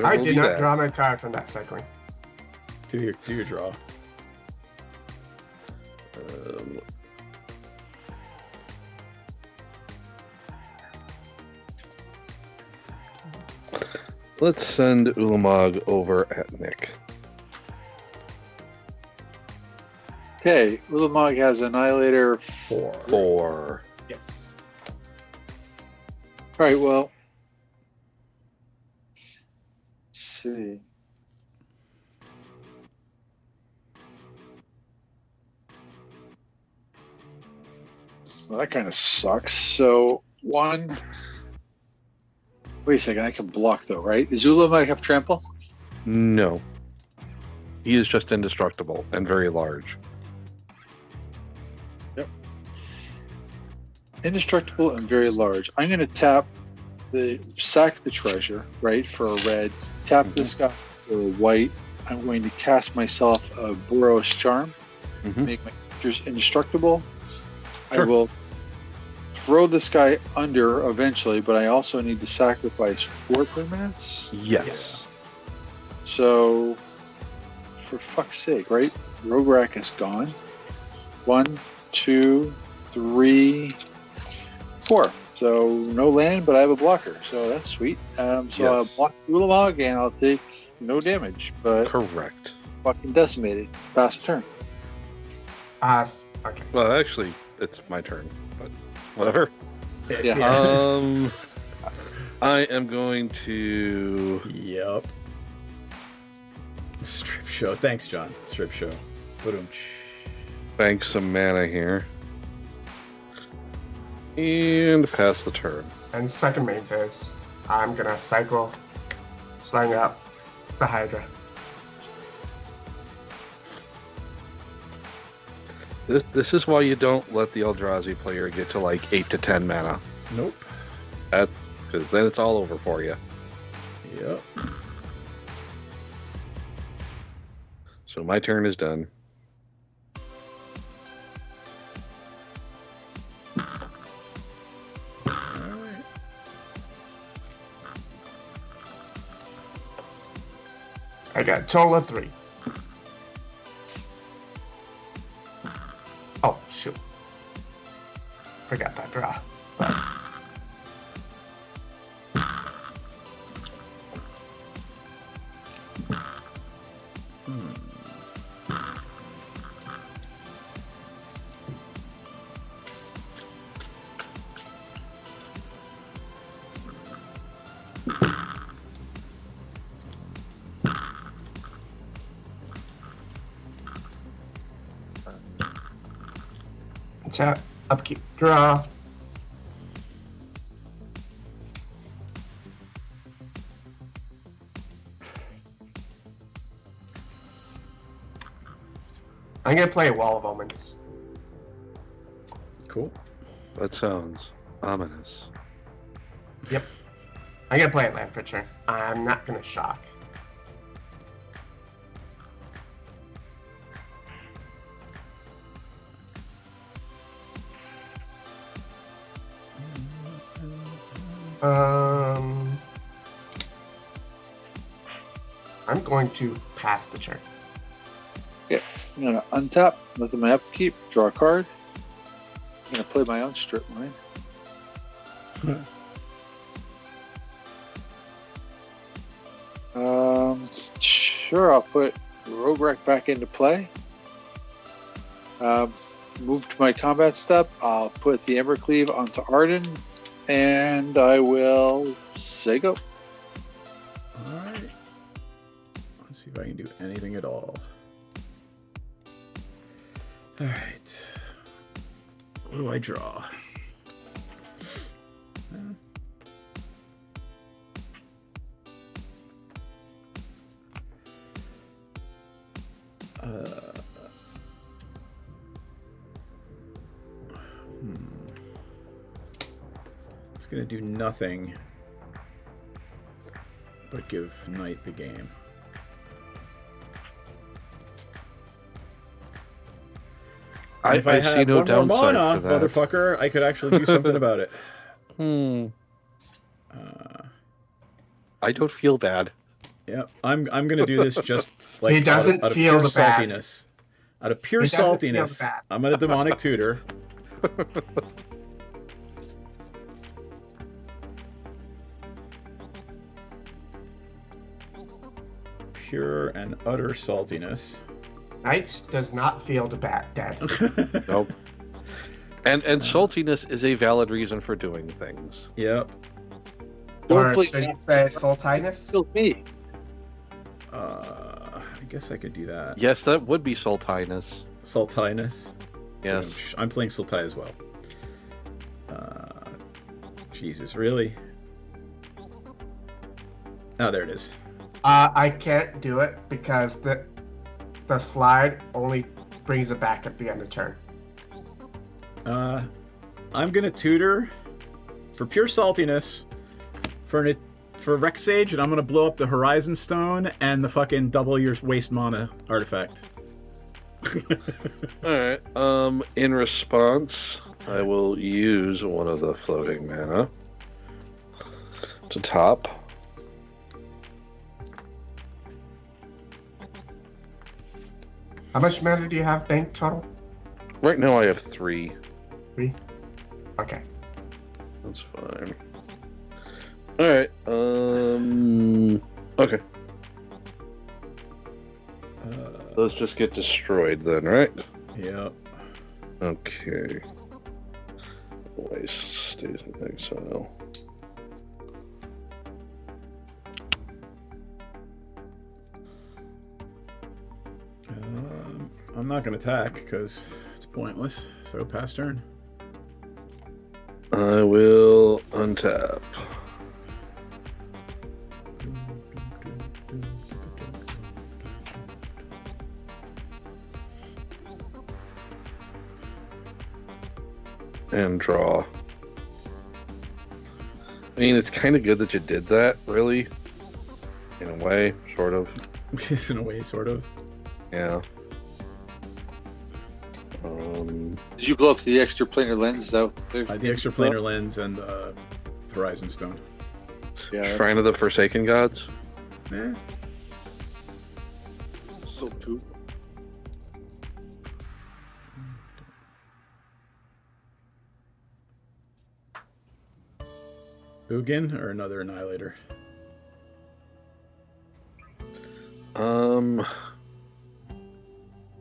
I will did be not that. draw my card from that cycling. Do your draw. Let's send Ulamog over at Nick. Okay, Ulamog has Annihilator 4. Yes. All right, well, let's see. Well, that kind of sucks. So, one. Wait a second, I can block though, right? Does Ulamog have trample? No. He is just indestructible and very large. Yep. Indestructible and very large. I'm going to sack the treasure, right, for a red. Tap this guy for a white. I'm going to cast myself a Boros Charm. Make my creatures indestructible. Sure. I will throw this guy under eventually, but I also need to sacrifice 4 permanents. Yes. So, for fuck's sake, right? Rograk is gone. 1, 2, 3, 4. So no land, but I have a blocker, so that's sweet. So I'll block Ulamog and I'll take no damage. But correct. Fucking decimated. Pass the turn. Okay. Well, actually, it's my turn, but whatever. Yeah. I am going to. Yep. Strip show. Thanks, John. Strip show. Bank some mana here. And pass the turn. And second main phase, I'm gonna cycle, sliding up the Hydra. This is why you don't let the Eldrazi player get to like 8 to 10 mana. Nope. Because then it's all over for you. Yep. So my turn is done. I got a total of 3. Oh, shoot. Forgot that draw. Tap, upkeep, draw. I'm gonna play Wall of Omens. Cool. That sounds ominous. Yep. I'm gonna play a land for turn. I'm not gonna shock. I'm going to pass the turn. Okay, I'm gonna untap, let my upkeep, draw a card. I'm gonna play my own strip mine. Sure, I'll put Rogue Wreck back into play. Move to my combat step. I'll put the Embercleave onto Arden, and I will say go. Alright. Let's see if I can do anything at all. Alright. What do I draw? It's gonna do nothing but give Knight the game. If I see had no one more downside mana, to that. motherfucker, I could actually do something about it. I don't feel bad. Yeah, I'm gonna do this just like He doesn't out of feel pure the bad. saltiness. Out of pure He doesn't feel saltiness, bad. I'm gonna demonic tutor. Pure and utter saltiness. Knight does not feel the bad dead. Nope. And saltiness is a valid reason for doing things. Yep. Or should you say saltiness? Kill me. I guess I could do that. Yes, that would be saltiness. Saltiness. Yes. I'm playing Sultai as well. Jesus, really? Oh, there it is. I can't do it because the slide only brings it back at the end of turn. I'm gonna tutor for pure saltiness for Rex Sage, and I'm gonna blow up the Horizon Stone and the fucking double your waste mana artifact. Alright, in response, I will use one of the floating mana to top. How much mana do you have banked total? Right now I have 3. 3? Okay. That's fine. Alright, okay. Those just get destroyed then, right? Yep. Okay. Waste stays in exile. I'm not gonna attack because it's pointless. So pass turn. I will untap. And draw. I mean, it's kind of good that you did that, really. In a way, sort of. In a way, sort of. Yeah. Did you blow up the extra planar lens out there? The extra planar lens and Horizon Stone. Yeah. Shrine of the Forsaken Gods? Eh. Still 2. Ugin or another Annihilator?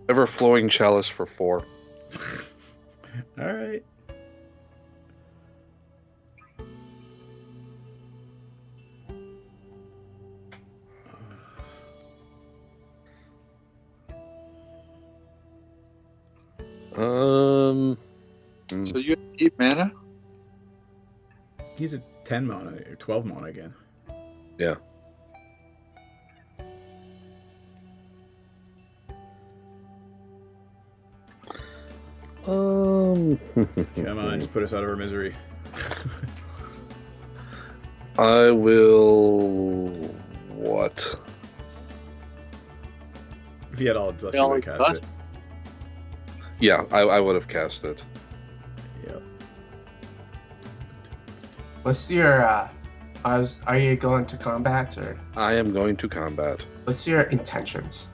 Ever-flowing Chalice for 4. Alright. So you have 8 mana? He's a 10 mana, or 12 mana again. Yeah. Come on, just put us out of our misery. I will. What? If you had all dusty, would have cast it. Yeah, I would have cast it. Yep. What's your are you going to combat or? I am going to combat. What's your intentions?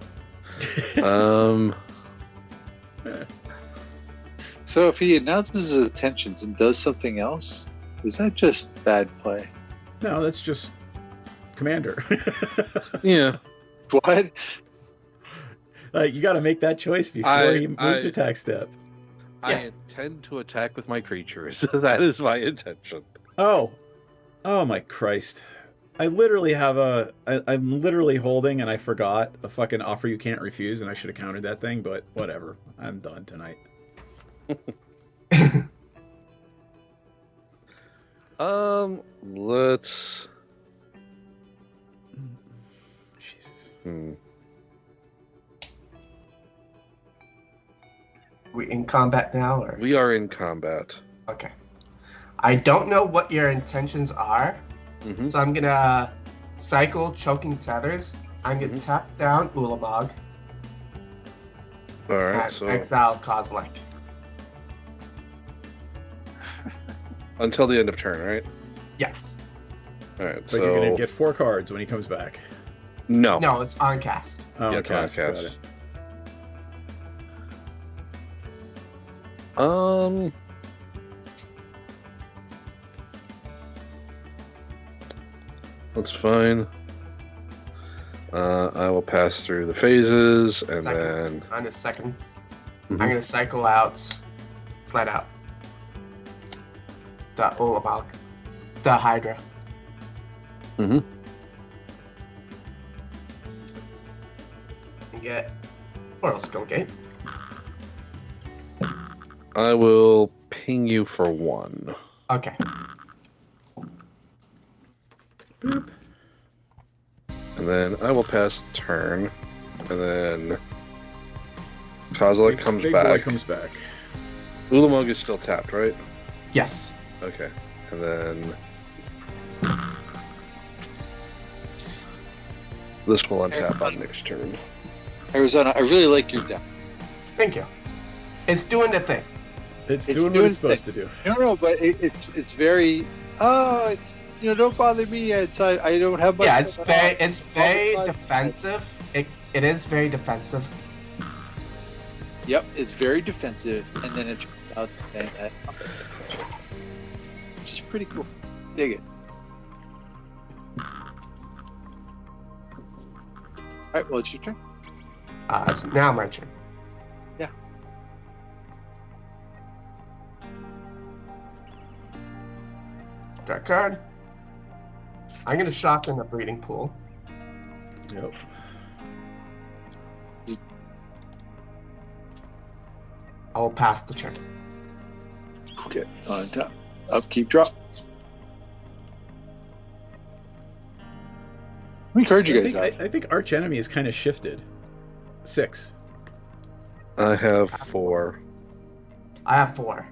So if he announces his intentions and does something else, is that just bad play? No, that's just Commander. Yeah. What? Like, you got to make that choice before he moves the attack step. I intend to attack with my creatures. That is my intention. Oh my Christ. I literally have I'm literally holding, and I forgot, a fucking offer you can't refuse, and I should have countered that thing, but whatever. I'm done tonight. Let's... Jesus. We in combat now, or? We are in combat. Okay. I don't know what your intentions are, so I'm gonna cycle Choking Tethers. I'm gonna tap down Ulamog. Alright, and so... exile Kozilek. Until the end of turn, right? Yes. Alright, But so... you're going to get 4 cards when he comes back. No. No, it's on cast. Oh, Yeah, it's on cast. Got cast. it. That's fine. I will pass through the phases, and then... On a second. I'm gonna cycle out, slide out. The Ulamog. The Hydra. Mm-hmm. And get Oral Skill Gate. I will ping you for 1. Okay. Boop. And then I will pass the turn, and then Kozilek comes Big back. boy comes back. Ulamog is still tapped, right? Yes. Okay. And then this will untap on next turn. Arizona, I really like your deck. Thank you. It's doing the thing. It's doing what it's supposed to do. No, but it's very. Oh, it's don't bother me. It's I don't have much. Yeah, it's very defensive. It is very defensive. Yep, it's very defensive, and then it turns out that which is pretty cool. Dig it. All right, well, it's your turn. It's now my turn. Yeah. Draw card. I'm gonna shotgun the breeding pool. Yep. I will pass the turn. Okay, on top. Upkeep, drop. How many cards you guys have? I think Arch Enemy is kind of shifted. 6. I have 4. I have 4.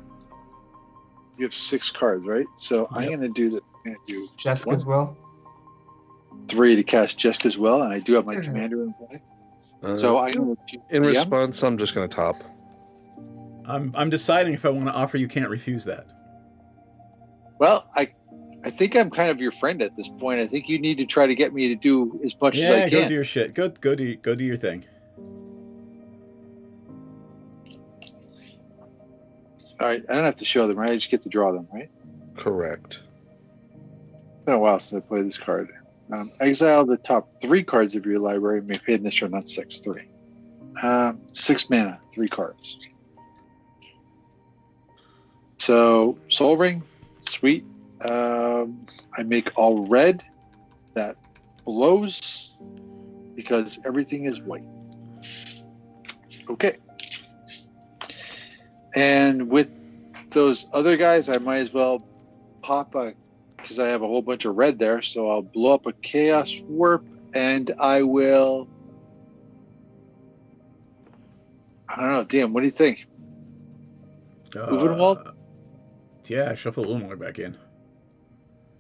You have 6 cards, right? So I'm gonna do the. I'm gonna do Jessica's Will. 3 to cast Jessica's Will, and I do have my commander in play. So I'm gonna. In response, I'm just going to top. I'm deciding if I want to offer you can't refuse that. Well, I think I'm kind of your friend at this point. I think you need to try to get me to do as much as I Yeah, can. go do your shit. Go do your thing. All right, I don't have to show them, right? I just get to draw them, right? Correct. It's been a while since I played this card. Exile the top 3 cards of your library. May pay in this turn, not 6, 3. 6 mana, 3 cards. So, Soul Ring, sweet. I make all red. That blows because everything is white. Okay. And with those other guys, I might as well pop a, because I have a whole bunch of red there, so I'll blow up a Chaos Warp, and I will, I don't know, damn, what do you think? Uvenwald? Yeah, shuffle Ulamog back in.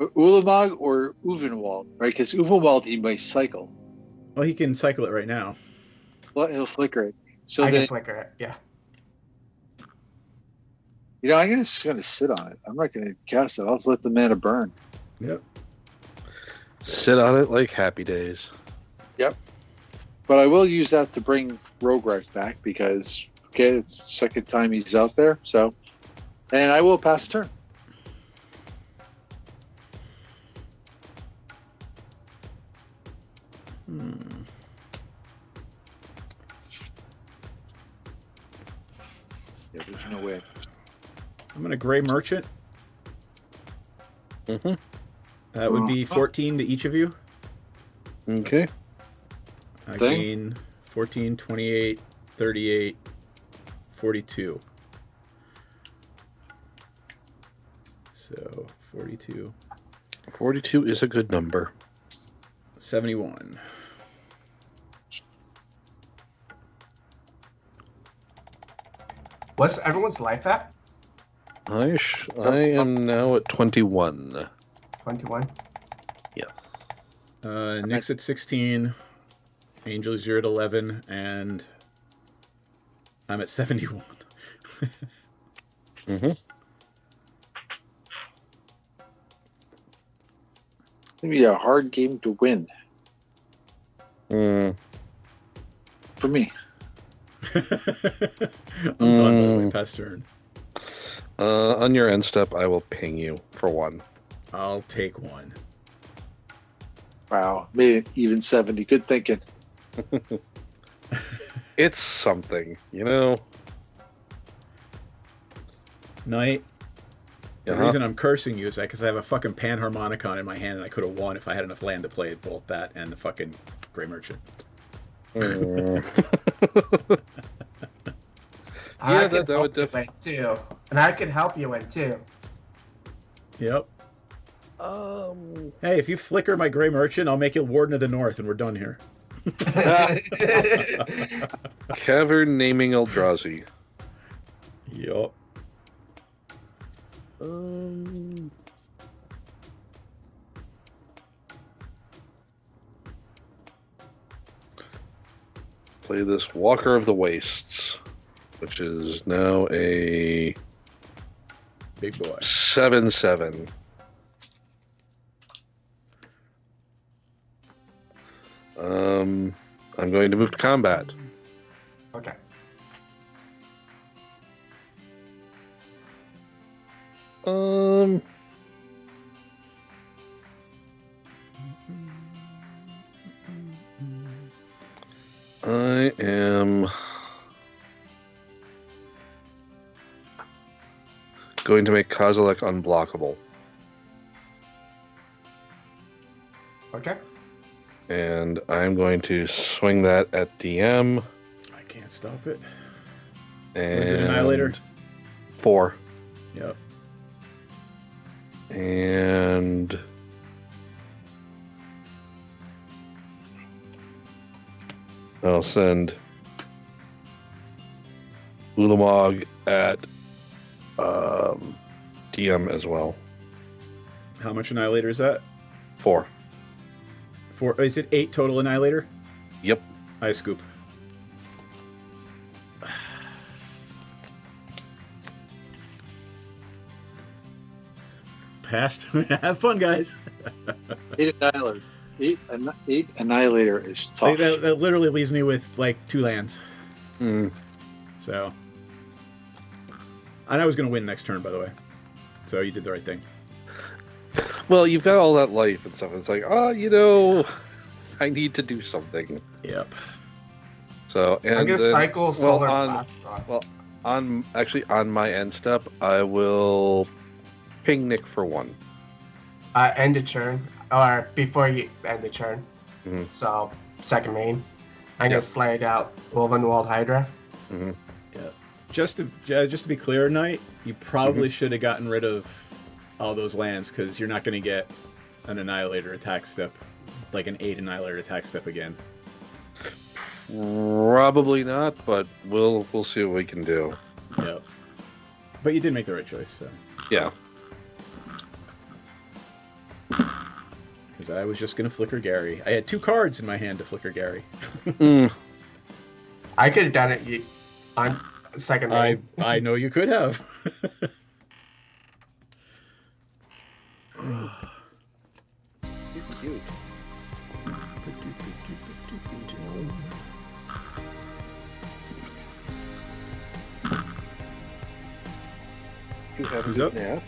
Ulamog or Uvenwald, right? Because Uvenwald, he might cycle. Well, he can cycle it right now. Well, he'll flicker it. So I then, can flicker it. Yeah. I'm just going to sit on it. I'm not going to cast it. I'll just let the mana burn. Yep. Sit on it like happy days. Yep. But I will use that to bring Rogrife back because, it's the second time he's out there. So, and I will pass turn. Yeah, there's no way. I'm going to Gray Merchant. Mm-hmm. That would be 14 to each of you. Okay. I gain 14, 28, 38, 42. So, 42. 42 is a good number. 71. What's everyone's life at? I am now at 21. 21. Yes. Nick's at 16. Angels, you're at 11. And I'm at 71. Mm-hmm. Maybe a hard game to win. Mm. For me. I'm done, by the way. Pass turn. On your end step, I will ping you for 1. I'll take 1. Wow. Made it even 70. Good thinking. It's something, you know? Knight. The reason I'm cursing you is because I have a fucking Panharmonicon in my hand and I could have won if I had enough land to play both that and the fucking Grey Merchant. Yeah, I that can would help you win too, and I can help you win too. Yep. Hey, if you flicker my Grey Merchant, I'll make you Warden of the North and we're done here. Cavern naming Eldrazi. Yup. Play this Walker of the Wastes, which is now a big boy 7/7. I'm going to move to combat. Okay. I am going to make Kozilek unblockable. Okay. And I'm going to swing that at DM. I can't stop it. And Was it Annihilator? 4. Yep. And I'll send Ulamog at DM as well. How much Annihilator is that? 4. 4. Is it 8 total Annihilator? Yep. I scoop. Passed. Have fun, guys. 8 Annihilator. 8 Annihilator is tough. That literally leaves me with like 2 lands. Mm. So, I know I was going to win next turn, by the way. So you did the right thing. Well, you've got all that life and stuff. It's like, I need to do something. Yep. So, and I'm gonna then, cycle Solar Blast on. On my end step, I will ping Nick for 1. End of turn, or before you end the turn. Mm-hmm. So, second main. I'm gonna slide out Wolvenwald Hydra. Mm-hmm. Yeah. Just to be clear, Knight, you probably should have gotten rid of all those lands because you're not going to get an Annihilator attack step, like an 8 Annihilator attack step again. Probably not, but we'll see what we can do. Yep. But you did make the right choice, so. Yeah. Because I was just going to flicker Gary. I had 2 cards in my hand to flicker Gary. I could have done it on second main. I know you could have. Cute. You have Who's up? Yeah.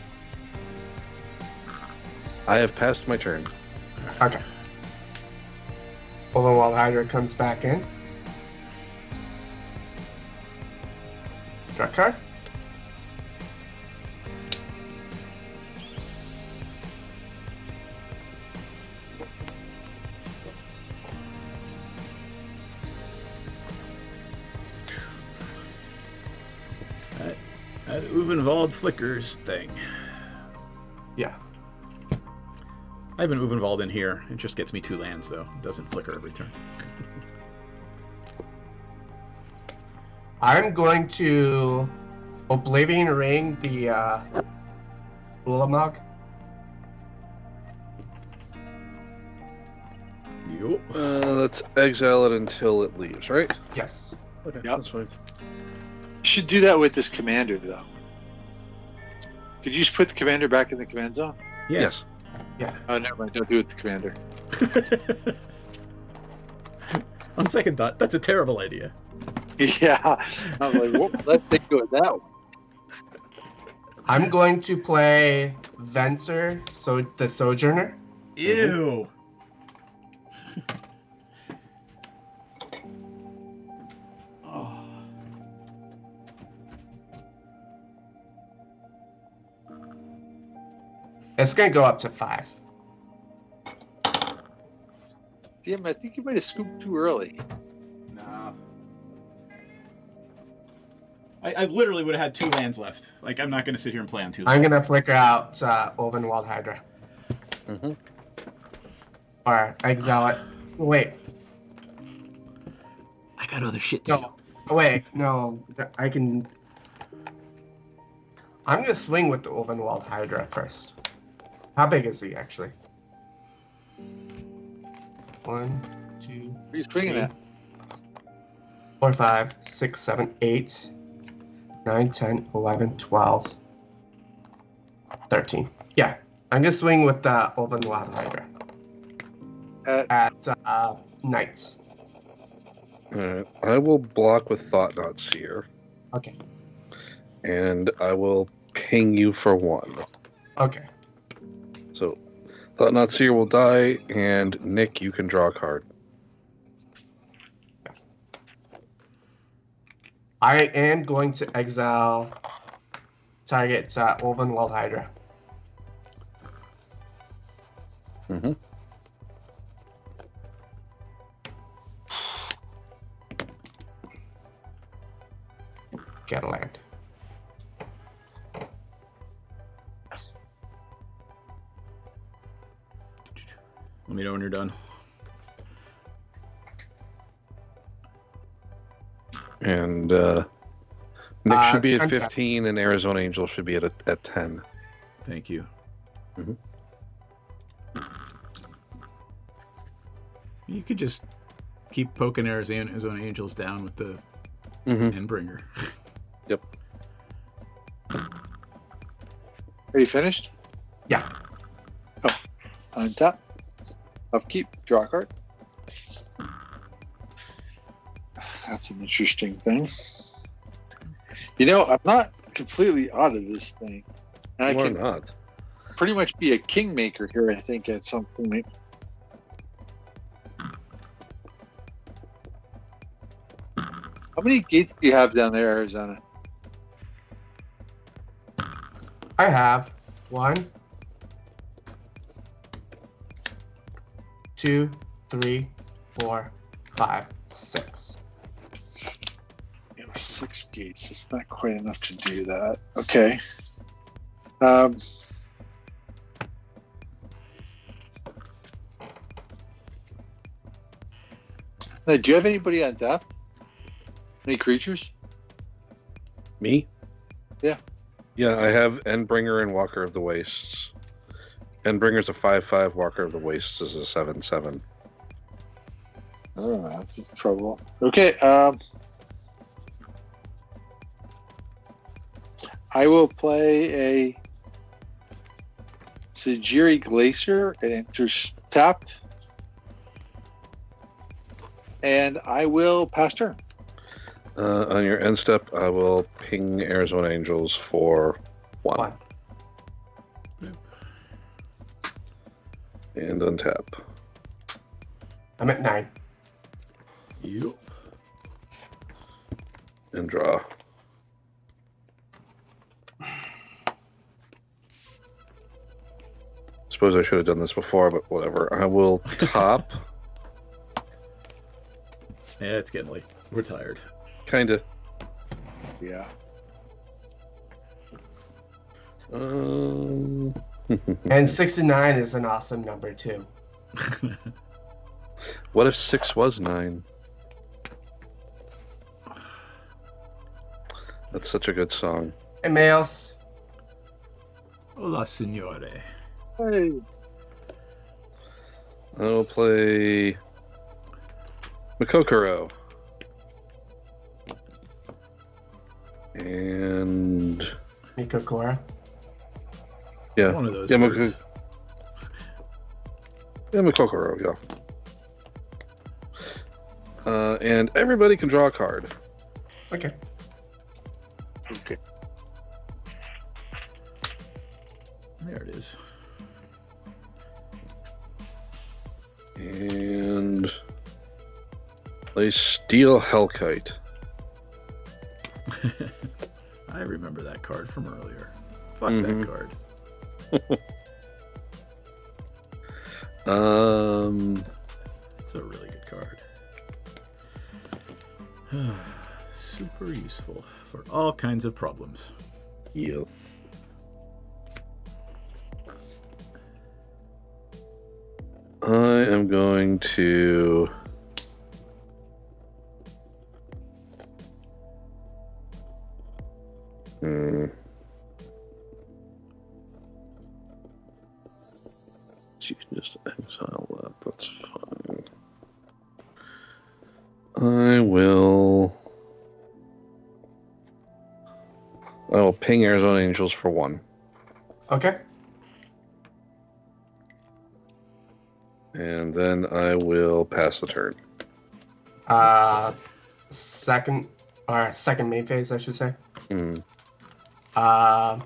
I have passed my turn. Okay. Overwhelmed Hydra comes back in. Draw card. That Uvenwald flickers thing. Yeah. I have an Uvenwald in here. It just gets me 2 lands, though. It doesn't flicker every turn. I'm going to Oblivion Ring the Ulamog. Yup. Let's exile it until it leaves, right? Yes. Okay, Yep. that's fine. You should do that with this commander, though. Could you just put the commander back in the command zone? Yeah. Yes. Yeah. Oh, never mind. Don't do it with the commander. On second thought, that's a terrible idea. Yeah. I'm like, well, let's think of that one. I'm going to play Venser, so the Sojourner. Ew. It's gonna go up to 5. Damn, I think you might have scooped too early. Nah. I literally would have had 2 lands left. Like, I'm not going to sit here and play on 2 lands. I'm gonna flicker out Ulvenwald Hydra. Mm-hmm. Or exile it. Wait. I got other shit to No. Wait, no. I can. I'm gonna swing with the Ulvenwald Hydra first. How big is he actually? 1, 2, What are you swinging 3, at? 4, 5, 6, 7, 8, 9, 10, 11, 12, 13. Yeah, I'm gonna swing with the Ulvenwald Hydra at Knights. Alright. I will block with Thought Not Seer. Okay. And I will ping you for 1. Okay. So, Thought Not Seer will die, and Nick, you can draw a card. I am going to exile target Ulvenwald Hydra. Mm-hmm. Get a land. Let me know when you're done. And Nick should be at 15, and Arizona Angel should be at 10. Thank you. Mm-hmm. You could just keep poking Arizona Angels down with the Endbringer. Yep. Are you finished? Yeah. Oh, on top. Upkeep. Draw a card. That's an interesting thing. You know, I'm not completely out of this thing. And I Why can not? pretty much be a kingmaker here, I think, at some point. How many gates do you have down there, Arizona? I have 1, 2, 3, 4, 5, 6. You have 6 gates. It's not quite enough to do that. Okay. Now, do you have anybody on death? Any creatures? Me? Yeah. Yeah, I have Endbringer and Walker of the Wastes. Endbringer's a 5/5. Walker of the Wastes is a 7/7. Oh, that's trouble. Okay. I will play a Sajiri Glacier. It enters tapped. And I will pass turn. On your end step, I will ping Arizona Angels for 1. And untap. I'm at 9. Yep. And draw. Suppose I should have done this before, but whatever. I will top. Yeah, it's getting late. We're tired. Kinda. Yeah. And 69 is an awesome number too. What if 6 was 9? That's such a good song. Hey, males. Hola, signore. Hey. I'll play Makokoro. And Mikokora. yeah, One of those yeah, words. Makokoro, yeah. And everybody can draw a card. Okay. Okay. There it is. And play Steel Hellkite. I remember that card from earlier. Fuck Mhm. that card. It's a really good card. Super useful for all kinds of problems. Yes. I am going to you can just exile that, that's fine. I will ping Arizona Angels for 1. Okay. And then I will pass the turn. Second main phase, I should say. Mm. I'm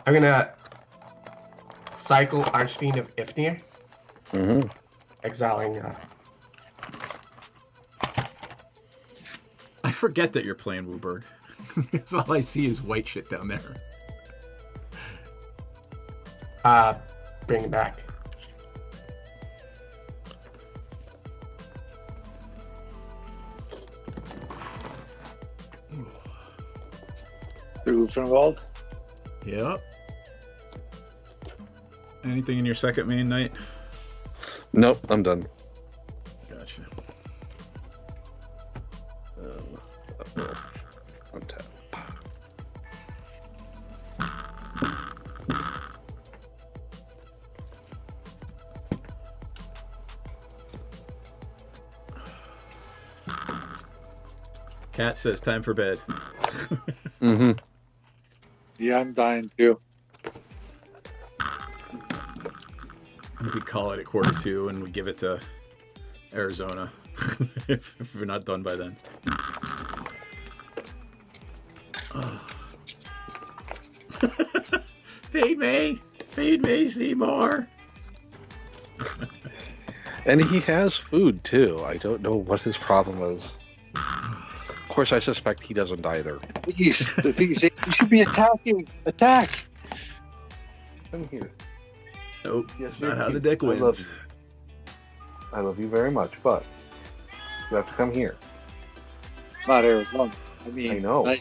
gonna cycle Archfiend of Ifnir, Mm-hmm. exiling. I forget that you're playing Wooburg. Because all I see is white shit down there. Bring it back. Involved? Yep. Anything in your second main night? Nope, I'm done. Gotcha. Untap. Cat says time for bed. Mm-hmm. Yeah, I'm dying too. We call it at 1:45 and we give it to Arizona if we're not done by then. Feed me, Seymour. And he has food too. I don't know what his problem is. Of course, I suspect he doesn't either. Please, the thing is, you should be attacking. Attack. Come here. Nope, Yes, that's not how you. the deck I love wins. you. I love you very much, but you have to come here. Not Arizona. I mean, I know.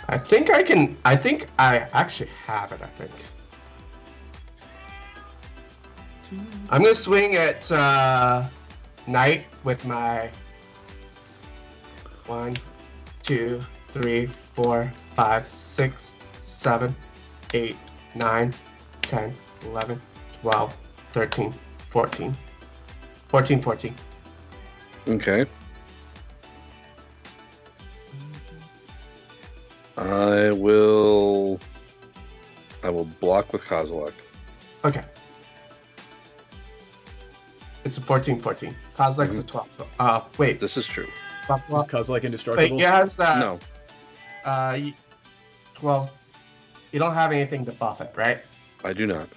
I think I actually have it. I think. I'm gonna swing at Knight with my 1, 2, 3, 4, 5, 6, 7, 8, 9, 10, 11, 12, 13, 14. 14. Okay. I will block with Kozilek. Okay. It's a 14. Kozilek's a 12. Wait. This is true. Is Kozilek indestructible? Wait, yeah, has that. No. 12. You don't have anything to buff it, right? I do not.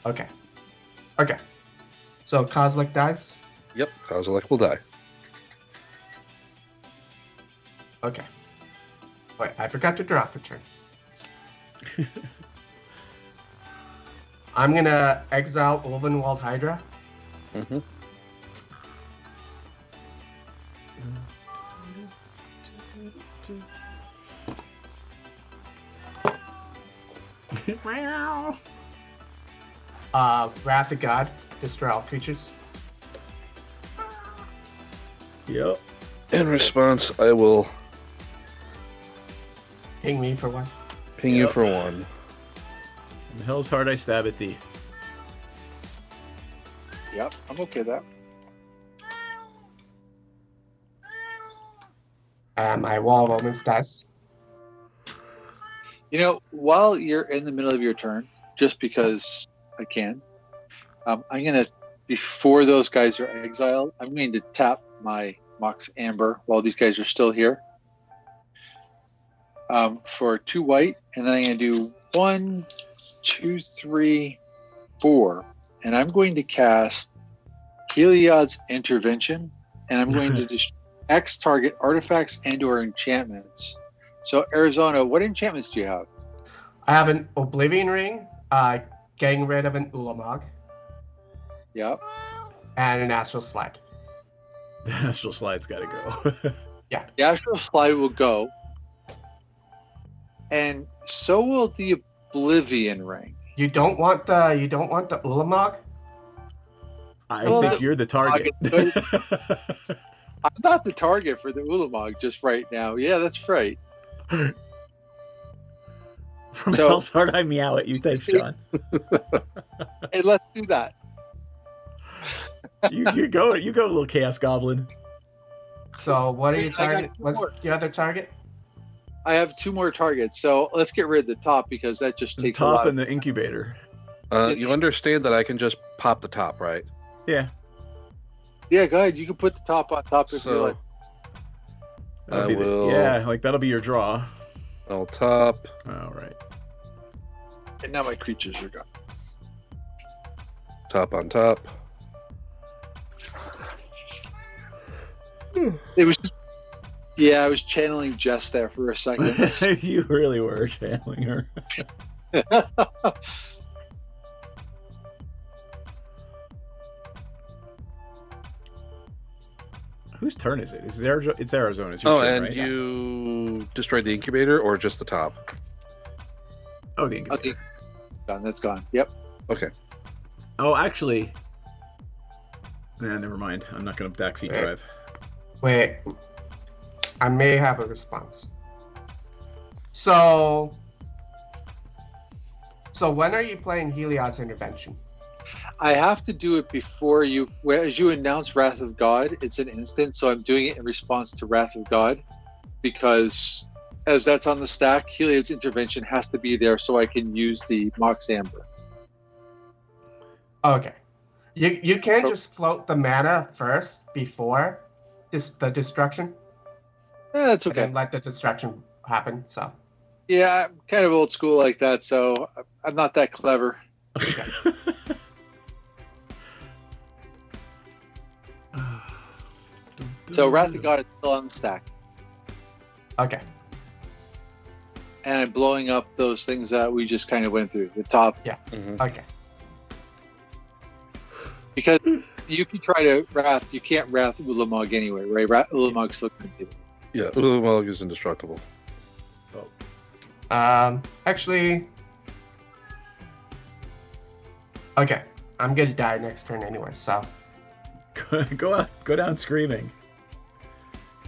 Okay. So Kozilek dies? Yep, Kozilek will die. Okay. Wait, I forgot to drop a turn. I'm gonna exile Ulvenwald Hydra. Mm-hmm. Wrath of God, destroy all creatures. Yep. In response, I will Ping me for one. ping you for 1. In the hell's heart I stab at thee. Yep, I'm okay with that. My Wall of Omens dies. You know, while you're in the middle of your turn, just because I can, I'm going to, before those guys are exiled, I'm going to tap my Mox Amber while these guys are still here. For 2 white, and then I'm going to do 1, 2, 3, 4. And I'm going to cast Heliod's Intervention, and I'm going to destroy X target artifacts and or enchantments. So, Arizona, what enchantments do you have? I have an Oblivion Ring, getting rid of an Ulamog, Yep. and an Astral Slide. The Astral Slide's gotta go. Yeah. The Astral Slide will go. And so will the Oblivion Ring. You don't want the Ulamog? I think you're the target. I'm not the target for the Ulamog just right now. Yeah, that's right. From So- hell's heart I meow at you. Thanks, John. Hey, let's do that. you go, little Chaos Goblin. So what are your I got target? 2 What's more. your other target? I have 2 more targets, so let's get rid of the top because that just The takes a top lot. and the incubator. You understand that I can just pop the top, right? Yeah. Yeah, go ahead. You can put the top on top if you So like. That'll I be will. yeah, like that'll be your draw. I'll top. All right. And now my creatures are gone. Top on top. It was just, yeah, I was channeling Jess there for a second. You really were channeling her. Whose turn is it? It's Arizona. It's your turn, And right? you destroyed the incubator or just the top? Oh, the incubator. Gone. That's gone. Yep. Okay. Oh, actually. Nah, never mind. I'm not going to backseat drive. Wait, I may have a response. So when are you playing Heliod's Intervention? I have to do it before you, as you announce Wrath of God, it's an instant, so I'm doing it in response to Wrath of God, because as that's on the stack, Heliod's Intervention has to be there so I can use the Mox Amber. Okay. You can't just float the mana first before the destruction? Yeah, that's And okay. then let the destruction happen, so. Yeah, I'm kind of old school like that, so I'm not that clever. So Wrath of God is still on the stack. Okay. And I'm blowing up those things that we just kind of went through. The top. Yeah. Mm-hmm. Okay. Because you can try to Wrath, you can't Wrath Ulamog anyway, right? Ulamog's still going to do it. Yeah, Ulamog is indestructible. Actually. Okay. I'm gonna die next turn anyway, so. Go down screaming.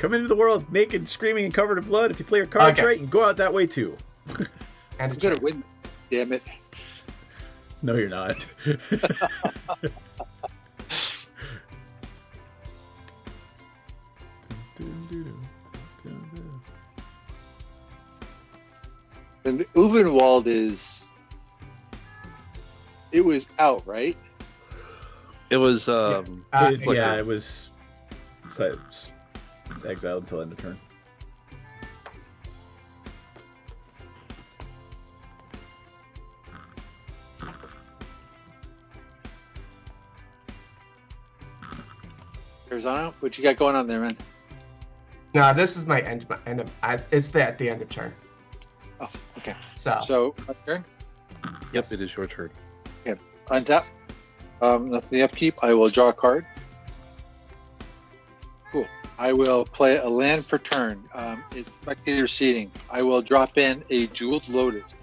Come into the world naked, screaming, and covered in blood. If you play your cards right, you can go out that way too. And I'm gonna win. Damn it. No, you're not. And the Uvenwald it was out, right? It was it was exiled until end of turn. Arizona, what you got going on there, man? No, this is my end. It's at the end of turn. Oh, okay. So my turn? Yep, it is your turn. Okay. Untap. Nothing upkeep. I will draw a card. Cool. I will play a land for turn. It's spectator seating. I will drop in a Jeweled Lotus.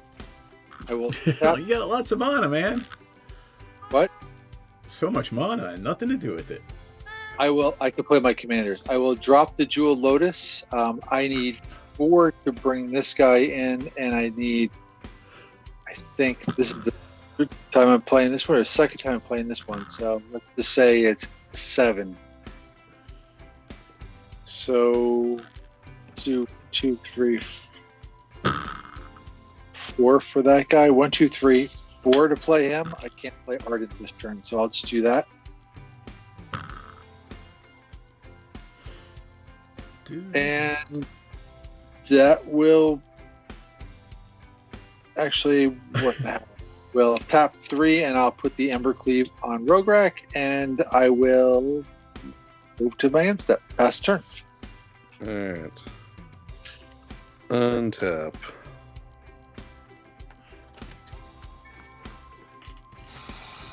I will. You got lots of mana, man. What? So much mana and nothing to do with it. I can play my commanders. I will drop the Jeweled Lotus. I need 4 to bring this guy in, and I think this is the third time I'm playing this one, or the second time I'm playing this one. So let's just say it's 7. So 2, 3, 4 for that guy. 1, 2, 3, 4 to play him. I can't play Ardent this turn, so I'll just do that. And that will actually, what the hell? We'll tap 3 and I'll put the Embercleave on Rograk, and I will move to my end step. Pass turn. Alright. Untap.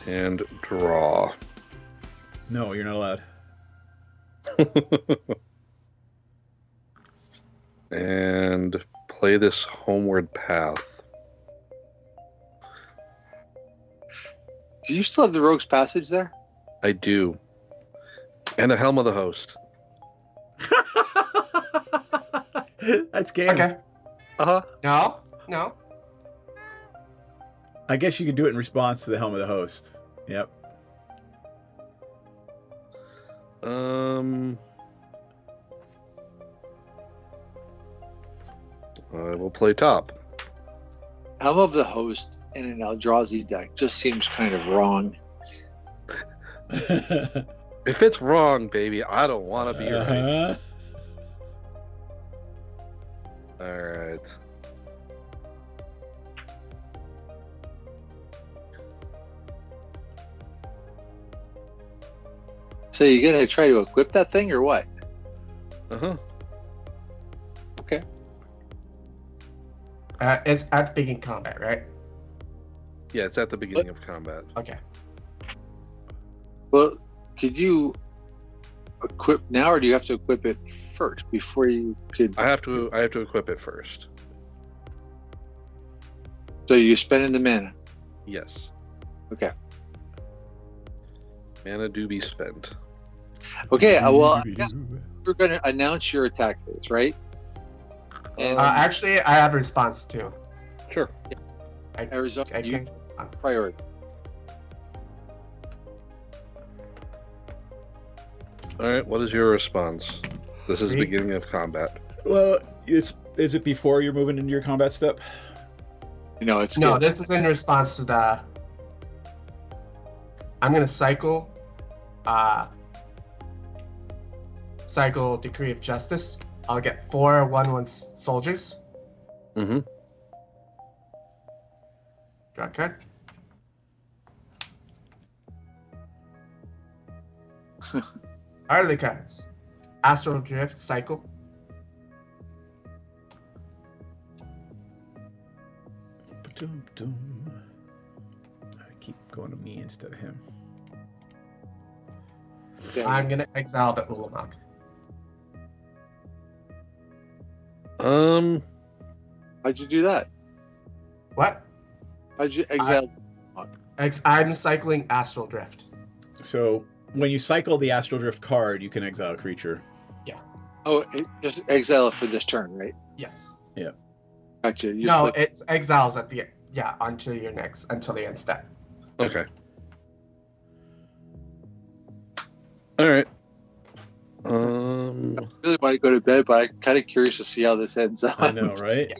And draw. No, you're not allowed. And play this Homeward Path. Do you still have the Rogue's Passage there? I do. And a Helm of the Host. That's game. Okay. No. I guess you could do it in response to the Helm of the Host. Yep. I will play top. Helm of the Host in an Eldrazi deck just seems kind of wrong. If it's wrong, baby, I don't want to be right. Alright. So you're gonna try to equip that thing or what? Uh-huh. Okay. It's at the beginning of combat, right? Yeah, it's at the beginning of combat. Okay. Well, could you equip now, or do you have to equip it first before you could? I have to equip it first. So you're spending the mana. Yes. Okay. Mana do be spent. Okay. Well, I guess we're going to announce your attack phase, right? And Actually, I have a response too. Sure. Arizona, you priority. All right. What is your response? This is Me? beginning of combat. Well, is it before you're moving into your combat step? No, it's No, good. this is in response to the. I'm gonna cycle Decree of Justice. I'll get 4 1/1 soldiers. Mm-hmm. Draw a card. Are the cards? Astral Drift, cycle. I keep going to me instead of him. I'm gonna exile the Ulamog. How'd you do that? What? How'd you exile? I'm cycling Astral Drift. So when you cycle the Astral Drift card, you can exile a creature. Yeah. Oh, just exile it for this turn, right? Yes. Yeah. Gotcha. You No, flip- it's exiles at the until the end step. Okay. All right. I really want to go to bed, but I'm kind of curious to see how this ends up. I know, right?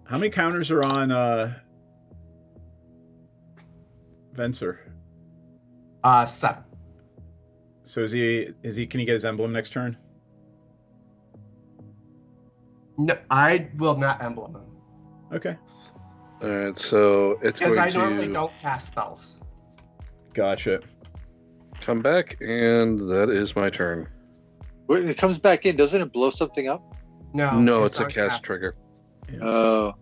How many counters are on Venser? 7. So is he? Can he get his emblem next turn? No, I will not emblem him. Okay. All right. So it's Because going I normally to don't cast spells. Gotcha. come back, and that is my turn. When it comes back in, doesn't it blow something up? No, it's a cast trigger. Oh.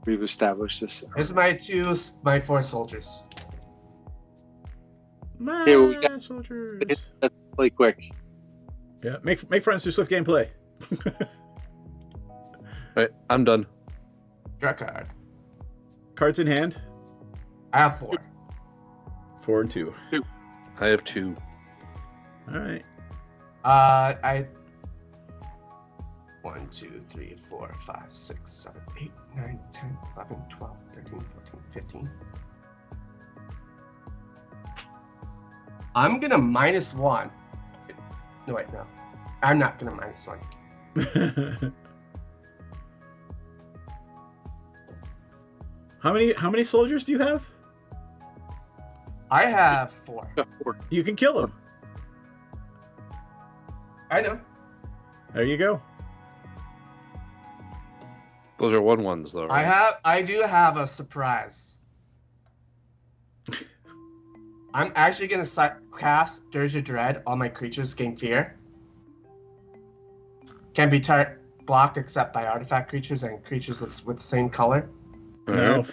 We've established this. This is my 4 soldiers. My well, we got soldiers. Let's play quick. Yeah, make friends through swift gameplay. All right, I'm done. Draw card. Cards in hand. I have 4. 4 and 2. I have 2. All right. I 1, 2, 3, 4, 5, 6, 7, 8, 9, 10, 11, 12, 13, 14, 15. I'm gonna -1. No, wait, no. I'm not gonna -1. How many soldiers do you have? I have 4. You can kill him. I know. There you go. Those are 1/1s, though. Right? I do have a surprise. I'm actually gonna cast Dirge of Dread on my creatures gain fear. Can be blocked except by artifact creatures and creatures with the same color. No.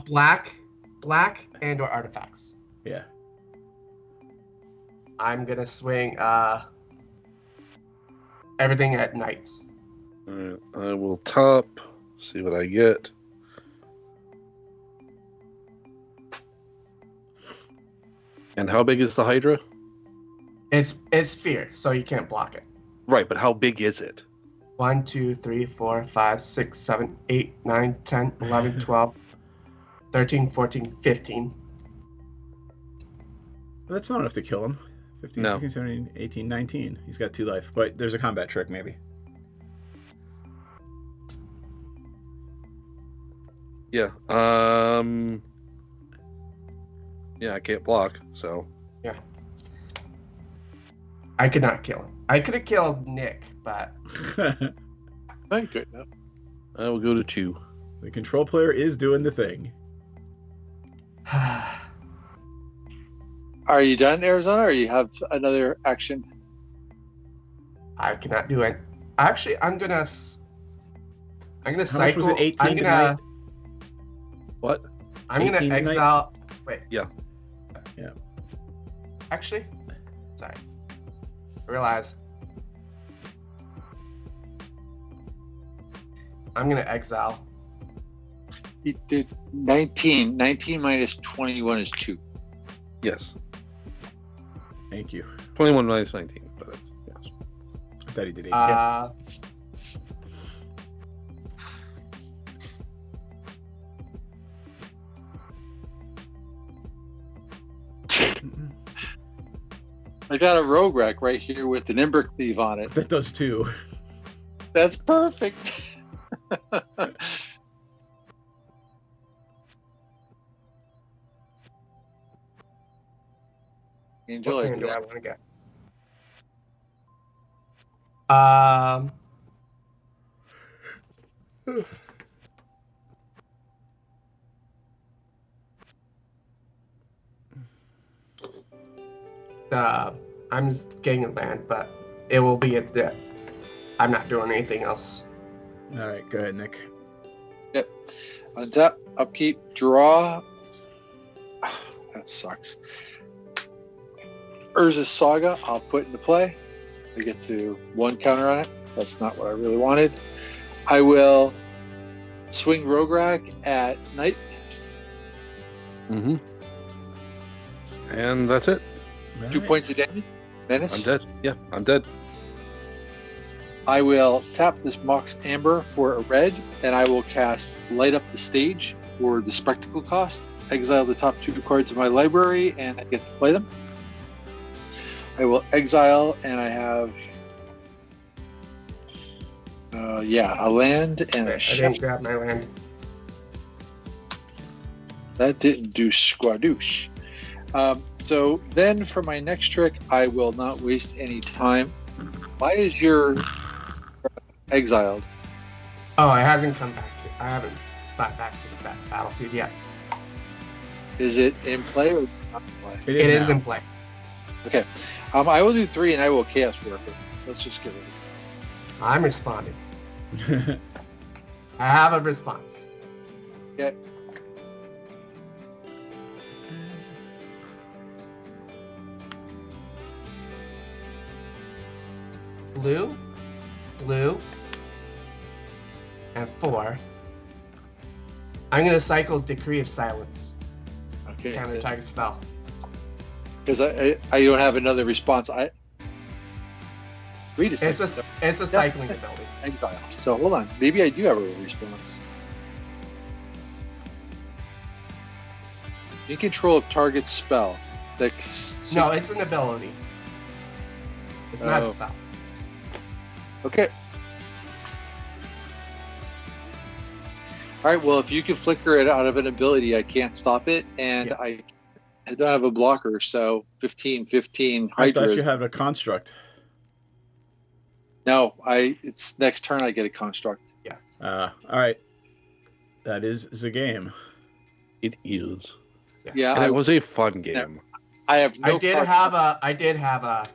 Black and or artifacts. Yeah. I'm gonna swing everything at night. All right, I will top. See what I get. And how big is the Hydra? It's fear, so you can't block it. Right, but how big is it? 1, 2, 3, 4, 5, 6, 7, 8, 9, 10, 11, 12, 13, 14, 15. That's not enough to kill him. 15, No. 16, 17, 18, 19. He's got 2 life. But there's a combat trick, maybe. Yeah. Yeah, I can't block, so. Yeah. I could not kill him. I could have killed Nick, but. Thank you. No. I will go to 2. The control player is doing the thing. Are you done, Arizona, or you have another action? I cannot do it. Actually, I'm gonna How much cycle. was it? 18 I'm tonight? gonna. What? I'm gonna 18 tonight? exile. Wait. Yeah. Yeah. Actually, sorry. I realize. I'm gonna exile. He did 19. 19 minus 21 is 2. Yes. Thank you. 21 minus 19, but it's, yes. I thought he did 18. I got a rogue rack right here with an Ember Cleave on it. That does 2. That's perfect. Enjoy. What hand do I want to get? I'm just getting a land, but it will be at the. I'm not doing anything else. All right, go ahead, Nick. Yep. Untap, upkeep, draw. That sucks. Urza's Saga, I'll put into play. I get to 1 counter on it. That's not what I really wanted. I will swing Rogue Rack at night. Mm-hmm. And that's it. 2 points of damage. Menace. I'm dead. Yeah, I'm dead. I will tap this Mox Amber for a red, and I will cast Light Up the Stage for the spectacle cost. Exile the top 2 cards of my library, and I get to play them. I will exile, and I have a land and a I ship. didn't grab my land. That didn't do squadoosh. So then for my next trick, I will not waste any time. Why is your exiled? Oh, it hasn't come back. I haven't got back to the battlefield yet. Is it in play or not in play? It is in play. Okay. I will do 3 and I will chaos work it. Let's just get rid of it. I'm responding. I have a response. Okay. Blue, blue, and 4. I'm gonna cycle Decree of Silence. Okay. Counter target spell. Because I don't have another response. Read a It's a cycling ability. Exile. So hold on. Maybe I do have a response. In control of target spell. No, it's an ability. It's not a Oh. spell. Okay. All right. Well, if you can flicker it out of an ability, I can't stop it, and I don't have a blocker. So 15, 15 I Hydra. thought you had a construct. No, it's next turn I get a construct. Yeah. All right. That is the game. It is. Yeah. And it was a fun game. I have no. I did have a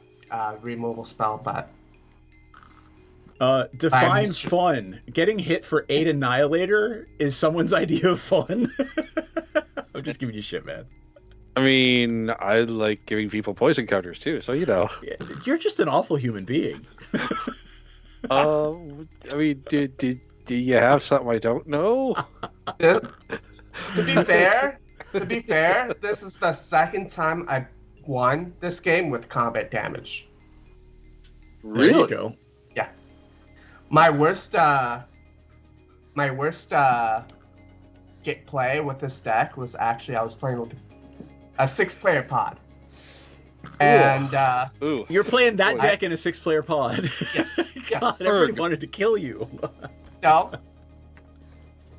removal spell, but Define fun. Getting hit for 8 Annihilator is someone's idea of fun. I'm just giving you shit, man. I mean, I like giving people poison counters too, so you know. You're just an awful human being. I mean, do you have something I don't know? to be fair, this is the second time I've won this game with combat damage. There you go. Yeah. My worst get play with this deck was actually I was playing with a 6-player pod. And you're playing that deck in a 6-player pod. Yes. God, everybody wanted to kill you. No.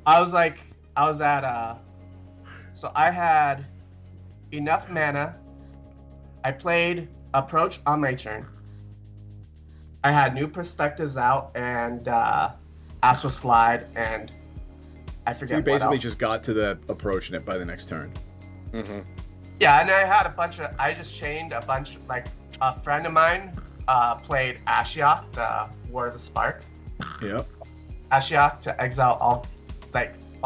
I was at so I had enough mana. I played Approach on my turn. I had New Perspectives out and Astral Slide, and I forget So you what basically else. just got to the approaching it by the next turn. Mm-hmm. Yeah, and I had I just chained a bunch, like a friend of mine played Ashiok, the War of the Spark. Yep. Ashiok to exile all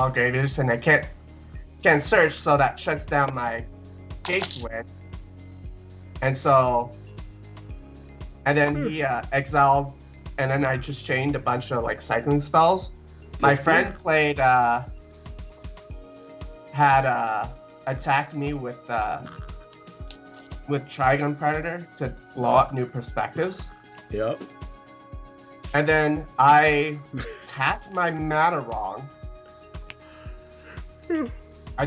graveyards, and I can't search, so that shuts down my Gateway. And then he exiled, and then I just chained a bunch of cycling spells. My friend played had attacked me with Trigon Predator to blow up New Perspectives. Yep. And then I tapped my mana wrong. I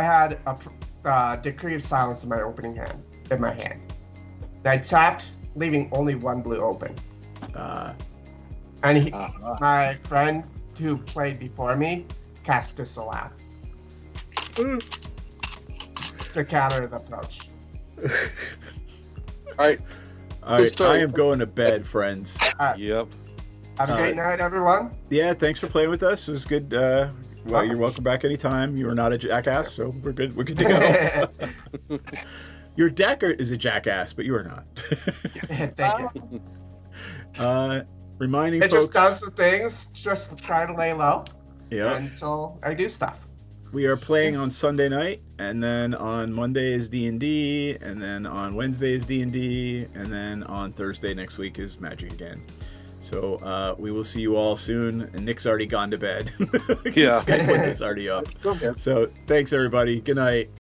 had a Decree of Silence in my opening hand. In my hand. I tapped, leaving only 1 blue open. And my friend who played before me cast Disallow to counter the approach. All right. I am going to bed, friends. Yep. Have a great night, everyone. Yeah, thanks for playing with us. It was good. Well, you're welcome back anytime. You are not a jackass, so we're good. We're good to go. Your deck is a jackass, but you are not. Thank you. Reminding It folks, just does the things just to try to lay low until I do stuff. we are playing on Sunday night, and then on Monday is D&D, and then on Wednesday is D&D, and then on Thursday next week is Magic again. So we will see you all soon. And Nick's already gone to bed. Yeah. Skype window is already up. So thanks, everybody. Good night.